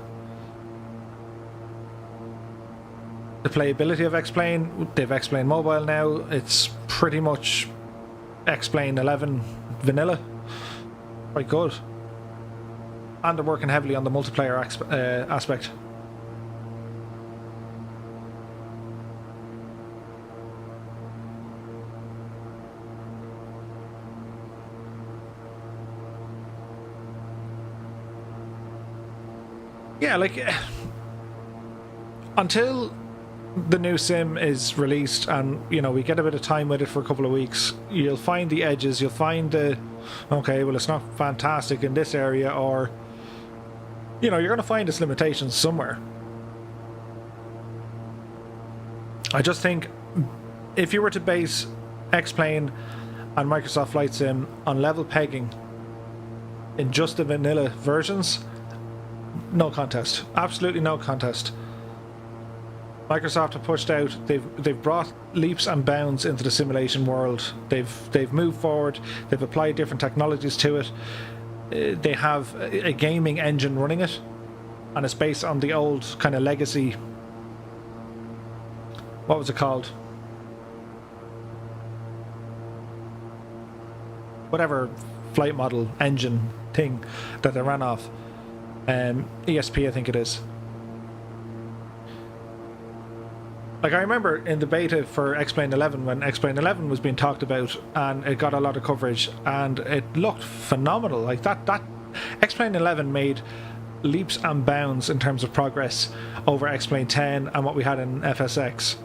the playability of X-Plane, they've X-Plane Mobile now, it's pretty much X-Plane 11 vanilla. Quite good. And they're working heavily on the multiplayer aspect. Yeah, like until the new sim is released and you know we get a bit of time with it for a couple of weeks, you'll find the edges, you'll find the okay, well it's not fantastic in this area, or you know, you're going to find its limitations somewhere. I just think if you were to base X-Plane and Microsoft Flight Sim on level pegging in just the vanilla versions, no contest. Absolutely no contest. Microsoft have pushed out, they've brought leaps and bounds into the simulation world. They've moved forward, they've applied different technologies to it. They have a gaming engine running it, and it's based on the old kind of legacy, what was it called? Whatever flight model engine thing that they ran off. ESP, I think it is. Like I remember in the beta for X-Plane 11, when X-Plane 11 was being talked about and it got a lot of coverage and it looked phenomenal. Like that X-Plane 11 made leaps and bounds in terms of progress over X-Plane 10 and what we had in FSX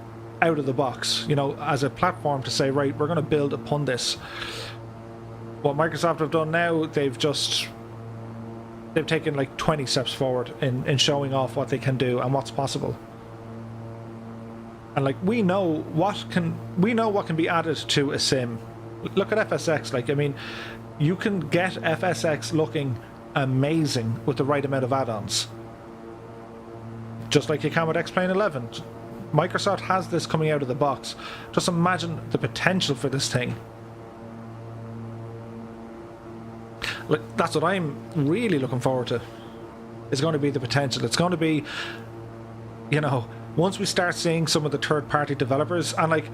out of the box, you know, as a platform to say, right, we're going to build upon this. What Microsoft have done now, they've taken like 20 steps forward in showing off what they can do and what's possible. And like we know what can be added to a sim. Look at FSX. Like, I mean, you can get FSX looking amazing with the right amount of add-ons, just like you can with X-Plane 11. Microsoft has this coming out of the box. Just imagine the potential for this thing. Like, that's what I'm really looking forward to. It's going to be the potential. It's going to be, you know, once we start seeing some of the third-party developers, and like,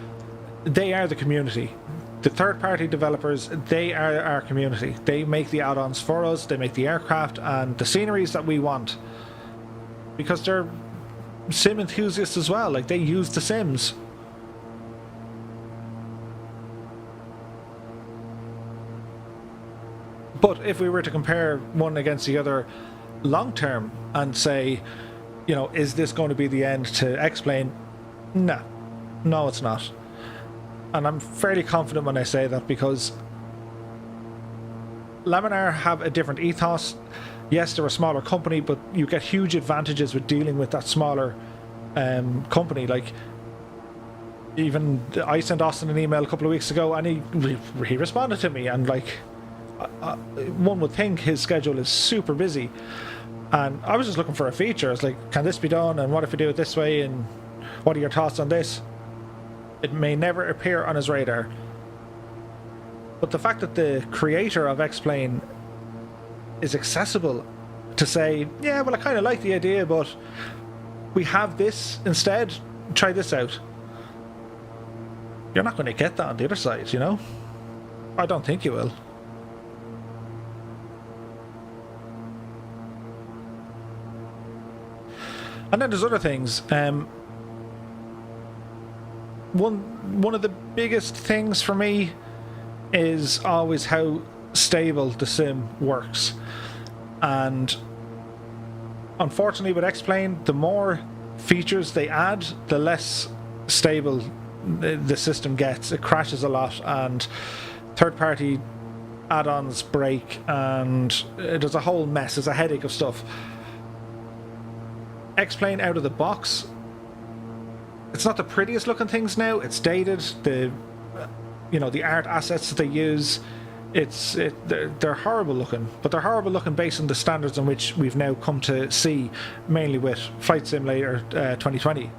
they are the community. The third-party developers, they are our community. They make the add-ons for us, they make the aircraft and the sceneries that we want. Because they're sim enthusiasts as well, like they use the sims. But if we were to compare one against the other long-term and say, you know, is this going to be the end to X-Plane? No, it's not. And I'm fairly confident when I say that, because Laminar have a different ethos. Yes, they're a smaller company, but you get huge advantages with dealing with that smaller company. Like, even I sent Austin an email a couple of weeks ago, and he responded to me, and like, one would think his schedule is super busy, and I was just looking for a feature. I was like, can this be done, and what if we do it this way, and what are your thoughts on this? It may never appear on his radar, but the fact that the creator of X-Plane is accessible to say, yeah, well, I kind of like the idea, but we have this instead, try this out. You're not going to get that on the other side, you know? I don't think you will. And then there's other things. One of the biggest things for me is always how stable the sim works. And unfortunately with X-Plane, the more features they add, the less stable the system gets. It crashes a lot, and third-party add-ons break, and there's a whole mess. There's a headache of stuff. X-Plane out of the box, it's not the prettiest looking things now. It's dated. The art assets that they use, they're horrible looking, but they're horrible looking based on the standards in which we've now come to see, mainly with Flight Simulator 2020.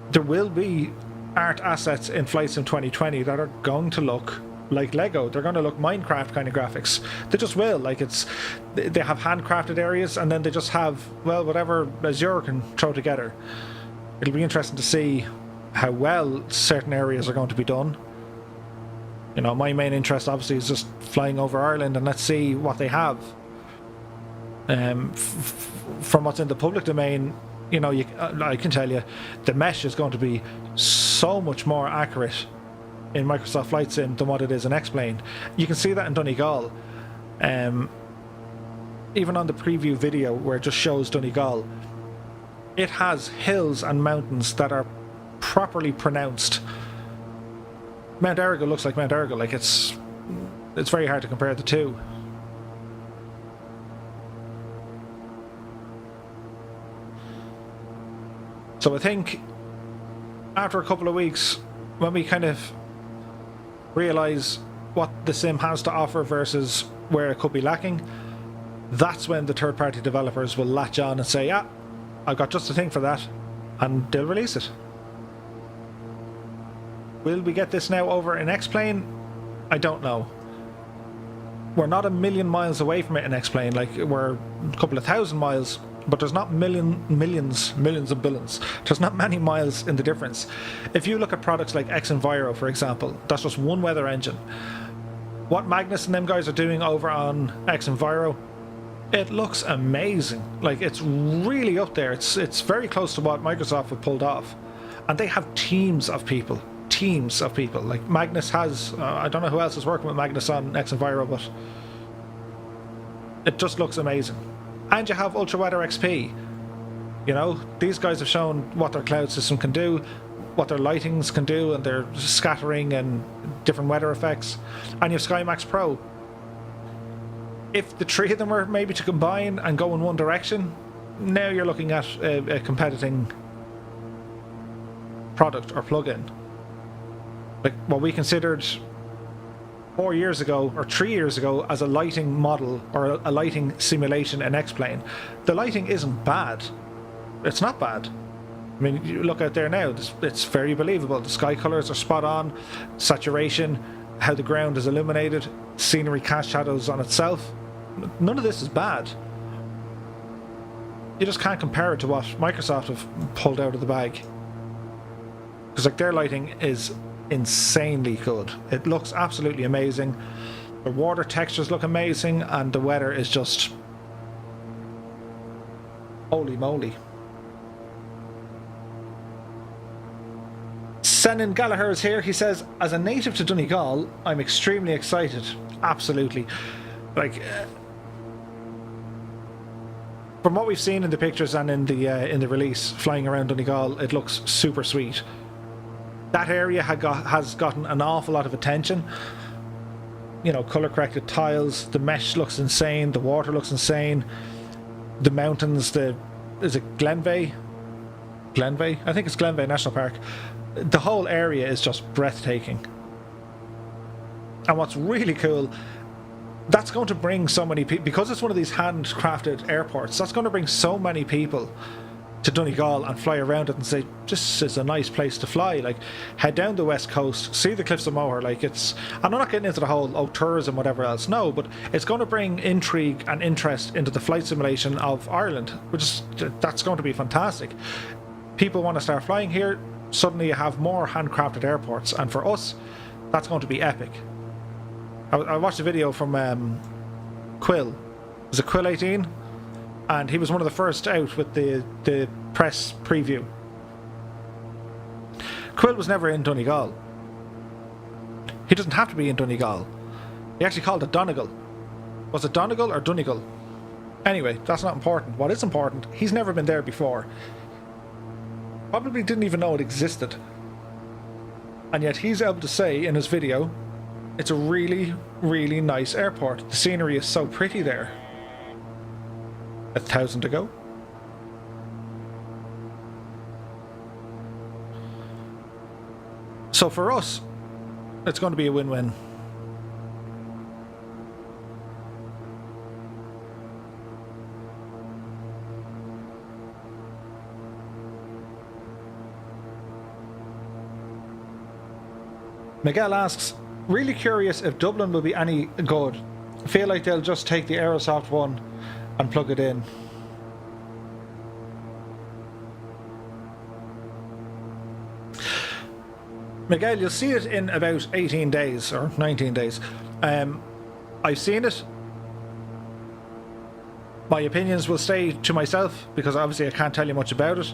There will be art assets in Flight Sim 2020 that are going to look like Lego. They're going to look Minecraft kind of graphics. They just will. Like, they have handcrafted areas, and then they just have, well, whatever Azure can throw together. It'll be interesting to see how well certain areas are going to be done. You know, my main interest obviously is just flying over Ireland, and let's see what they have. From what's in the public domain, you know, I can tell you, the mesh is going to be so much more accurate in Microsoft Flight Sim than what it is in X-Plane. You can see that in Donegal. Even on the preview video where it just shows Donegal, it has hills and mountains that are properly pronounced. Mount Errigal looks like Mount Errigal. Like, it's very hard to compare the two. So I think after a couple of weeks, when we kind of realize what the sim has to offer versus where it could be lacking, that's when the third-party developers will latch on and say, yeah, I've got just the thing for that, and they'll release it. Will we get this now over in X-Plane? I don't know. We're not a million miles away from it in X-Plane. Like, we're a couple of thousand miles, but there's not millions and billions. There's not many miles in the difference. If you look at products like X-Enviro, for example, that's just one weather engine. What Magnus and them guys are doing over on X-Enviro, it looks amazing. Like, it's really up there. It's very close to what Microsoft have pulled off. And they have teams of people. Like, Magnus has, I don't know who else is working with Magnus on X-Enviro, but it just looks amazing. And you have Ultra Weather XP. You know, these guys have shown what their cloud system can do, what their lightings can do, and their scattering and different weather effects. And you have SkyMax Pro. If the three of them were maybe to combine and go in one direction, now you're looking at a competing product or plugin. Like what we considered 4 years ago or 3 years ago as a lighting model or a lighting simulation in X-Plane. The lighting isn't bad. It's not bad. I mean, you look out there now, it's very believable. The sky colours are spot on, saturation, how the ground is illuminated, scenery cast shadows on itself. None of this is bad. You just can't compare it to what Microsoft have pulled out of the bag. Because like their lighting is insanely good. It looks absolutely amazing. The water textures look amazing, and the weather is just holy moly. Senan Gallagher is here. He says, as a native to Donegal, I'm extremely excited. Absolutely. Like, from what we've seen in the pictures and in the release, flying around Donegal, it looks super sweet. That area has gotten an awful lot of attention. You know, color corrected tiles, the mesh looks insane, the water looks insane, the mountains, the is it Glenveigh? Glenveigh? I think it's Glenveigh National Park. The whole area is just breathtaking. And what's really cool, that's going to bring so many people, because it's one of these handcrafted airports, that's going to bring so many people to Donegal and fly around it and say, this is a nice place to fly. Like, head down the west coast, see the cliffs of Moher. Like, it's, and I'm not getting into the whole tourism, whatever else, no, but it's going to bring intrigue and interest into the flight simulation of Ireland, which is, that's going to be fantastic. People want to start flying here, suddenly you have more handcrafted airports, and for us, that's going to be epic. I watched a video from Quill. Was it Quill 18? And he was one of the first out with the press preview. Quill was never in Donegal. He doesn't have to be in Donegal. He actually called it Donegal. Was it Donegal or Donegal? Anyway, that's not important. What is important, he's never been there before. Probably didn't even know it existed. And yet he's able to say in his video, it's a really, really nice airport. The scenery is so pretty there. 1,000 to go. So for us, it's going to be a win-win. Miguel asks, really curious if Dublin will be any good. I feel like they'll just take the Aerosoft one and plug it in. Miguel, you'll see it in about 18 days or 19 days. I've seen it. My opinions will stay to myself because obviously I can't tell you much about it.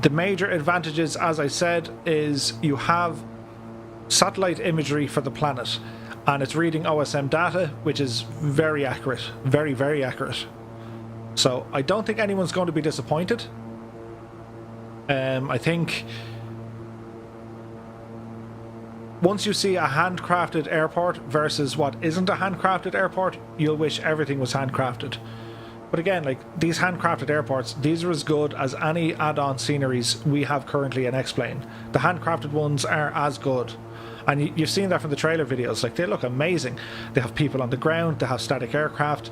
The major advantages, as I said, is you have satellite imagery for the planet and it's reading OSM data, which is very accurate, very, very accurate. So I don't think anyone's going to be disappointed. I think once you see a handcrafted airport versus what isn't a handcrafted airport, you'll wish everything was handcrafted. But again, like these handcrafted airports, these are as good as any add-on sceneries we have currently in X-Plane. The handcrafted ones are as good. And you've seen that from the trailer videos, like they look amazing. They have people on the ground, they have static aircraft,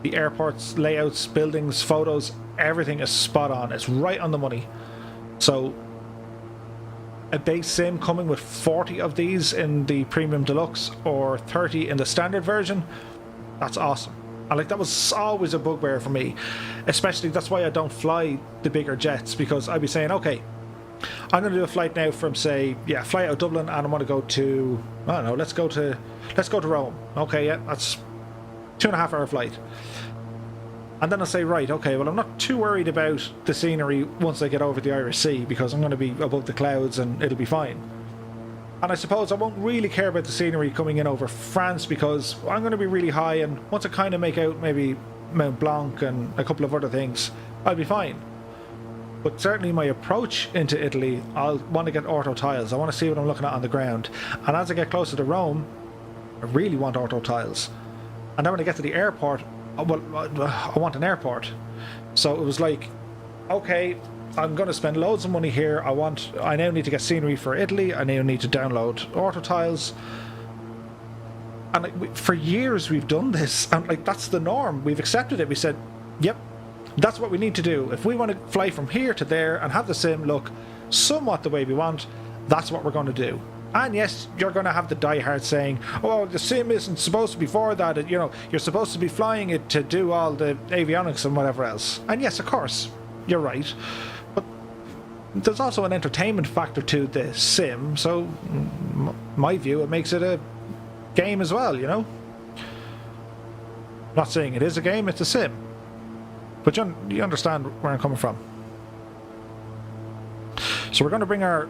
the airports, layouts, buildings, photos, everything is spot on. It's right on the money. So a base sim coming with 40 of these in the Premium Deluxe or 30 in the standard version, that's awesome. And like that was always a bugbear for me, especially that's why I don't fly the bigger jets, because I'd be saying, okay, I'm going to do a flight now from, say, yeah, fly out of Dublin and I want to go to, I don't know, let's go to Rome. Okay, yeah, that's 2.5 hour flight. And then I'll say, right, okay, well, I'm not too worried about the scenery once I get over the Irish Sea because I'm going to be above the clouds and it'll be fine. And I suppose I won't really care about the scenery coming in over France because I'm going to be really high, and once I kind of make out maybe Mount Blanc and a couple of other things, I'll be fine. But certainly my approach into Italy, I'll want to get ortho tiles. I want to see what I'm looking at on the ground. And as I get closer to Rome, I really want ortho tiles. And then when I get to the airport, well, I want an airport. So it was like, okay, I'm going to spend loads of money here. I now need to get scenery for Italy. I now need to download ortho tiles. And like, for years we've done this, and like that's the norm. We've accepted it. We said, yep, that's what we need to do. If we want to fly from here to there and have the sim look somewhat the way we want, that's what we're going to do. And yes, you're going to have the diehards saying, oh, the sim isn't supposed to be for that. You know, you're supposed to be flying it to do all the avionics and whatever else. And yes, of course, you're right. But there's also an entertainment factor to the sim. So, my view, it makes it a game as well, you know? I'm not saying it is a game, it's a sim. But you understand where I'm coming from. So we're going to bring our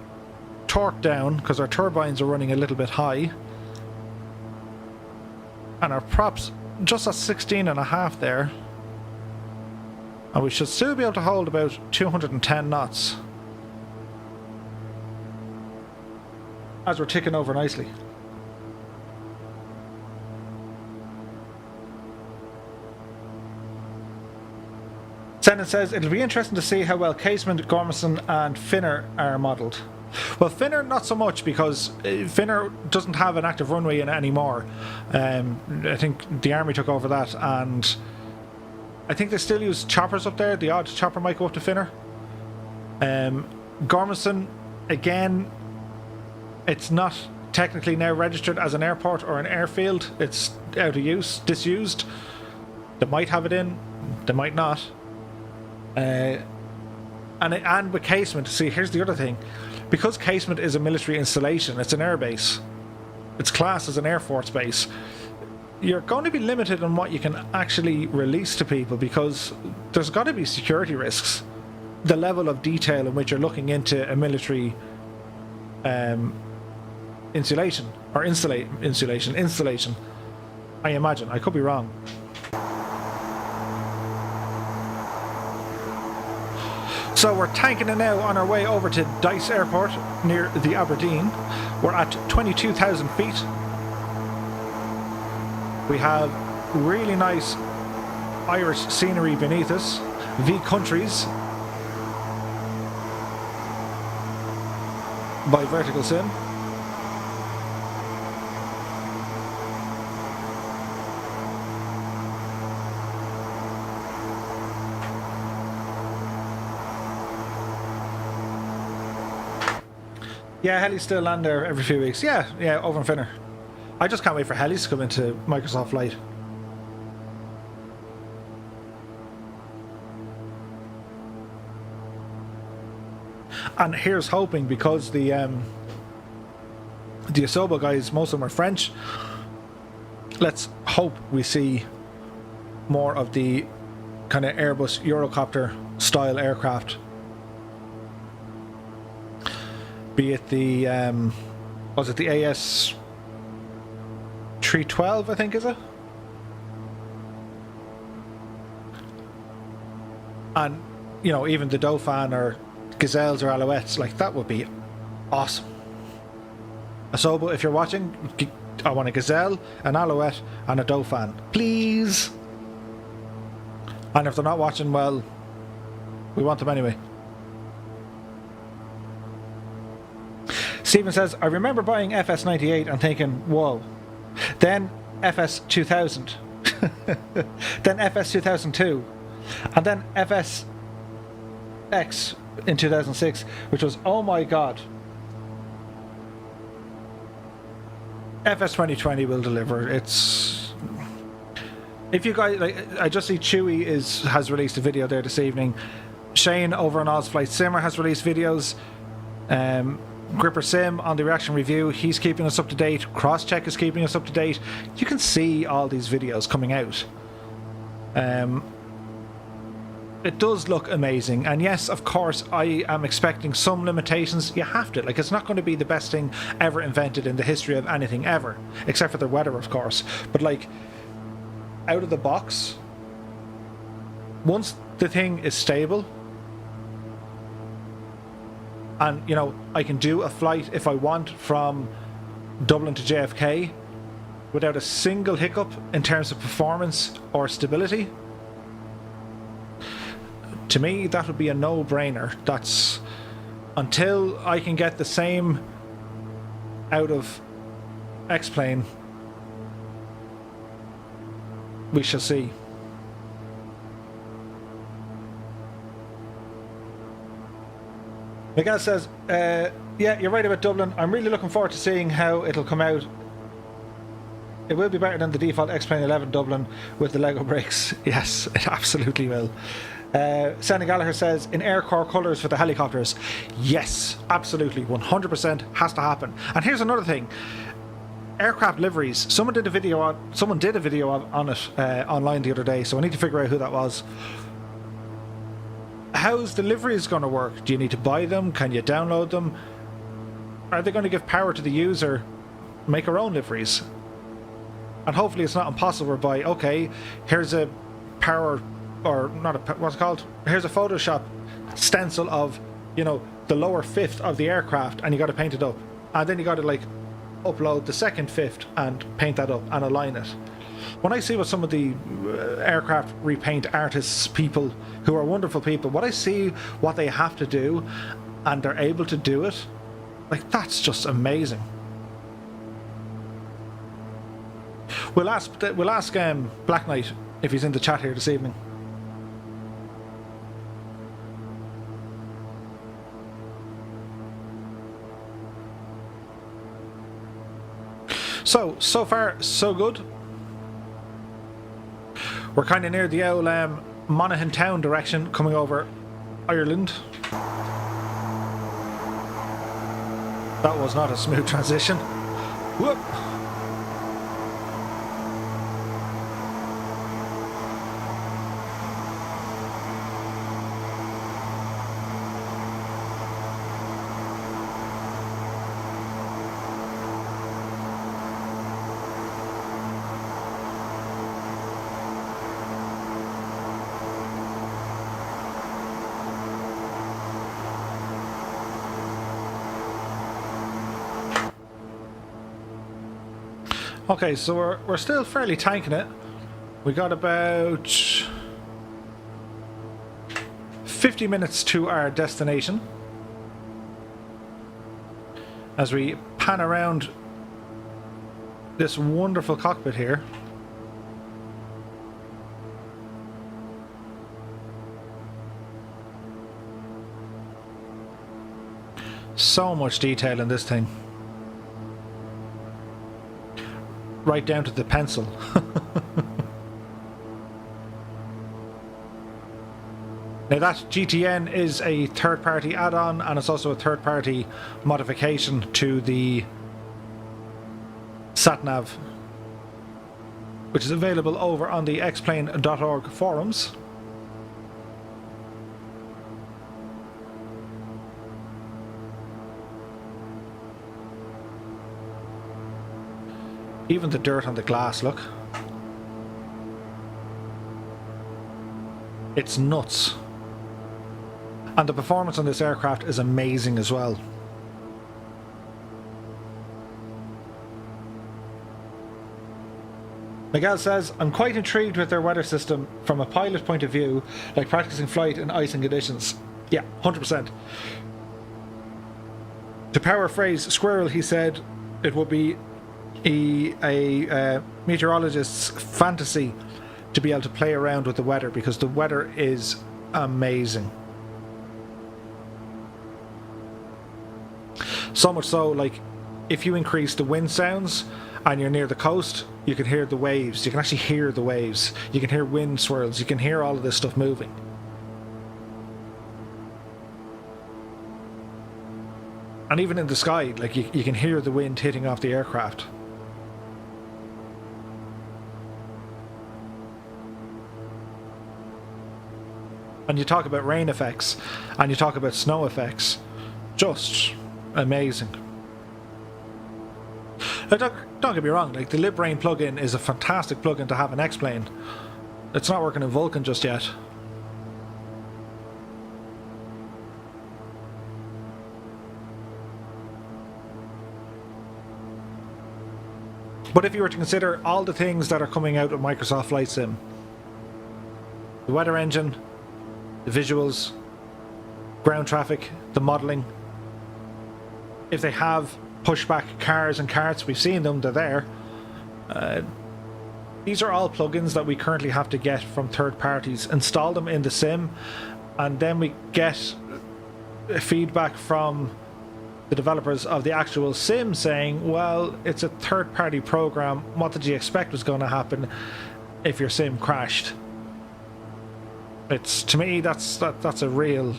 torque down because our turbines are running a little bit high. And our props just at 16.5 there. And we should still be able to hold about 210 knots. As we're ticking over nicely. Senden says, it'll be interesting to see how well Casement, Gormson and Finner are modelled. Well, Finner not so much, because Finner doesn't have an active runway in it anymore. I think the army took over that, and I think they still use choppers up there. The odd chopper might go up to Finner. Gormson, again, it's not technically now registered as an airport or an airfield. It's out of use, disused. They might have it in, they might not. And with Casement, see, here's the other thing. Because Casement is a military installation, it's an airbase. It's classed as an Air Force base. You're going to be limited on what you can actually release to people, because there's got to be security risks. The level of detail in which you're looking into a military installation. I imagine. I could be wrong. So we're tanking it now on our way over to Dice Airport near the Aberdeen. We're at 22,000 feet. We have really nice Irish scenery beneath us. V Countries by Vertical Sim. Yeah, helis still land there every few weeks. Yeah, over in Finner. I just can't wait for helis to come into Microsoft Flight. And here's hoping, because the Asobo guys, most of them are French. Let's hope we see more of the kind of Airbus Eurocopter style aircraft. Be it the was it the AS 312, I think, is it? And you know, even the Dauphin or Gazelles or Alouettes, like, that would be awesome. Asobo, if you're watching, I want a Gazelle, an Alouette and a Dauphin, please. And if they're not watching, well, we want them anyway. Stephen says, I remember buying FS98 and thinking, whoa. Then FS2000. Then FS2002. And then FSX in 2006, which was, oh my god. FS 2020 will deliver. It's... If you guys, like, I just see Chewy has released a video there this evening. Shane over on Ozflight Simmer has released videos. Gripper Sim on the reaction review, he's keeping us up to date. Crosscheck is keeping us up to date. You can see all these videos coming out. It does look amazing, and yes, of course, I am expecting some limitations. You have to, like, it's not going to be the best thing ever invented in the history of anything ever, except for the weather, of course. But like, out of the box, once the thing is stable, and, you know, I can do a flight if I want from Dublin to JFK without a single hiccup in terms of performance or stability. To me, that would be a no-brainer. That's... Until I can get the same out of X-Plane, we shall see. Miguel says, yeah, you're right about Dublin. I'm really looking forward to seeing how it'll come out. It will be better than the default X-Plane 11 Dublin with the Lego bricks. Yes, it absolutely will. Sandy Gallagher says, in Air Corps colours for the helicopters. Yes, absolutely, 100% has to happen. And here's another thing. Aircraft liveries. Someone did a video on it online the other day, so I need to figure out who that was. How's the liveries going to work? Do you need to buy them? Can you download them? Are they going to give power to the user, make our own liveries? And hopefully it's not impossible whereby, okay, here's a power, or not a, what's it called? Here's a Photoshop stencil of, you know, the lower fifth of the aircraft, and you got to paint it up. And then you got to, like, upload the second fifth and paint that up and align it. When I see what some of the aircraft repaint artists, people who are wonderful people, what I see what they have to do, and they're able to do it, like, that's just amazing. We'll ask Black Knight if he's in the chat here this evening. So far, so good. We're kind of near the old Monaghan town direction, coming over Ireland. That was not a smooth transition. Whoop! Okay, so we're still fairly tanking it. We got about 50 minutes to our destination as we pan around this wonderful cockpit here. So much detail in this thing. Right down to the pencil. Now that GTN is a third-party add-on, and it's also a third-party modification to the SatNav, which is available over on the xplane.org forums. Even the dirt on the glass, look. It's nuts. And the performance on this aircraft is amazing as well. Miguel says, I'm quite intrigued with their weather system from a pilot point of view, like practicing flight in icing conditions. Yeah, 100%. To paraphrase Squirrel, he said, it would be a meteorologist's fantasy to be able to play around with the weather, because the weather is amazing. So much so, like, if you increase the wind sounds and you're near the coast, you can hear the waves. You can actually hear the waves. You can hear wind swirls. You can hear all of this stuff moving. And even in the sky, like, you can hear the wind hitting off the aircraft. And you talk about rain effects, and you talk about snow effects. Just amazing. Like, don't get me wrong, like, the LibRain plugin is a fantastic plugin to have in X-Plane. It's not working in Vulkan just yet. But if you were to consider all the things that are coming out of Microsoft Flight Sim, the weather engine, the visuals, ground traffic, the modelling, if they have pushback cars and carts, we've seen them, they're there. These are all plugins that we currently have to get from third parties, install them in the sim, and then we get feedback from the developers of the actual sim saying, well, it's a third-party program, what did you expect was going to happen if your sim crashed? It's, to me, that's a real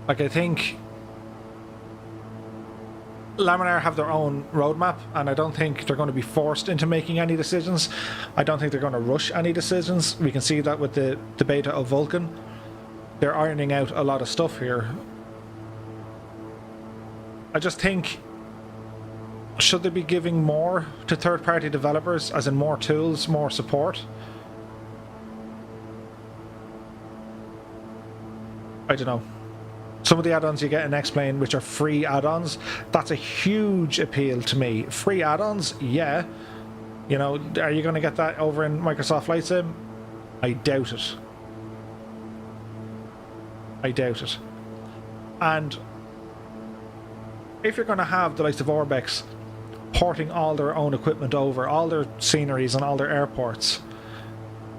Like, I think Laminar have their own roadmap, and I don't think they're going to be forced into making any decisions. I don't think they're going to rush any decisions. We can see that with the beta of Vulkan. They're ironing out a lot of stuff here. I just think, should they be giving more to third-party developers, as in more tools, more support? I don't know. Some of the add-ons you get in X-Plane, which are free add-ons, that's a huge appeal to me. Free add-ons, yeah. You know, are you going to get that over in Microsoft Flight Sim? I doubt it. I doubt it. And if you're going to have the likes of Orbex porting all their own equipment over, all their sceneries and all their airports,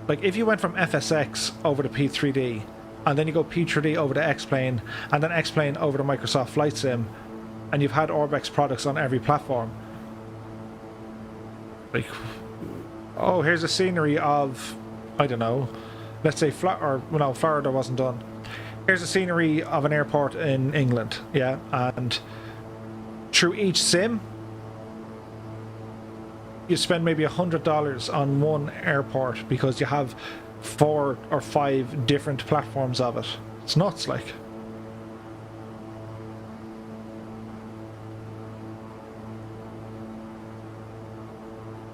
like if you went from FSX over to P3D, and then you go P3D over to X-Plane, and then X-Plane over to Microsoft Flight Sim, and you've had Orbex products on every platform. Like, oh, here's a scenery of, I don't know, let's say Florida wasn't done. Here's a scenery of an airport in England, yeah, and through each sim, you spend maybe $100 on one airport because you have 4 or 5 different platforms of it. It's nuts, like.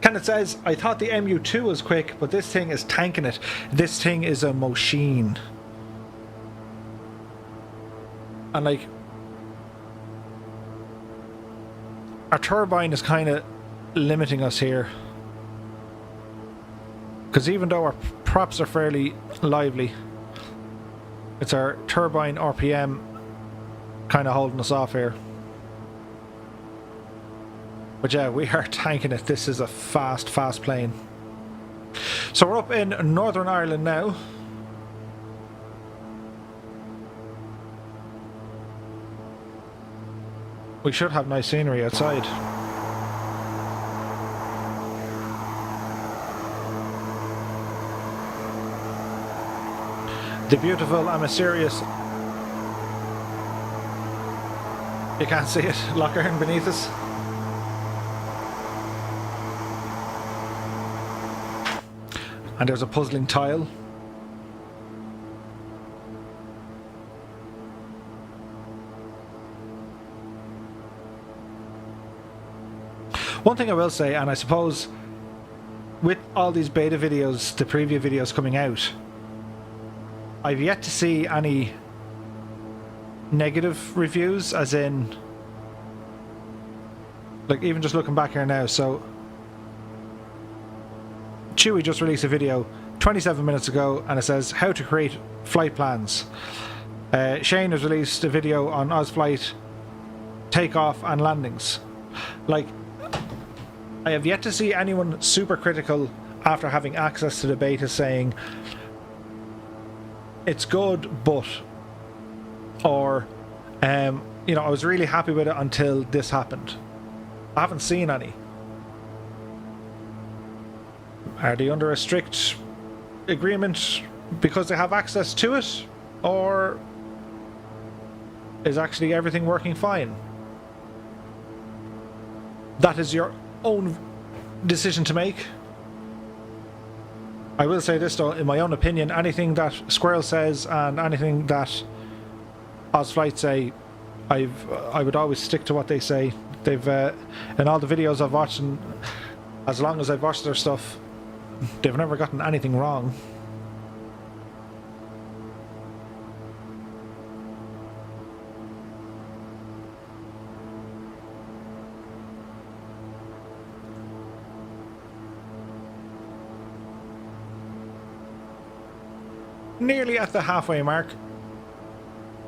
Kenneth says, I thought the MU2 was quick, but this thing is tanking it. This thing is a machine. And like, our turbine is kind of limiting us here. Because even though our props are fairly lively, it's our turbine RPM kind of holding us off here. But yeah, we are tanking it. This is a fast plane. So we're up in Northern Ireland now. We should have nice scenery outside. The beautiful and mysterious, you can't see it, Lochern beneath us. And there's a puzzling tile. One thing I will say, and I suppose with all these beta videos, the preview videos coming out, I've yet to see any negative reviews, as in, like, even just looking back here now. So Chewy just released a video 27 minutes ago and it says how to create flight plans. Shane has released a video on Ozflight takeoff and landings. Like, I have yet to see anyone super critical after having access to the beta saying it's good, but, or you know, I was really happy with it until this happened. I haven't seen any. Are they under a strict agreement because they have access to it, or is actually everything working fine? That is your own decision to make. I will say this though, in my own opinion, anything that Squirrel says and anything that Ozflight say, I would always stick to what they say. They've in all the videos I've watched, and as long as I've watched their stuff, they've never gotten anything wrong. Nearly at the halfway mark.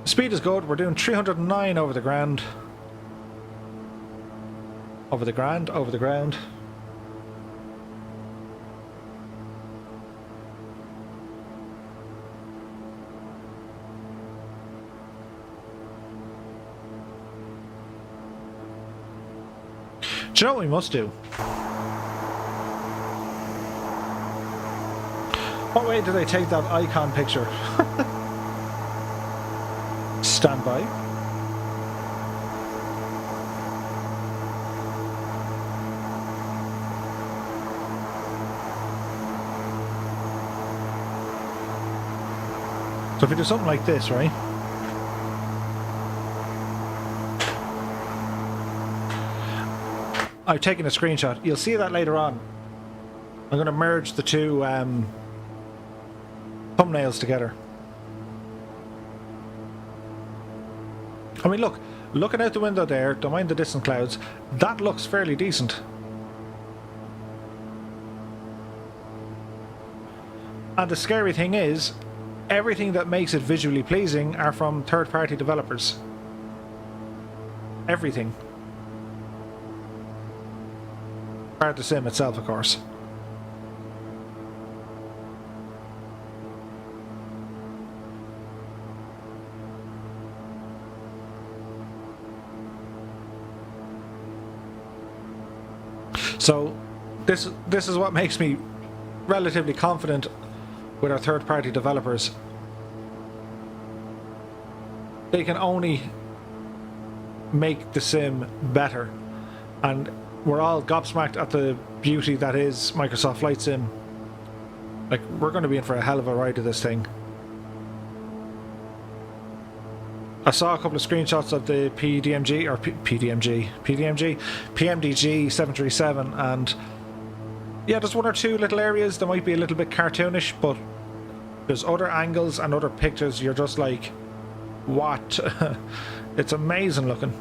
Speed is good. We're doing 309 over the ground. Over the ground, over the ground. Do you know what we must do? What way do they take that icon picture? Stand by. So if we do something like this, right? I've taken a screenshot. You'll see that later on. I'm going to merge the two thumbnails together. I mean, look, looking out the window there, don't mind the distant clouds, that looks fairly decent. And the scary thing is, everything that makes it visually pleasing are from third-party developers. Everything. Part of the sim itself, of course. So this is what makes me relatively confident with our third-party developers. They can only make the sim better, and we're all gobsmacked at the beauty that is Microsoft Flight Sim. Like, we're going to be in for a hell of a ride of this thing. I saw a couple of screenshots of the PMDG 737, and yeah, there's one or two little areas that might be a little bit cartoonish, but there's other angles and other pictures you're just like, what? It's amazing looking.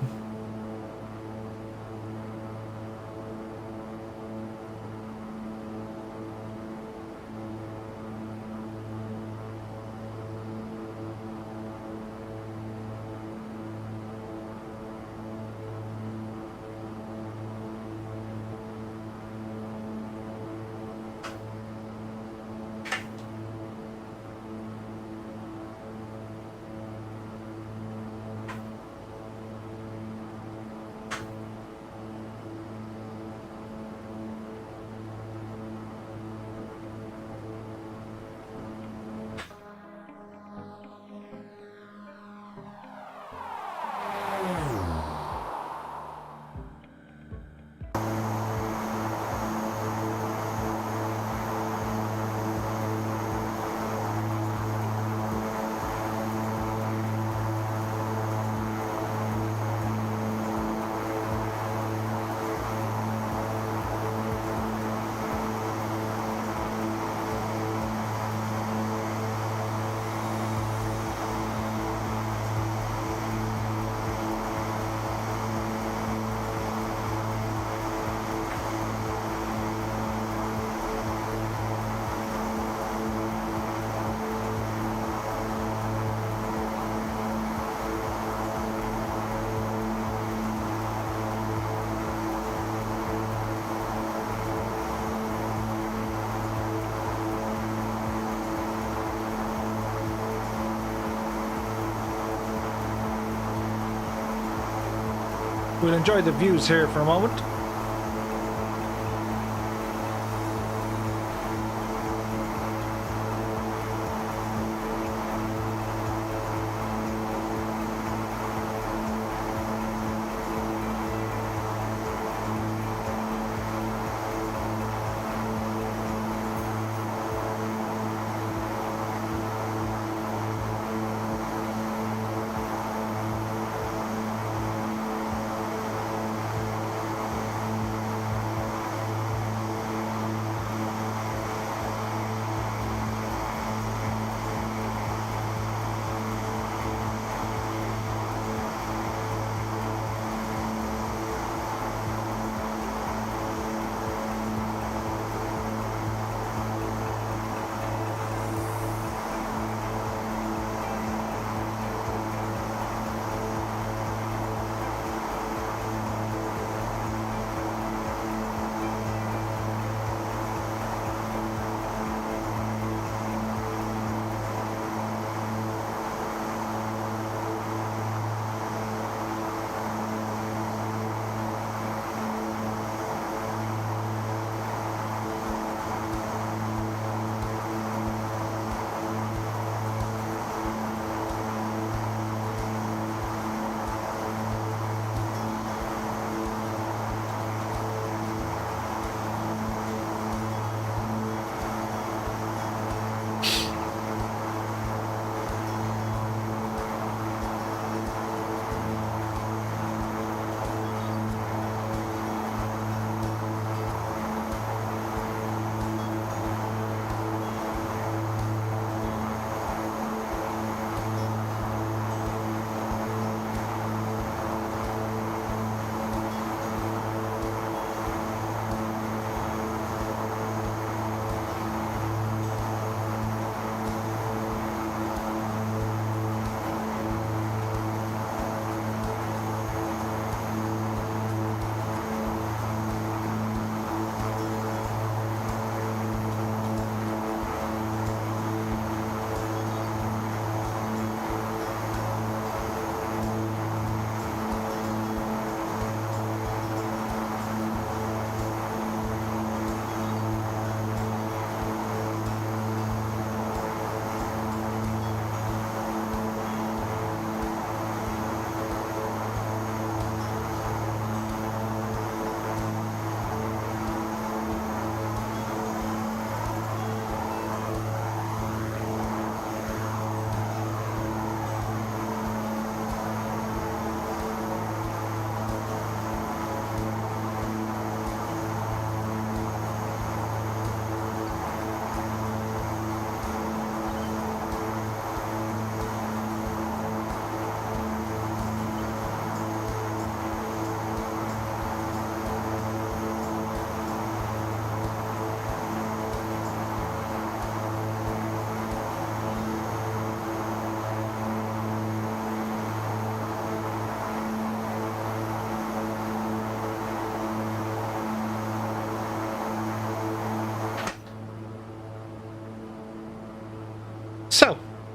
We'll enjoy the views here for a moment.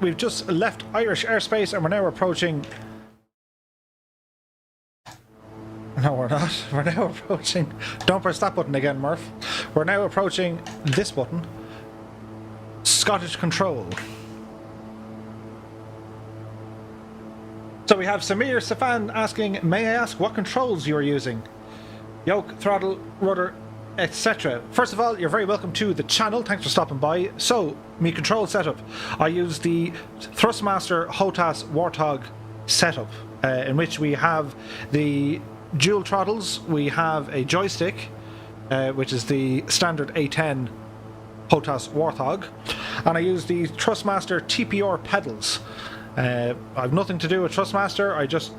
we've just left Irish airspace and we're now approaching... No, we're not. We're now approaching... Don't press that button again, Murph. We're now approaching this button. Scottish Control. So we have Samir Safan asking, may I ask what controls you are using? Yoke, throttle, rudder, etc. First of all, you're very welcome to the channel. Thanks for stopping by. So, me control setup. I use the Thrustmaster HOTAS Warthog setup, in which we have the dual throttles. We have a joystick, which is the standard A10 HOTAS Warthog, and I use the Thrustmaster TPR pedals. I've nothing to do with Thrustmaster. I just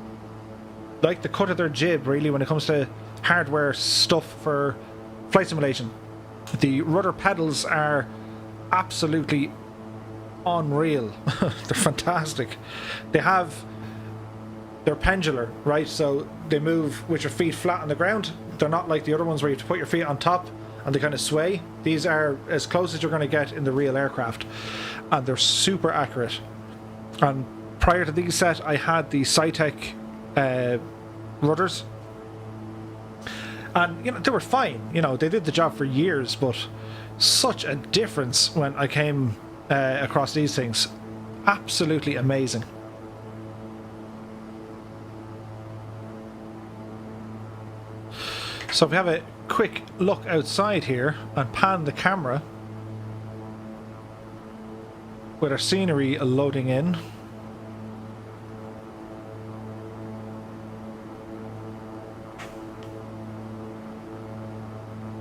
like the cut of their jib, really, when it comes to hardware stuff for flight simulation. The rudder pedals are absolutely unreal. They're fantastic. They're pendular, right? So they move with your feet flat on the ground. They're not like the other ones where you have to put your feet on top and they kind of sway. These are as close as you're going to get in the real aircraft, and they're super accurate. And prior to these set, I had the Sightseeing rudders, and they were fine. They did the job for years, but such a difference when I came across these things. Absolutely amazing. So if we have a quick look outside here and pan the camera with our scenery loading in.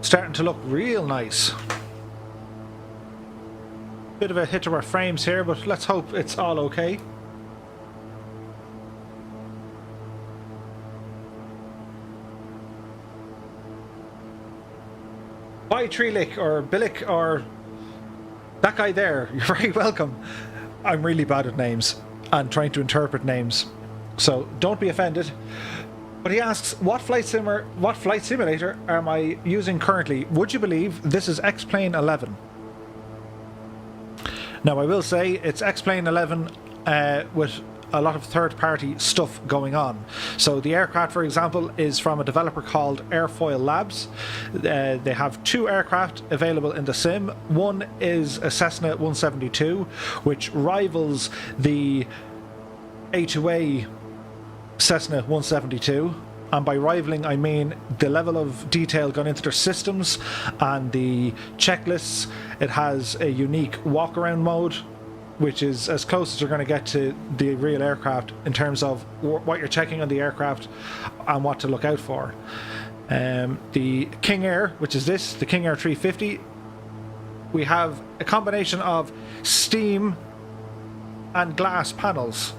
Starting to look real nice. Bit of a hit to our frames here, but let's hope it's all okay. Bye Treelick or Billick or that guy there, you're very welcome. I'm really bad at names and trying to interpret names, so don't be offended. But he asks, what flight simulator am I using currently? Would you believe this is X-Plane 11? Now I will say it's X-Plane 11 with a lot of third-party stuff going on. So the aircraft, for example, is from a developer called Airfoil Labs. They have 2 aircraft available in the sim. One is a Cessna 172, which rivals the A2A Cessna 172, and by rivaling I mean the level of detail gone into their systems and the checklists. It has a unique walk-around mode, which is as close as you're going to get to the real aircraft in terms of what you're checking on the aircraft and what to look out for. The KingAir, which is this, the KingAir 350, we have a combination of steam and glass panels.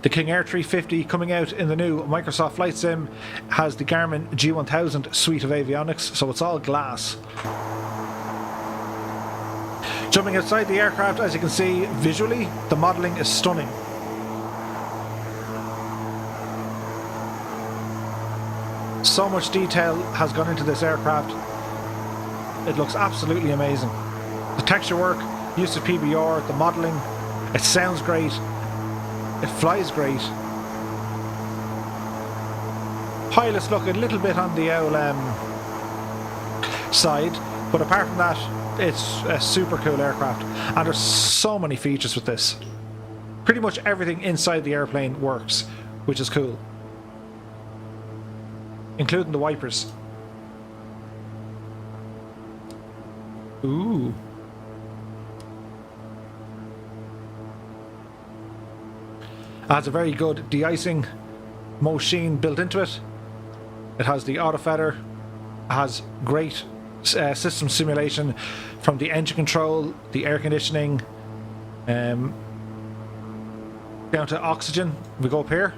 The KingAir 350 coming out in the new Microsoft Flight Sim has the Garmin G1000 suite of avionics, so it's all glass. Jumping outside the aircraft, as you can see, visually, the modelling is stunning. So much detail has gone into this aircraft. It looks absolutely amazing. The texture work, use of PBR, the modelling, it sounds great. It flies great. Pilots look a little bit on the old side, but apart from that, it's a super cool aircraft. And there's so many features with this. Pretty much everything inside the airplane works, which is cool. Including the wipers. Ooh. It has a very good de-icing machine built into it. It has the auto feather. It has great system simulation from the engine control, the air conditioning, down to oxygen. We go up here.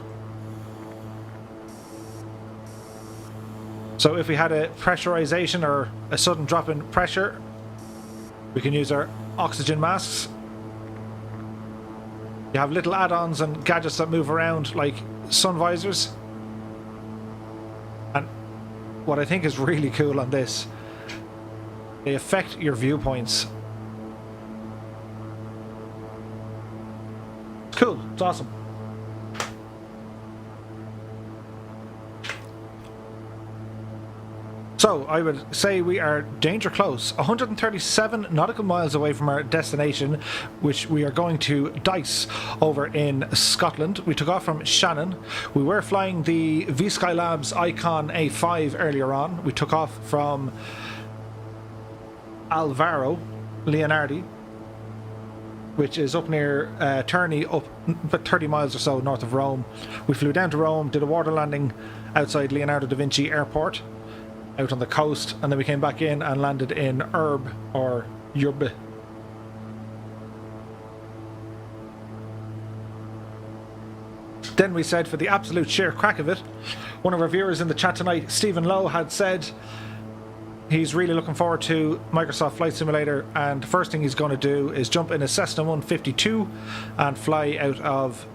So if we had a pressurization or a sudden drop in pressure, we can use our oxygen masks. You have little add-ons and gadgets that move around like sun visors. And what I think is really cool on this, they affect your viewpoints. It's awesome. So I would say we are danger close, 137 nautical miles away from our destination, which we are going to Dice over in Scotland. We took off from Shannon. We were flying the V-Skylabs Icon A5 earlier on. We took off from Alvaro Leonardi, which is up near Turney, up about 30 miles or so north of Rome. We flew down to Rome, did a water landing outside Leonardo da Vinci Airport, out on the coast, and then we came back in and landed in Urb, or Yurbe. Then we said, for the absolute sheer crack of it, one of our viewers in the chat tonight, Stephen Lowe, had said he's really looking forward to Microsoft Flight Simulator, and the first thing he's going to do is jump in a Cessna 152 and fly out of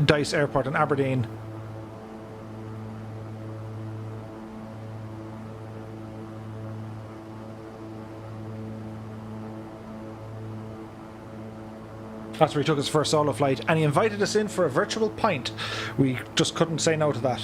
Dice Airport in Aberdeen. That's where he took his first solo flight, and he invited us in for a virtual pint. We just couldn't say no to that.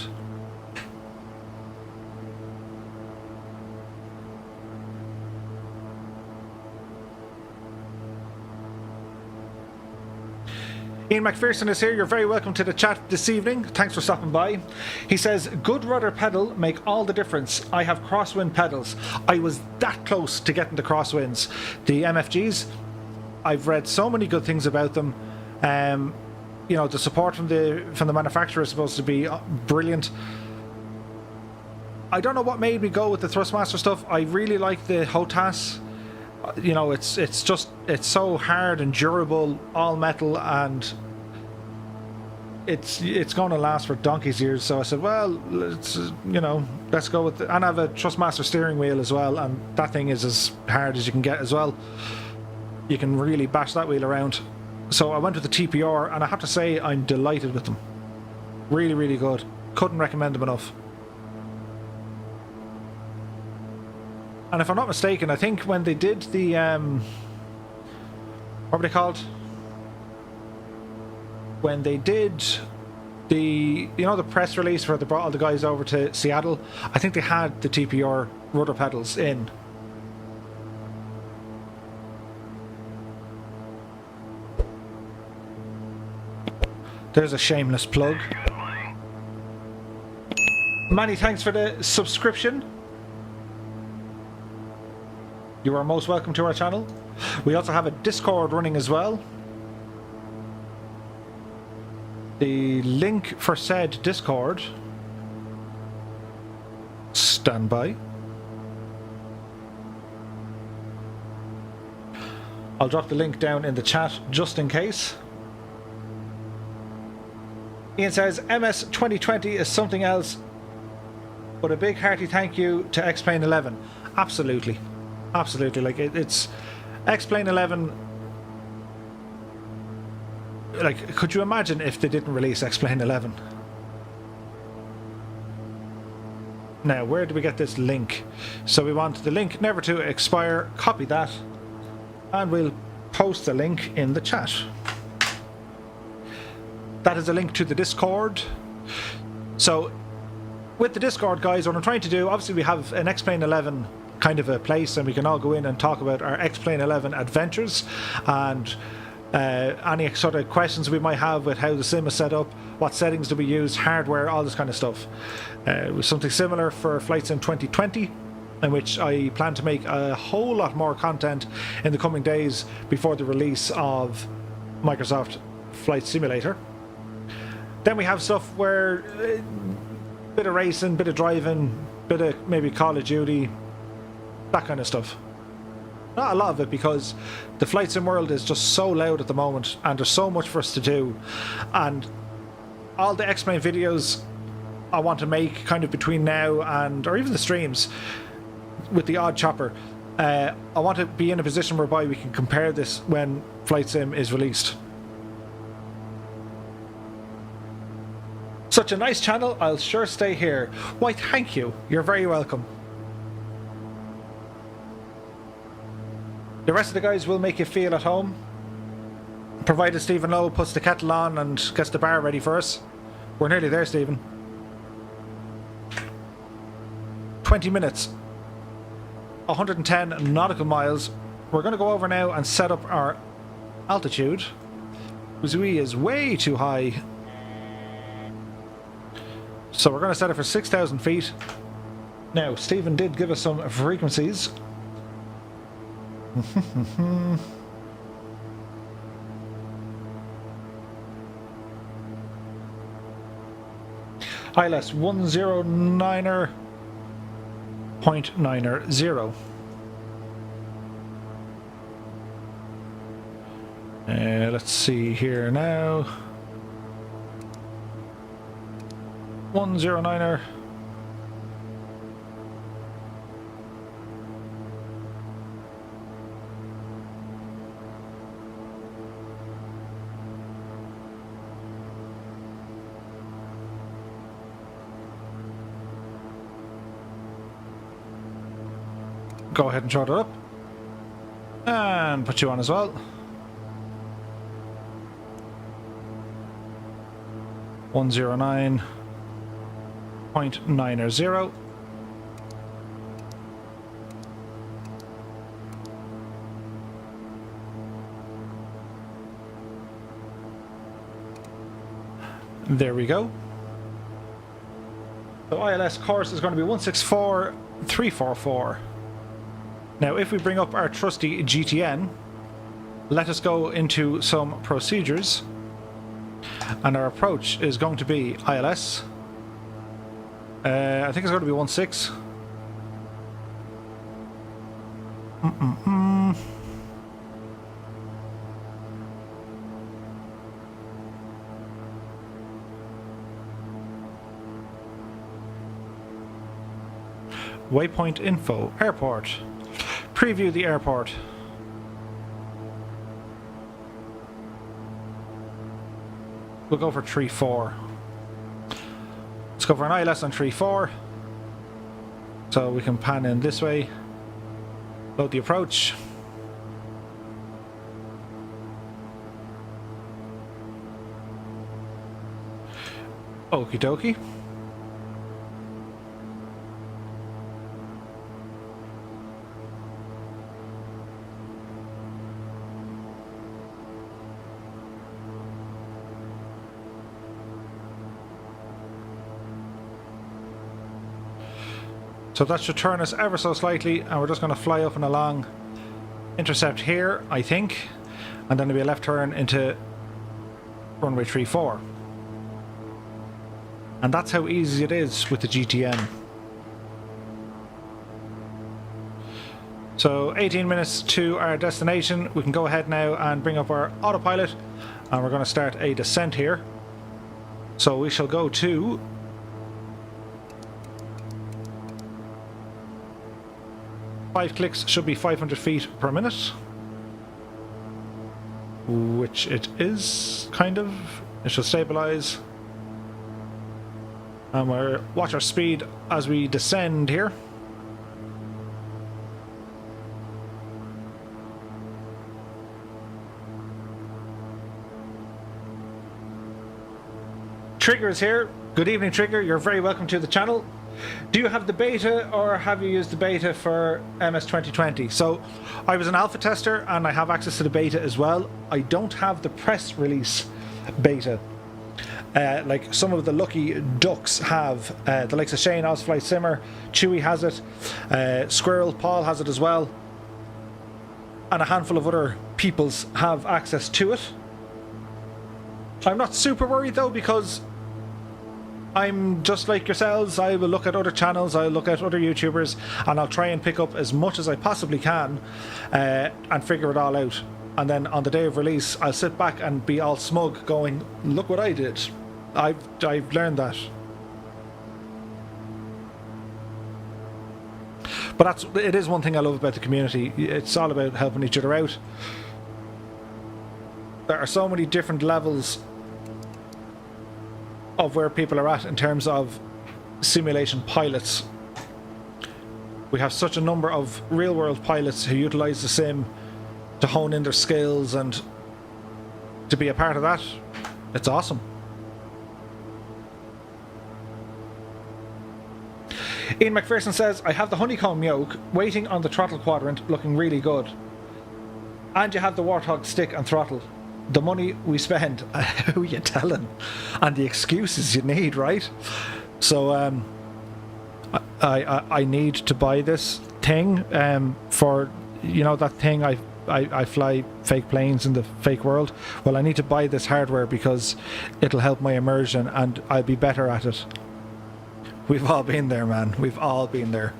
Ian McPherson is here. You're very welcome to the chat this evening. Thanks for stopping by. He says, good rudder pedal make all the difference. I have crosswind pedals. I was that close to getting the crosswinds. The MFGs, I've read so many good things about them. You know, the support from the manufacturer is supposed to be brilliant. I don't know what made me go with the Thrustmaster stuff. I really like the HOTAS. You know, it's so hard and durable, all metal, and it's going to last for donkey's years. So I said, well, let's go with and I have a Thrustmaster steering wheel as well, and that thing is as hard as you can get as well. You can really bash that wheel around. So I went with the TPR, and I have to say I'm delighted with them. Really, really good. Couldn't recommend them enough. And if I'm not mistaken, I think when they did the what were they called? When they did the the press release where they brought all the guys over to Seattle, I think they had the TPR rudder pedals in. There's a shameless plug. Many thanks for the subscription. You are most welcome to our channel. We also have a Discord running as well. The link for said Discord, stand by. I'll drop the link down in the chat just in case. Ian says, MS 2020 is something else, but a big hearty thank you to X-Plane 11. Absolutely. Absolutely. Like, it's X-Plane 11. Like, could you imagine if they didn't release X-Plane 11? Now, where do we get this link? So we want the link never to expire. Copy that. And we'll post the link in the chat. That is a link to the Discord. So, with the Discord, guys, what I'm trying to do, obviously we have an X-Plane 11 kind of a place, and we can all go in and talk about our X-Plane 11 adventures, and any sort of questions we might have with how the sim is set up, what settings do we use, hardware, all this kind of stuff. With something similar for Flight Sim 2020, in which I plan to make a whole lot more content in the coming days before the release of Microsoft Flight Simulator. Then we have stuff where bit of racing, bit of driving, bit of maybe Call of Duty, that kind of stuff. Not a lot of it, because the flight sim world is just so loud at the moment, and there's so much for us to do, and all the X-Plane videos I want to make kind of between now and, or even the streams with the odd chopper, I want to be in a position whereby we can compare this when Flight Sim is released. Such a nice channel, I'll sure stay here. Why, thank you. You're very welcome. The rest of the guys will make you feel at home. Provided Stephen Lowe puts the kettle on and gets the bar ready for us. We're nearly there, Stephen. 20 minutes. 110 nautical miles. We're going to go over now and set up our altitude. Uzui is way too high. So we're going to set it for 6,000 feet. Now, Stephen did give us some frequencies. ILS 109.90. Let's see here now. 109er. Go ahead and short it up. And put you on as well. .90. There we go. So ILS course is going to be 164,344. Now, if we bring up our trusty GTN, let us go into some procedures. And our approach is going to be ILS. I think it's going to be 16. Waypoint info, airport. Preview the airport. We'll go for 3-4. Let's go for an ILS on 3-4. So we can pan in this way. Load the approach. Okie dokie. So that should turn us ever so slightly, and we're just going to fly up and along, intercept here, I think, and then there'll be a left turn into runway 34. And that's how easy it is with the GTN. So 18 minutes to our destination. We can go ahead now and bring up our autopilot, and we're going to start a descent here. So we shall go to 5 clicks, should be 500 feet per minute, which it is, kind of. It should stabilize, and we'll watch our speed as we descend here. Trigger is here. Good evening, Trigger. You're very welcome to the channel. Do you have the beta, or have you used the beta for MS 2020? So I was an alpha tester and I have access to the beta as well. I don't have the press release beta like some of the lucky ducks have. The likes of Shane, Ozfly Simmer, Chewy has it, Squirrel, Paul has it as well, and a handful of other peoples have access to it. I'm not super worried though, because I'm just like yourselves. I will look at other channels, I'll look at other YouTubers, and I'll try and pick up as much as I possibly can and figure it all out. And then on the day of release, I'll sit back and be all smug going, look what I did. I've learned that. But it is one thing I love about the community. It's all about helping each other out. There are so many different levels of where people are at in terms of simulation pilots. We have such a number of real-world pilots who utilize the sim to hone in their skills and to be a part of that, it's awesome. Ian McPherson says, I have the honeycomb yoke waiting on the throttle quadrant, looking really good. And you have the Warthog stick and throttle. The money we spend, who you telling? And the excuses you need, right? So I need to buy this thing for, you know, that thing I fly fake planes in the fake world. Well, I need to buy this hardware because it'll help my immersion and I'll be better at it. We've all been there, man. We've all been there.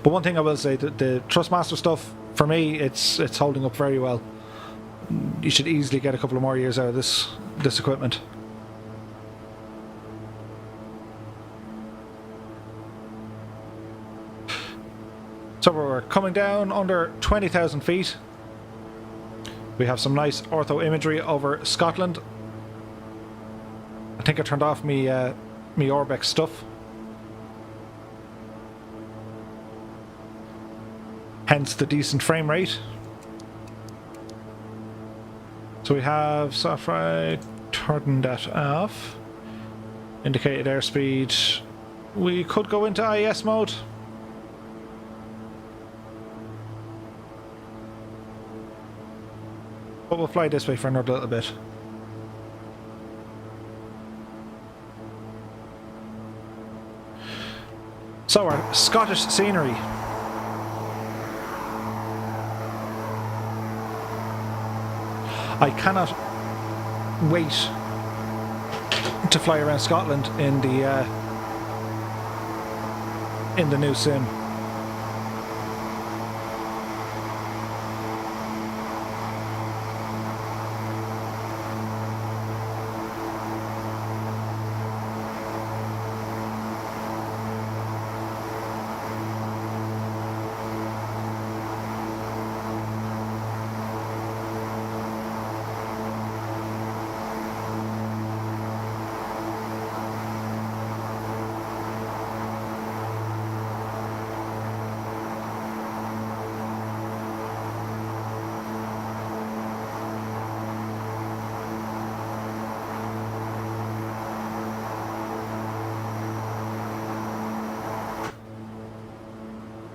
But one thing I will say, the Thrustmaster stuff, for me, it's holding up very well. You should easily get a couple of more years out of this equipment. So we're coming down under 20,000 feet. We have some nice ortho imagery over Scotland. I think I turned off me Orbex stuff. Hence the decent frame rate. So we have software, turning that off. Indicated airspeed. We could go into IS mode. But we'll fly this way for another little bit. So our Scottish scenery. I cannot wait to fly around Scotland in the new sim.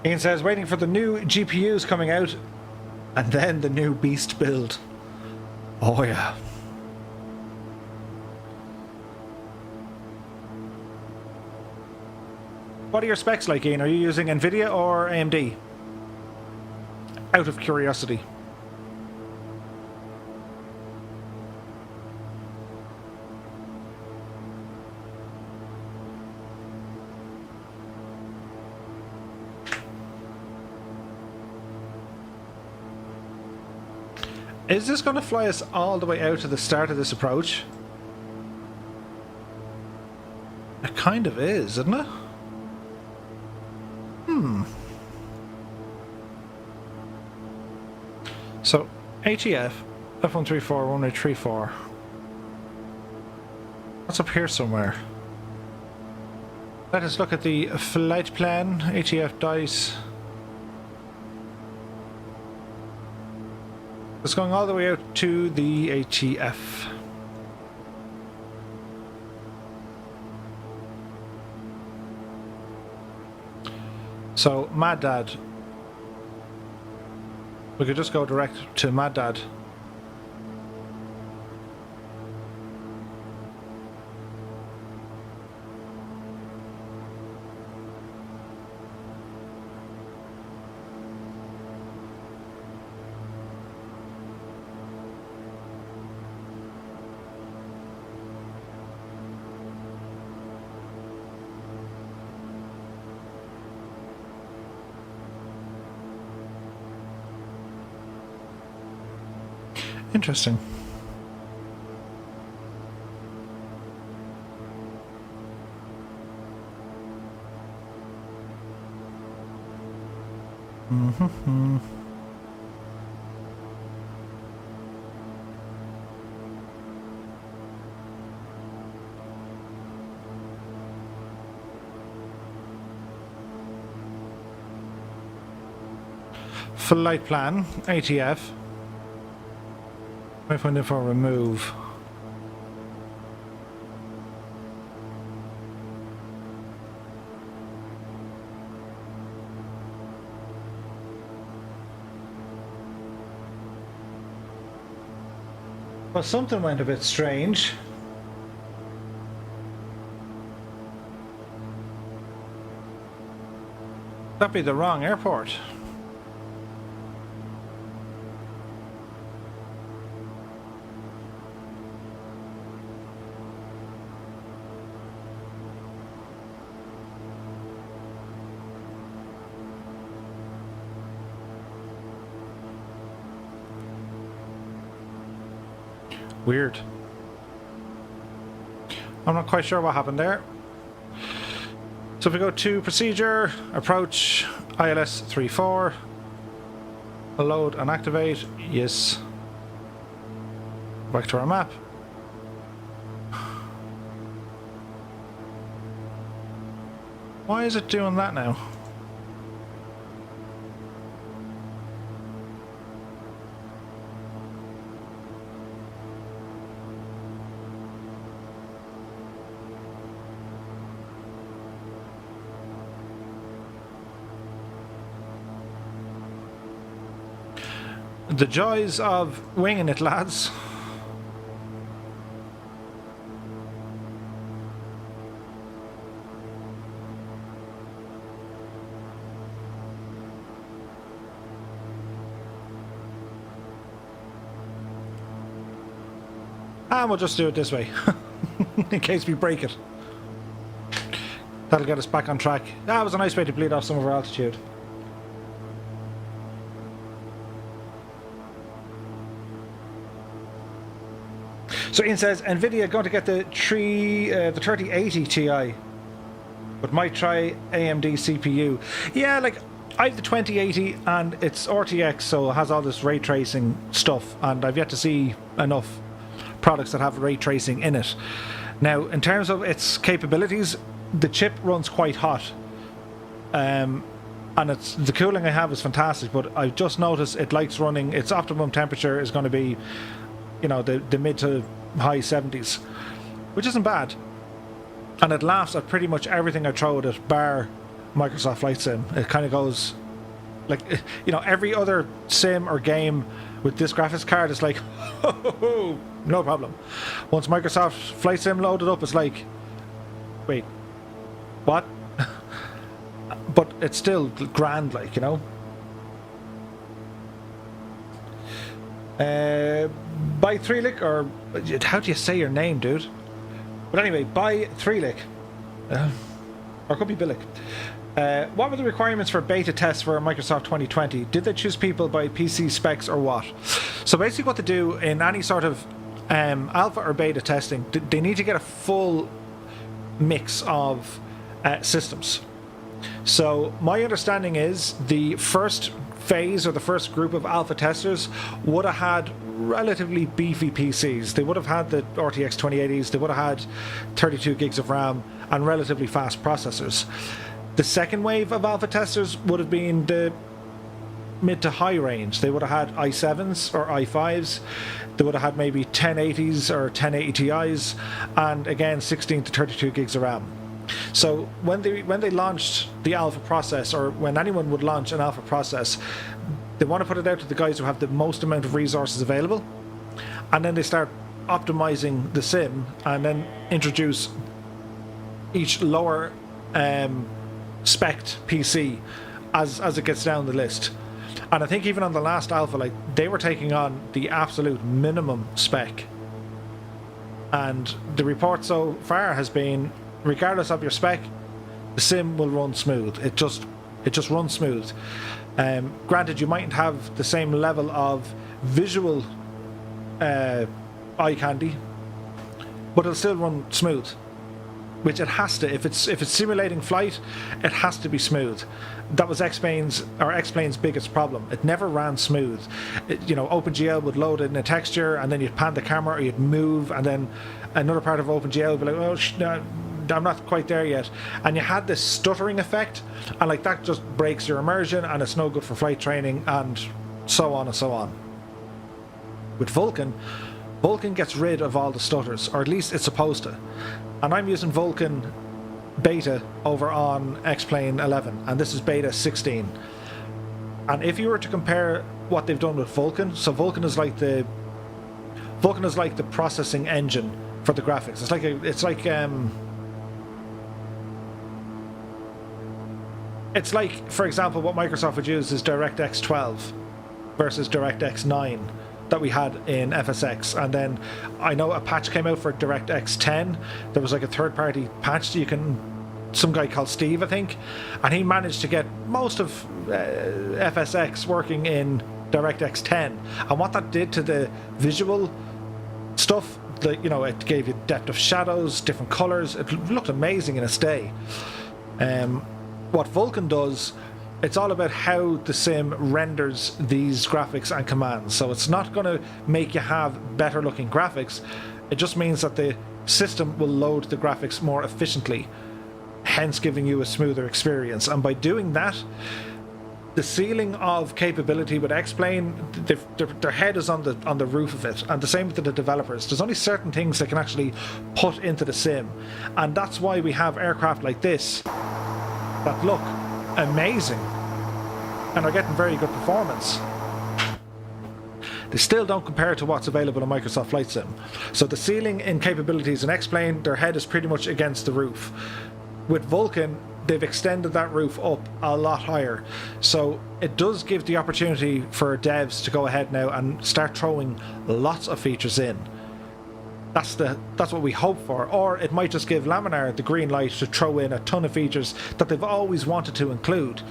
Ian says, waiting for the new GPUs coming out and then the new beast build. Oh yeah. What are your specs like, Ian? Are you using Nvidia or AMD? Out of curiosity. Is this going to fly us all the way out to the start of this approach? It kind of is, isn't it? So, HEF, F134, 1834. What's up here somewhere? Let us look at the flight plan, HEF dice. It's going all the way out to the HEF. So, Mad Dad. We could just go direct to Mad Dad. Interesting. Flight plan, ATF. Waypoint info remove. Well, something went a bit strange. That'd be the wrong airport. Weird. I'm not quite sure what happened there. So if we go to procedure, approach, ILS 34, load and activate, yes. Back to our map. Why is it doing that now? The joys of winging it, lads. And we'll just do it this way, in case we break it. That'll get us back on track. That was a nice way to bleed off some of our altitude. So Ian says, NVIDIA going to get the 3080 Ti, but might try AMD CPU. Yeah, like, I have the 2080 and it's RTX, so it has all this ray tracing stuff, and I've yet to see enough products that have ray tracing in it. Now, in terms of its capabilities, the chip runs quite hot, and it's the cooling I have is fantastic, but I've just noticed it likes running, its optimum temperature is going to be, you know, the mid to high 70s, which isn't bad, and it laughs at pretty much everything I throw at it, bar Microsoft Flight Sim. It kind of goes like, you know, every other sim or game with this graphics card is like, oh, no problem. Once Microsoft Flight Sim loaded up, it's like, wait, what? But it's still grand, like, you know. By Threelick, or how do you say your name, dude? But anyway, by Threelick, or it could be Billick. What were the requirements for beta tests for Microsoft 2020? Did they choose people by PC specs or what? So basically what they do in any sort of alpha or beta testing, they need to get a full mix of systems. So my understanding is the first phase or the first group of alpha testers would have had relatively beefy PCs. They would have had the RTX 2080s, they would have had 32 gigs of RAM and relatively fast processors. The second wave of alpha testers would have been the mid to high range. They would have had i7s or i5s, they would have had maybe 1080s or 1080 Ti's, and again 16 to 32 gigs of RAM. So when they launched the alpha process, or when anyone would launch an alpha process, they want to put it out to the guys who have the most amount of resources available, and then they start optimizing the sim and then introduce each lower spec'd PC as it gets down the list. And I think even on the last alpha, like, they were taking on the absolute minimum spec, and the report so far has been, regardless of your spec, the sim will run smooth. It just runs smooth. Granted, you mightn't have the same level of visual eye candy, but it'll still run smooth, which it has to. If it's simulating flight, it has to be smooth. That was X-Plane's biggest problem. It never ran smooth. You know, OpenGL would load it in a texture, and then you'd pan the camera, or you'd move, and then another part of OpenGL would be like, oh, I'm not quite there yet. And you had this stuttering effect, and like that just breaks your immersion, and it's no good for flight training, and so on and so on. With Vulcan gets rid of all the stutters, or at least it's supposed to. And I'm using Vulcan beta over on X-Plane 11, and this is beta 16. And if you were to compare what they've done with Vulcan, so Vulcan is like the processing engine for the graphics. It's like, for example, what Microsoft would use is DirectX 12 versus DirectX 9 that we had in FSX. And then I know a patch came out for DirectX 10. There was like a third-party patch some guy called Steve, I think, and he managed to get most of FSX working in DirectX 10. And what that did to the visual stuff, it gave you depth of shadows, different colors. It looked amazing in its day. What Vulcan does, it's all about how the sim renders these graphics and commands. So it's not going to make you have better looking graphics. It just means that the system will load the graphics more efficiently, hence giving you a smoother experience. And by doing that, the ceiling of capability with X-Plane, their head is on the roof of it, and the same with the developers. There's only certain things they can actually put into the sim, and that's why we have aircraft like this that look amazing and are getting very good performance. They still don't compare to what's available in Microsoft Flight Sim. So the ceiling in capabilities in X-Plane, their head is pretty much against the roof. With Vulcan, they've extended that roof up a lot higher. So it does give the opportunity for devs to go ahead now and start throwing lots of features in. That's what we hope for. Or it might just give Laminar the green light to throw in a ton of features that they've always wanted to include.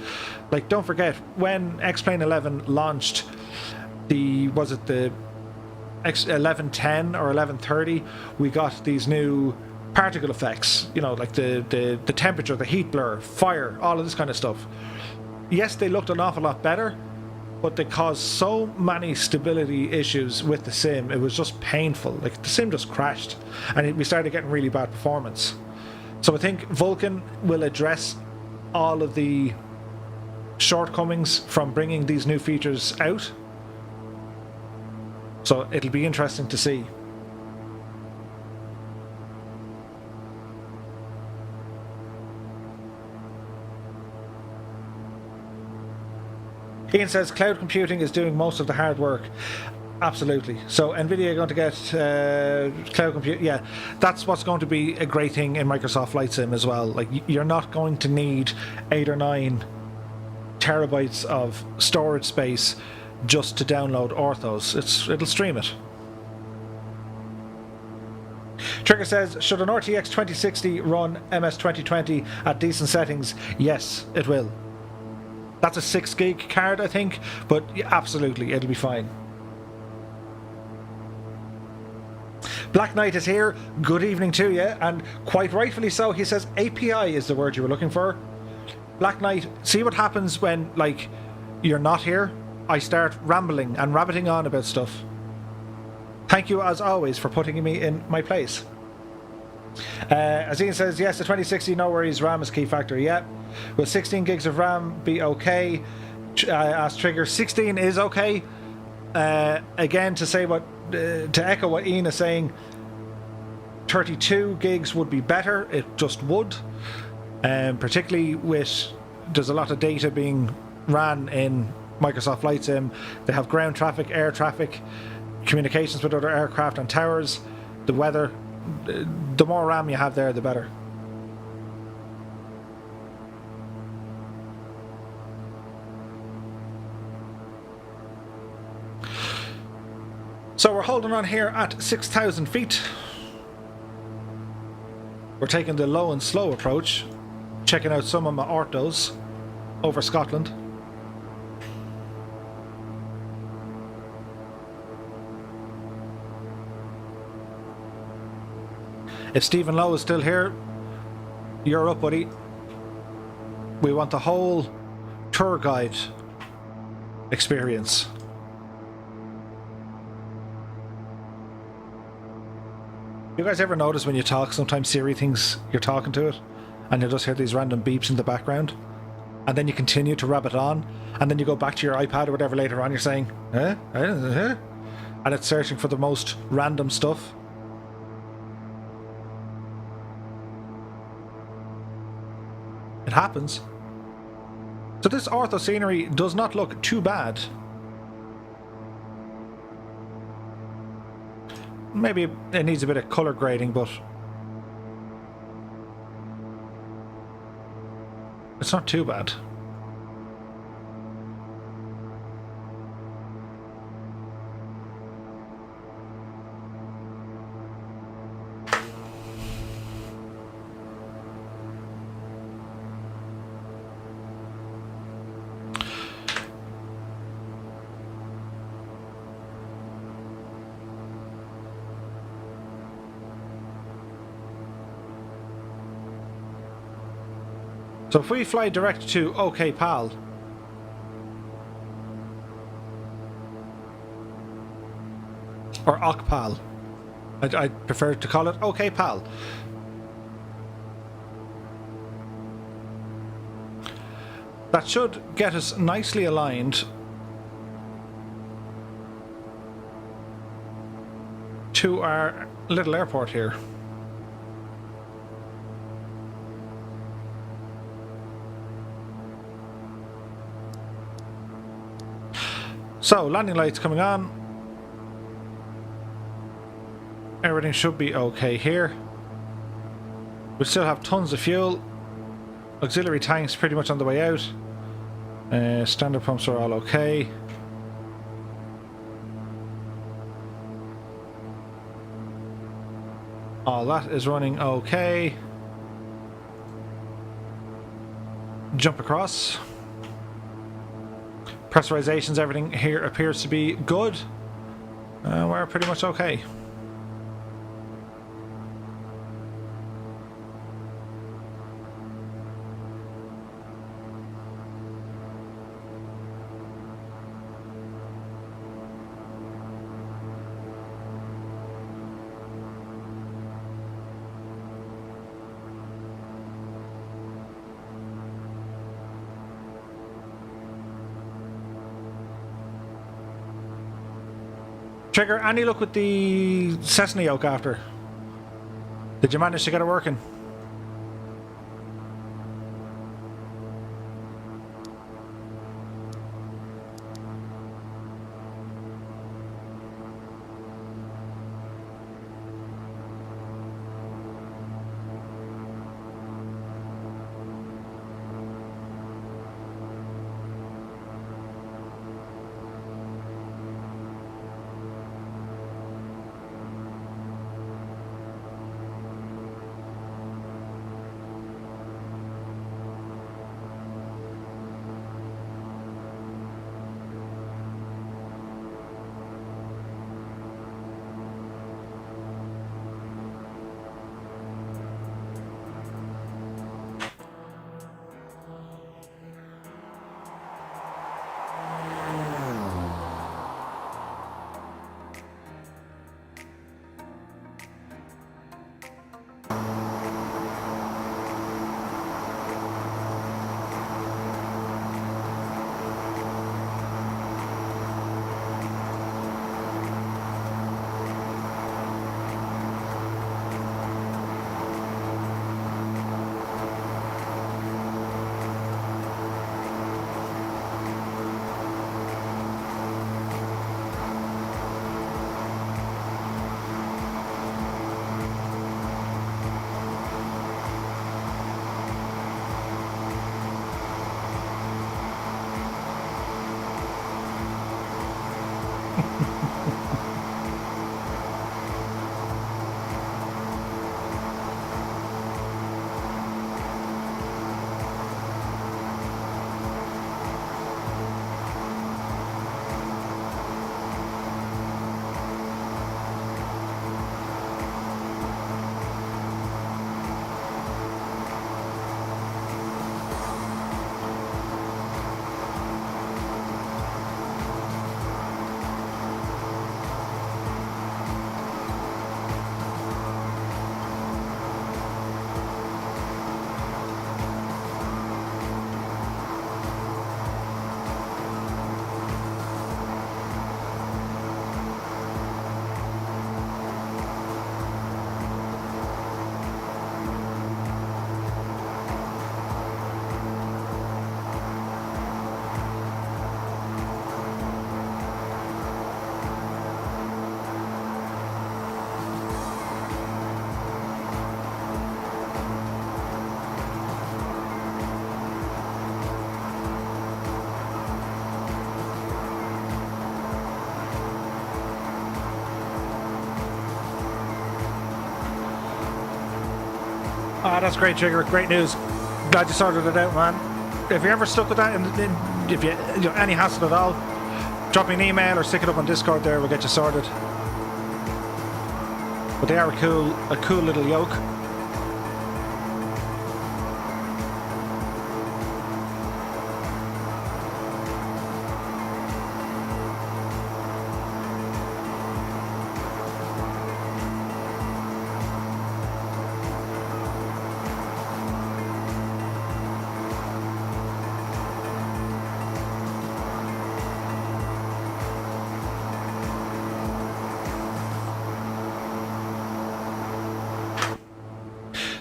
Like, don't forget, when X-Plane 11 launched, was it the X1110 or 1130, we got these new particle effects, like the temperature, the heat blur, fire, all of this kind of stuff. Yes, they looked an awful lot better, but they caused so many stability issues with the sim. It was just painful. Like, the sim just crashed, and we started getting really bad performance. So I think Vulcan will address all of the shortcomings from bringing these new features out. So it'll be interesting to see. Ian says cloud computing is doing most of the hard work. Absolutely. So NVIDIA are going to get cloud compute. Yeah, that's what's going to be a great thing in Microsoft Flight Sim as well. Like, you're not going to need 8 or 9 terabytes of storage space just to download orthos. It'll stream it. Trigger says, should an RTX 2060 run MS 2020 at decent settings? Yes, it will. That's a 6 gig card, I think, but yeah, absolutely, it'll be fine. Black Knight is here. Good evening to you, and quite rightfully so. He says API is the word you were looking for. Black Knight, see what happens when, like, you're not here? I start rambling and rabbiting on about stuff. Thank you, as always, for putting me in my place. Azine says, yes, the 2060, no worries, RAM is key factor. Yeah. Will 16 gigs of RAM be okay? Asked Trigger. 16 is okay. Again, to echo what Ian is saying, 32 gigs would be better. It just would. Particularly with, there's a lot of data being ran in Microsoft Flight Sim. They have ground traffic, air traffic, communications with other aircraft and towers, the weather. The more RAM you have there, the better. So we're holding on here at 6,000 feet. We're taking the low and slow approach, checking out some of my orthos over Scotland. If Stephen Lowe is still here, you're up, buddy. We want the whole tour guide experience. You guys ever notice when you talk, sometimes Siri thinks you're talking to it, and you'll just hear these random beeps in the background, and then you continue to rabbit on, and then you go back to your iPad or whatever later on, you're saying, and it's searching for the most random stuff. It happens. So this ortho scenery does not look too bad. Maybe it needs a bit of colour grading, but it's not too bad. So if we fly direct to OK Pal, or OkPal, I prefer to call it OK Pal. That should get us nicely aligned to our little airport here. So, landing lights coming on. Everything should be okay here. We still have tons of fuel. Auxiliary tanks pretty much on the way out. Standard pumps are all okay. All that is running okay. Jump across. Pressurizations, everything here appears to be good. We're pretty much okay. Trigger, any luck with the Cessna yoke after? Did you manage to get it working? Ah, that's great, Trigger. Great news. Glad you sorted it out, man. If you're ever stuck with that, if you know, any hassle at all, drop me an email or stick it up on Discord there. We'll get you sorted. But they are a cool little yoke.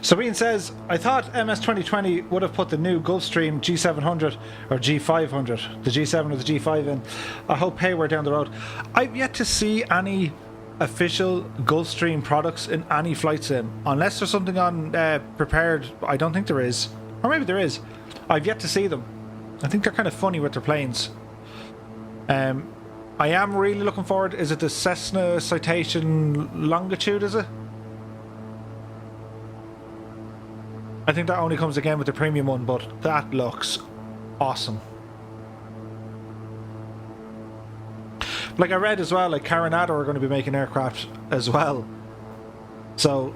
Sabine says, I thought MS 2020 would have put the new Gulfstream G700 or G500, the G7 or the G5 in. I hope Hayward down the road. I've yet to see any official Gulfstream products in any flight sim. Unless there's something on prepared, I don't think there is. Or maybe there is. I've yet to see them. I think they're kind of funny with their planes. I am really looking forward. Is it the Cessna Citation Longitude, is it? I think that only comes again with the premium one, but that looks awesome. Like I read as well, like Carinado are going to be making aircraft as well. So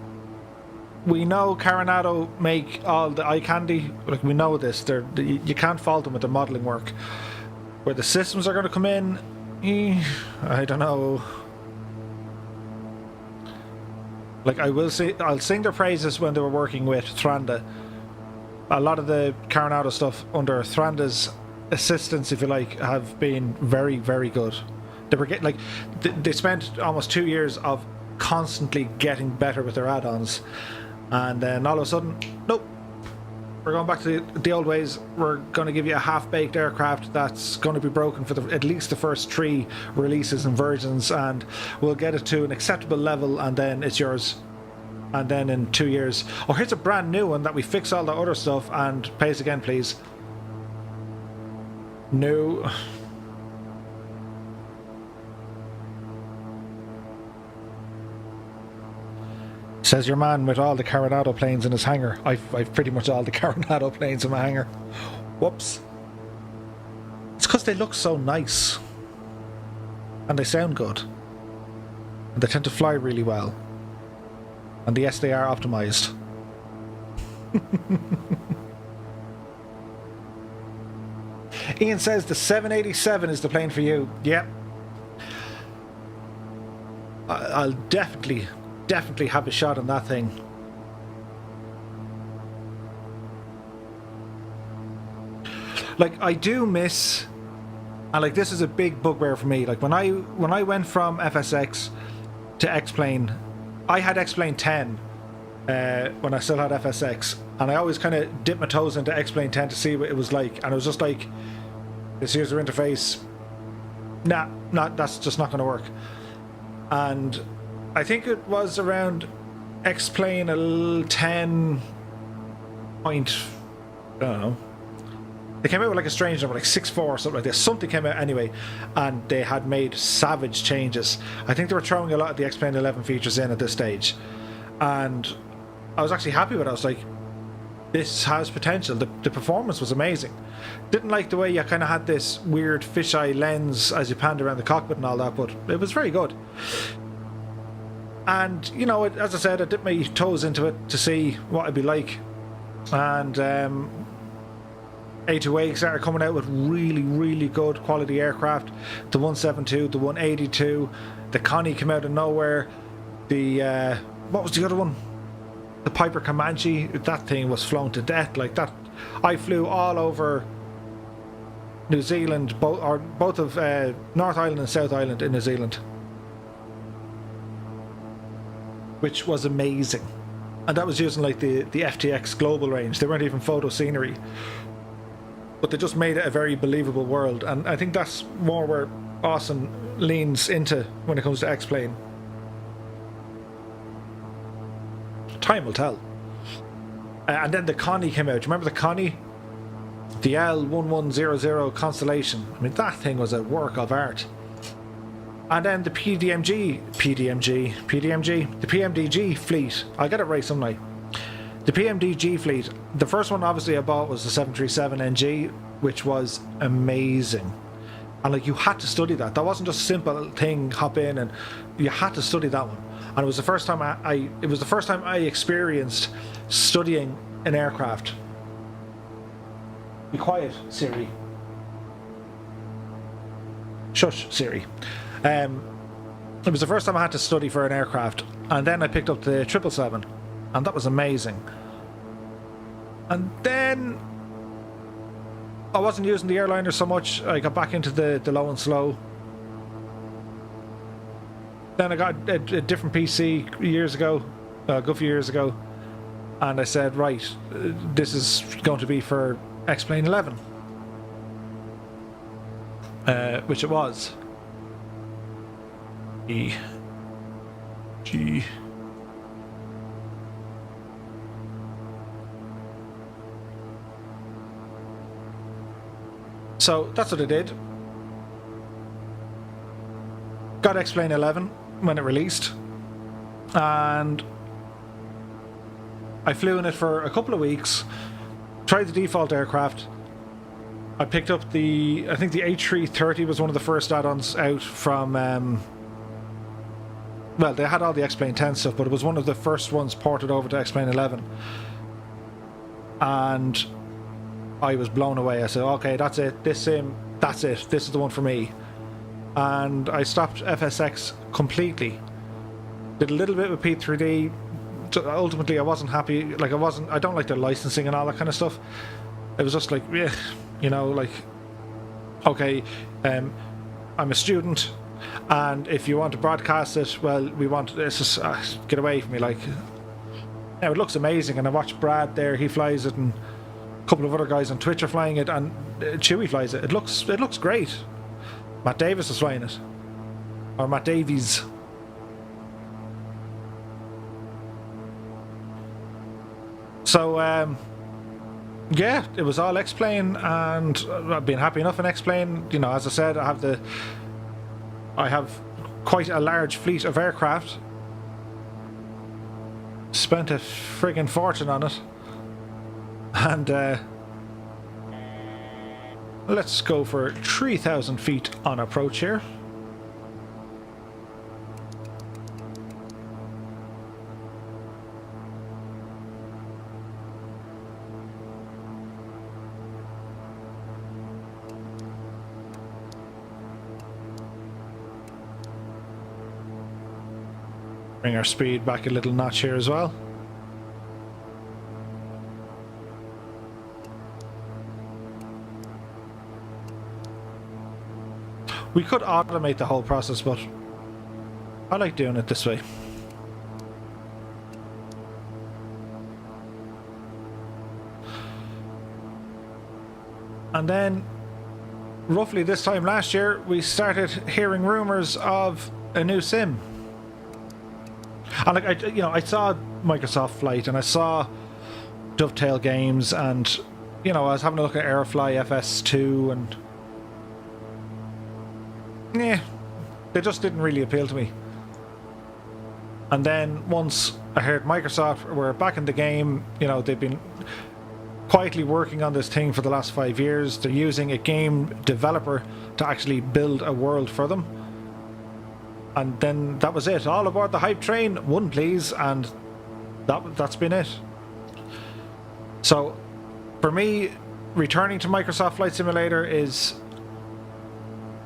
we know Carinado make all the eye candy. Like we know this. You can't fault them with their modelling work. Where the systems are going to come in, I don't know. Like I'll sing their praises when they were working with Thranda. A lot of the Carinado stuff under Thranda's assistance, if you like, have been very, very good. They were they spent almost 2 years of constantly getting better with their add-ons, and then all of a sudden, nope, we're going back to the old ways. We're going to give you a half-baked aircraft that's going to be broken for at least the first 3 releases and versions, and we'll get it to an acceptable level, and then it's yours. And then in 2 years, oh, here's a brand new one that we fix all the other stuff, and pay us again, please. No. Says your man with all the Carinado planes in his hangar. I've pretty much all the Carinado planes in my hangar. Whoops. It's because they look so nice. And they sound good. And they tend to fly really well. And yes, they are optimized. Ian says the 787 is the plane for you. Yep. I'll definitely have a shot on that thing. Like I do miss, and like this is a big bugbear for me. Like when I went from FSX to X-Plane, I had X-Plane 10 when I still had FSX, and I always kind of dipped my toes into X-Plane 10 to see what it was like, and it was just like, this user interface, nah, that's just not going to work. And I think it was around X-Plane 10 point, I don't know. They came out with like a strange number, like 6.4 or something like this. Something came out anyway, and they had made savage changes. I think they were throwing a lot of the X-Plane 11 features in at this stage, and I was actually happy with it. I was like, this has potential. The performance was amazing. Didn't like the way you kind of had this weird fisheye lens as you panned around the cockpit and all that, but it was very good. And, you know, as I said, I dipped my toes into it to see what it'd be like. And A2A started coming out with really, really good quality aircraft. The 172, the 182, the Connie came out of nowhere. The, what was the other one? The Piper Comanche. That thing was flown to death like that. I flew all over New Zealand, both of North Island and South Island in New Zealand, which was amazing. And that was using like the FTX global range. They weren't even photo scenery, but they just made it a very believable world. And I think that's more where Austin leans into when it comes to X-Plane. Time will tell. And then the Connie came out. Do you remember the Connie? The L1100 Constellation. I mean, that thing was a work of art. And then the the PMDG fleet. I'll get it right some night. The PMDG fleet, the first one obviously I bought was the 737NG, which was amazing. And like, you had to study that. That wasn't just a simple thing, hop in, and you had to study that one. And it was the first time I experienced studying an aircraft. Be quiet, Siri. Shush, Siri. It was the first time I had to study for an aircraft, and then I picked up the 777, and that was amazing. And then I wasn't using the airliner so much. I got back into the low and slow. Then I got a different PC years ago, a good few years ago, and I said, right, this is going to be for X-Plane 11, which it was. G. So that's what I did. Got X-Plane 11 when it released, and I flew in it for a couple of weeks, tried the default aircraft. I picked up I think the H330 was one of the first add-ons out from, well, they had all the X-Plane 10 stuff, but it was one of the first ones ported over to X-Plane 11. And I was blown away. I said, okay, that's it. This sim, that's it. This is the one for me. And I stopped FSX completely. Did a little bit with P3D. Ultimately, I wasn't happy. Like, I don't like the licensing and all that kind of stuff. It was just like, yeah, you know, like, okay, I'm a student, and if you want to broadcast it, well, we want this. Just get away from me. Like, yeah, it looks amazing, and I watched Brad there. He flies it, and a couple of other guys on Twitch are flying it, and Chewy flies it. It looks great. Matt Davis is flying it, or Matt Davies. So, yeah, it was all X-Plane, and I've been happy enough in X-Plane. You know, as I said, I have quite a large fleet of aircraft. Spent a friggin' fortune on it. And let's go for 3,000 feet on approach here. Bring our speed back a little notch here as well. We could automate the whole process, but I like doing it this way. And then, roughly this time last year, we started hearing rumors of a new sim. And like, I saw Microsoft Flight, and I saw Dovetail Games, and I was having a look at Airfly FS2, and yeah, they just didn't really appeal to me. And then once I heard Microsoft were back in the game, they've been quietly working on this thing for the last 5 years. They're using a game developer to actually build a world for them. And then that was it. All aboard the hype train, one please, and that's been it. So, for me, returning to Microsoft Flight Simulator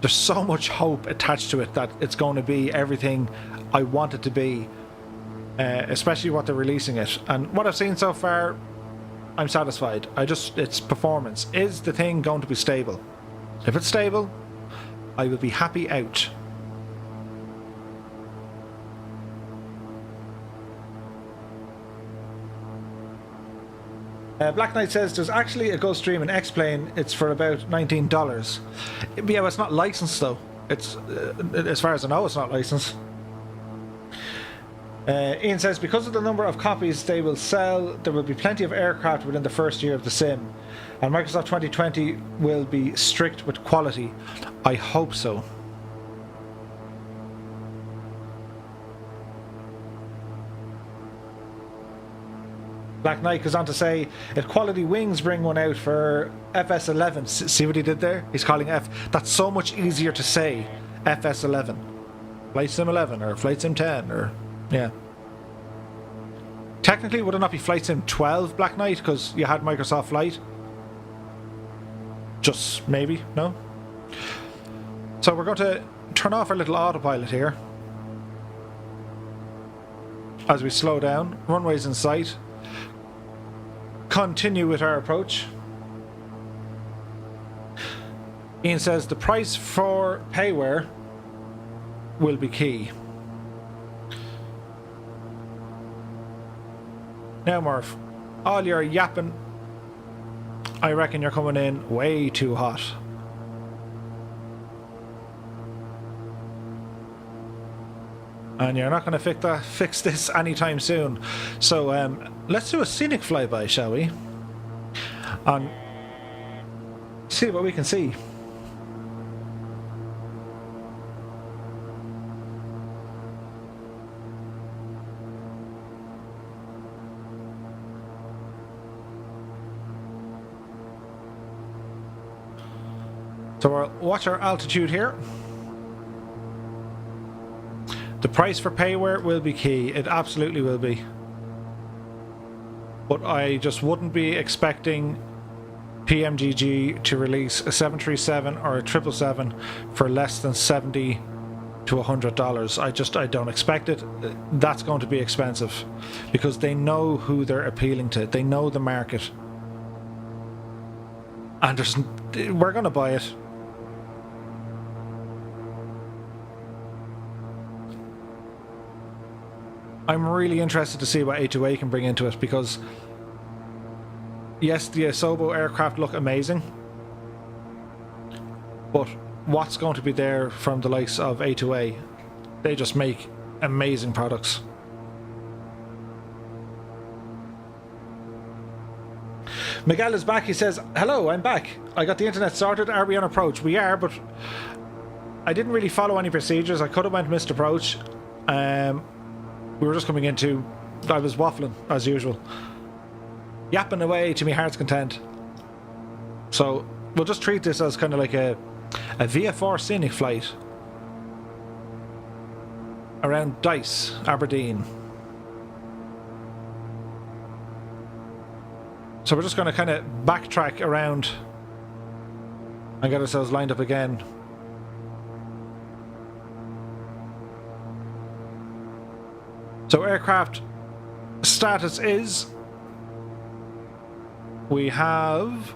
there's so much hope attached to it that it's going to be everything I want it to be, especially what they're releasing it. And what I've seen so far, I'm satisfied. It's performance. Is the thing going to be stable? If it's stable, I will be happy out. Black Knight says there's actually a Gulfstream in X-Plane. It's for about $19. Yeah, well, it's not licensed though. It's as far as I know, it's not licensed. Ian says because of the number of copies they will sell, there will be plenty of aircraft within the first year of the sim, and Microsoft 2020 will be strict with quality. I hope so. Black Knight goes on to say, if Quality Wings bring one out for FS11, see what he did there? He's calling F. That's so much easier to say, FS11. Flight Sim 11 or Flight Sim 10 or, yeah. Technically, would it not be Flight Sim 12 Black Knight because you had Microsoft Flight? Just maybe, no? So we're going to turn off our little autopilot here. As we slow down, runways in sight. Continue with our approach. Ian says the price for payware will be key. Now Murph, all your yapping, I reckon you're coming in way too hot. And you're not going to fix this anytime soon. So let's do a scenic flyby, shall we? And see what we can see. So we'll watch our altitude here. The price for payware will be key. It absolutely will be. But I just wouldn't be expecting PMGG to release a 737 or a 777 for less than $70 to $100. I don't expect it. That's going to be expensive because they know who they're appealing to. They know the market. And we're going to buy it. I'm really interested to see what A2A can bring into it because yes, the Asobo aircraft look amazing, but what's going to be there from the likes of A2A? They just make amazing products. Miguel is back. He says, hello, I'm back. I got the internet sorted. Are we on approach? We are, but I didn't really follow any procedures. I could have went missed approach. We were just coming into... I was waffling, as usual. Yapping away to my heart's content. So, we'll just treat this as kind of like a VFR scenic flight. Around Dice, Aberdeen. So we're just going to kind of backtrack around and get ourselves lined up again. So aircraft status is, we have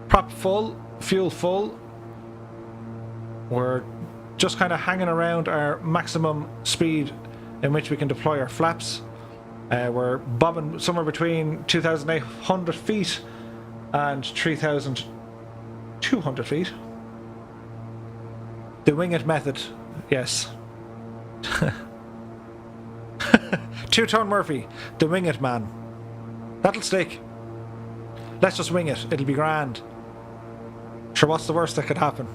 prop full, fuel full. We're just kind of hanging around our maximum speed in which we can deploy our flaps. We're bobbing somewhere between 2,800 feet and 3,200 feet. The wing it method, yes. Two-tone Murphy, the wing it man. That'll stick. Let's just wing it, it'll be grand. Sure, what's the worst that could happen?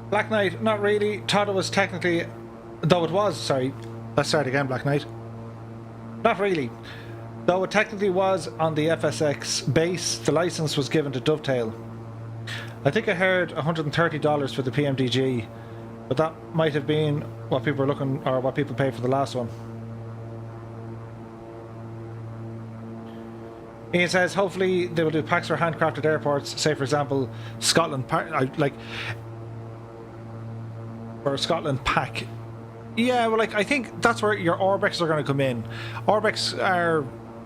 Black Knight, not really. Thought it was technically, though it was, sorry, let's start again, Black Knight. Not really. Though it technically was on the FSX base, the license was given to Dovetail. I think I heard $130 for the PMDG, but that might have been what people were looking, or what people paid for the last one. Ian says, hopefully they will do packs for handcrafted airports, say for example, Scotland, or Scotland pack. Yeah, well, like, I think that's where your Orbex are going to come in. Orbex are,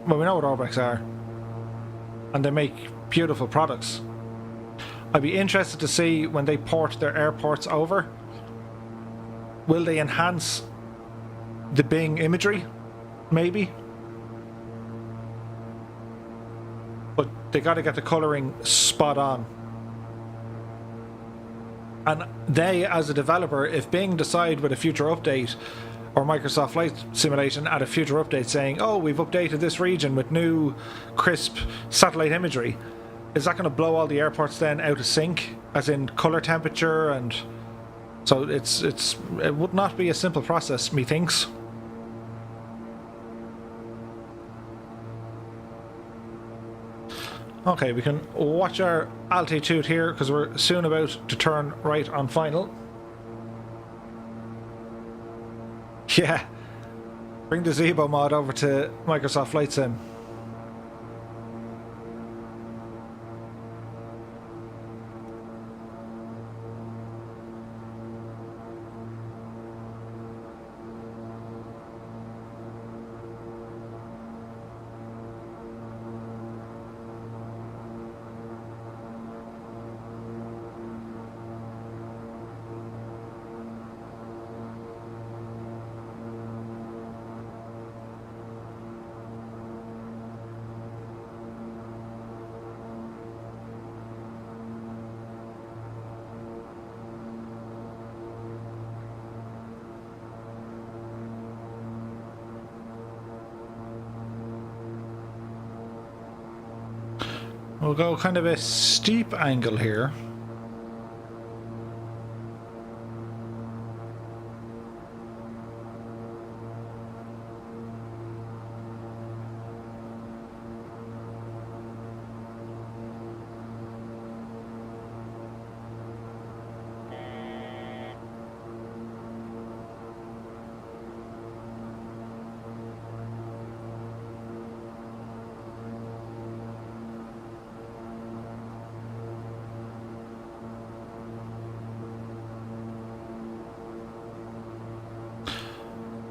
well, we know what Orbex are, and they make beautiful products. I'd be interested to see when they port their airports over, will they enhance the Bing imagery maybe. But they got to get the colouring spot on. And they, as a developer, if Bing decide with a future update, or Microsoft Flight Simulation at a future update saying, oh, we've updated this region with new crisp satellite imagery, is that going to blow all the airports then out of sync, as in colour temperature? And so it would not be a simple process, methinks. Okay, we can watch our altitude here because we're soon about to turn right on final. Yeah, bring the Zebo mod over to Microsoft Flight Sim. We'll go kind of a steep angle here.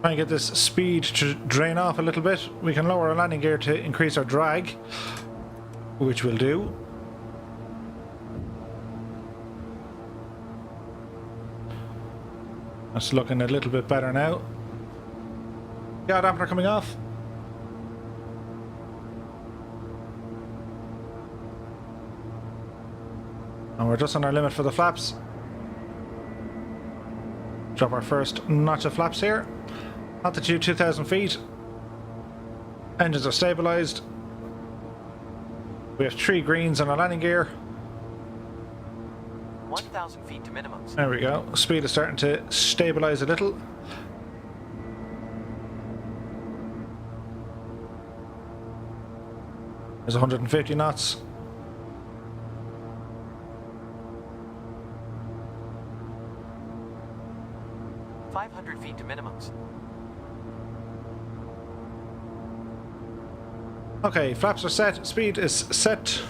Try and get this speed to drain off a little bit. We can lower our landing gear to increase our drag, which we'll do. That's looking a little bit better now. Yeah, dampener coming off. And we're just on our limit for the flaps. Drop our first notch of flaps here. Altitude 2,000 feet. Engines are stabilized. We have 3 greens on our landing gear. 1,000 feet to minimums. There we go. Speed is starting to stabilize a little. There's 150 knots. Feet to minimums. Okay, flaps are set, speed is set.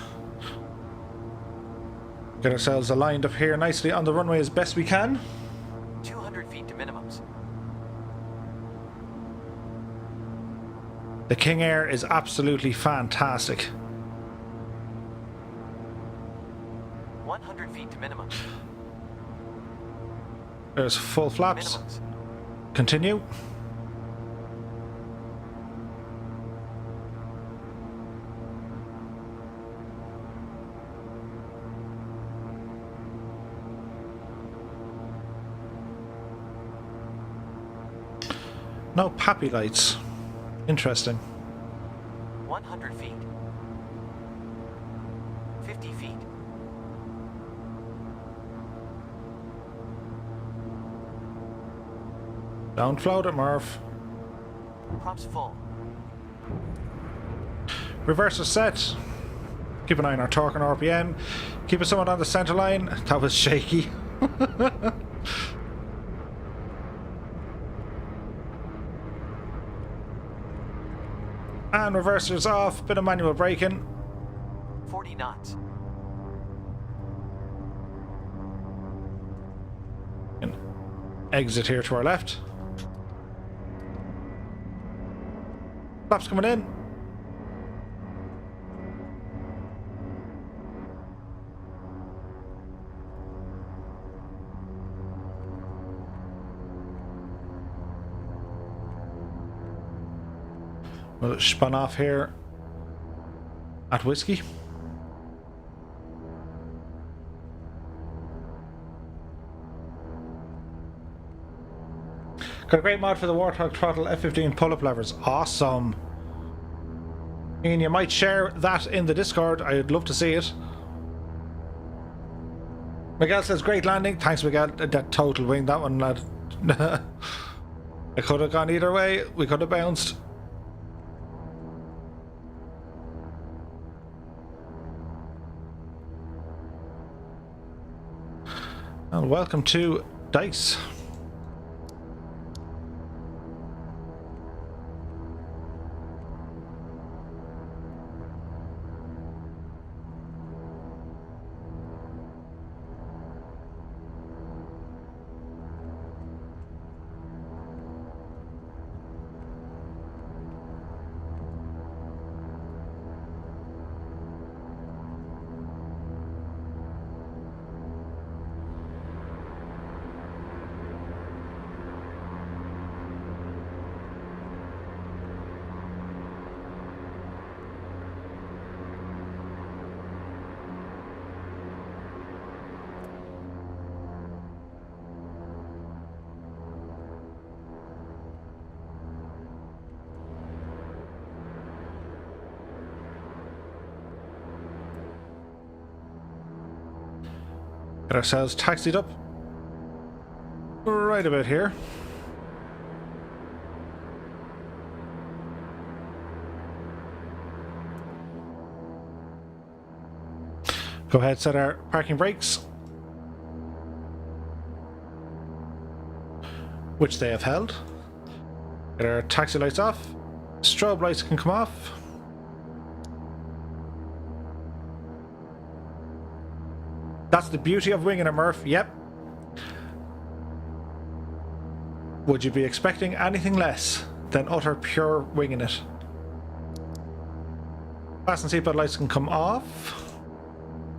Get ourselves aligned up here nicely on the runway as best we can. 200 feet to minimums. The KingAir is absolutely fantastic. 100 feet to minimums. There's full flaps. Minimums. Continue. No pappy lights. Interesting. 100 feet. 50 feet. Don't float it, Murph. Props full. Reverser set. Keep an eye on our torque and RPM. Keep it somewhat on the center line. That was shaky. And reversers off. Bit of manual braking. 40 knots. And exit here to our left. Flaps coming in. We'll spun off here at Whiskey. Got a great mod for the Warthog throttle F15 pull-up levers. Awesome. And you might share that in the Discord. I'd love to see it. Miguel says, great landing. Thanks, Miguel. That total wing, that one, lad. I could have gone either way. We could have bounced. And welcome to Dice. Get ourselves taxied up right about here. Go ahead, set our parking brakes, which they have held. Get our taxi lights off. Strobe lights can come off. That's the beauty of winging a Murph, yep. Would you be expecting anything less than utter pure winging it? Fasten seatbelt lights can come off.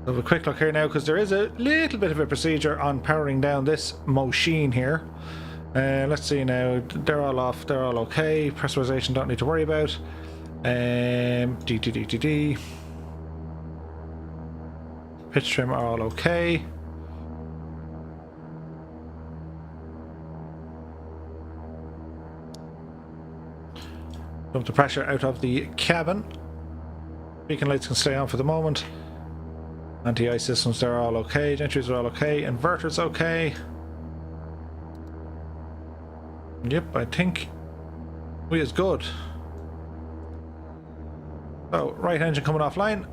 We'll have a quick look here now, because there is a little bit of a procedure on powering down this machine here. Let's see now. They're all off, they're all okay. Pressurization don't need to worry about. D. Pitch trim are all okay. Dump the pressure out of the cabin. Beacon lights can stay on for the moment. Anti-ice systems, they're all okay. Gentries are all okay. Inverters okay. Yep, I think we is good. Oh, right engine coming offline.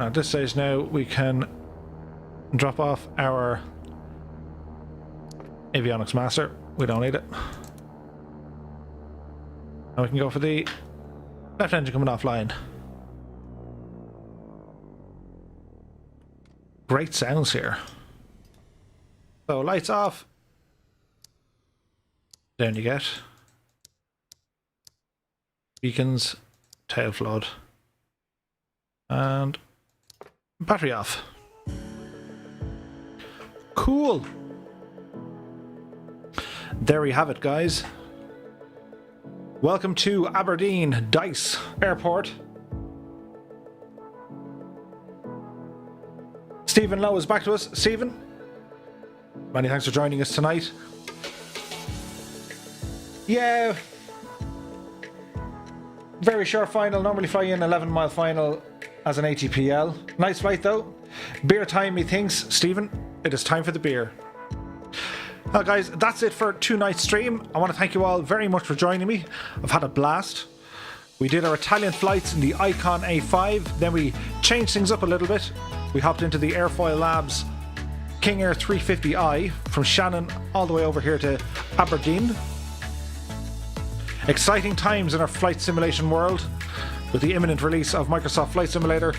At this stage now, we can drop off our avionics master. We don't need it. Now we can go for the left engine coming offline. Great sounds here. So lights off. Down you get. Beacons, tail flood, and battery off. Cool. There we have it, guys. Welcome to Aberdeen Dice Airport. Stephen Lowe is back to us. Stephen, many thanks for joining us tonight. Yeah, very short final. Normally fly in 11-mile final as an ATPL. Nice flight though. Beer time, methinks. Stephen, it is time for the beer. Well guys, that's it for tonight's stream. I want to thank you all very much for joining me. I've had a blast. We did our Italian flights in the Icon A5, then we changed things up a little bit. We hopped into the Airfoil Labs KingAir 350i from Shannon all the way over here to Aberdeen. Exciting times in our flight simulation world with the imminent release of Microsoft Flight Simulator,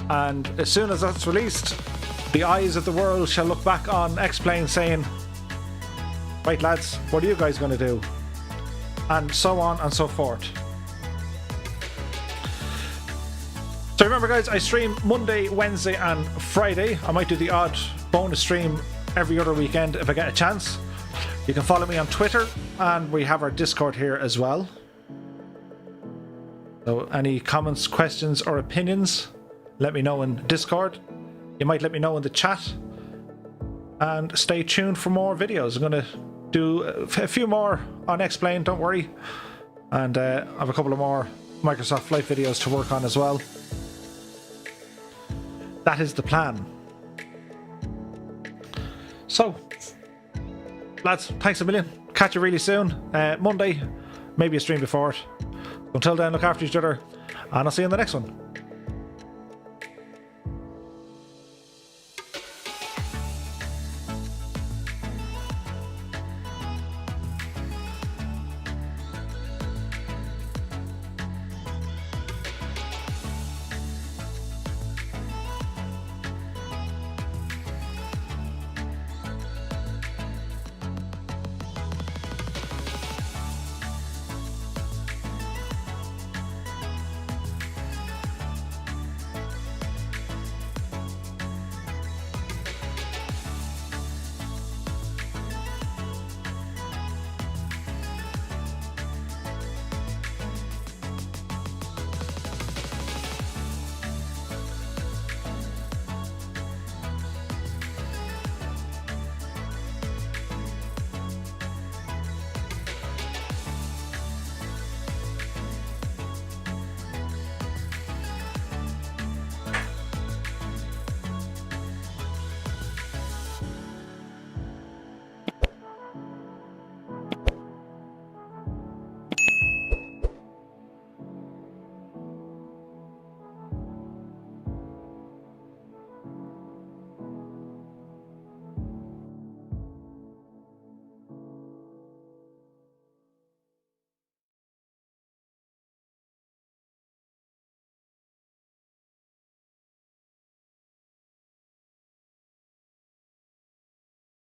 and as soon as that's released, the eyes of the world shall look back on X-Plane saying, right lads, what are you guys going to do? And so on and so forth. So remember guys, I stream Monday, Wednesday and Friday. I might do the odd bonus stream every other weekend if I get a chance. You can follow me on Twitter, and we have our Discord here as well. So any comments, questions, or opinions, let me know in Discord. You might let me know in the chat. And stay tuned for more videos. I'm going to do a few more on X-Plane, don't worry. And I have a couple of more Microsoft Flight videos to work on as well. That is the plan. So, lads, thanks a million. Catch you really soon. Monday, maybe a stream before it. Until then, look after each other, and I'll see you in the next one.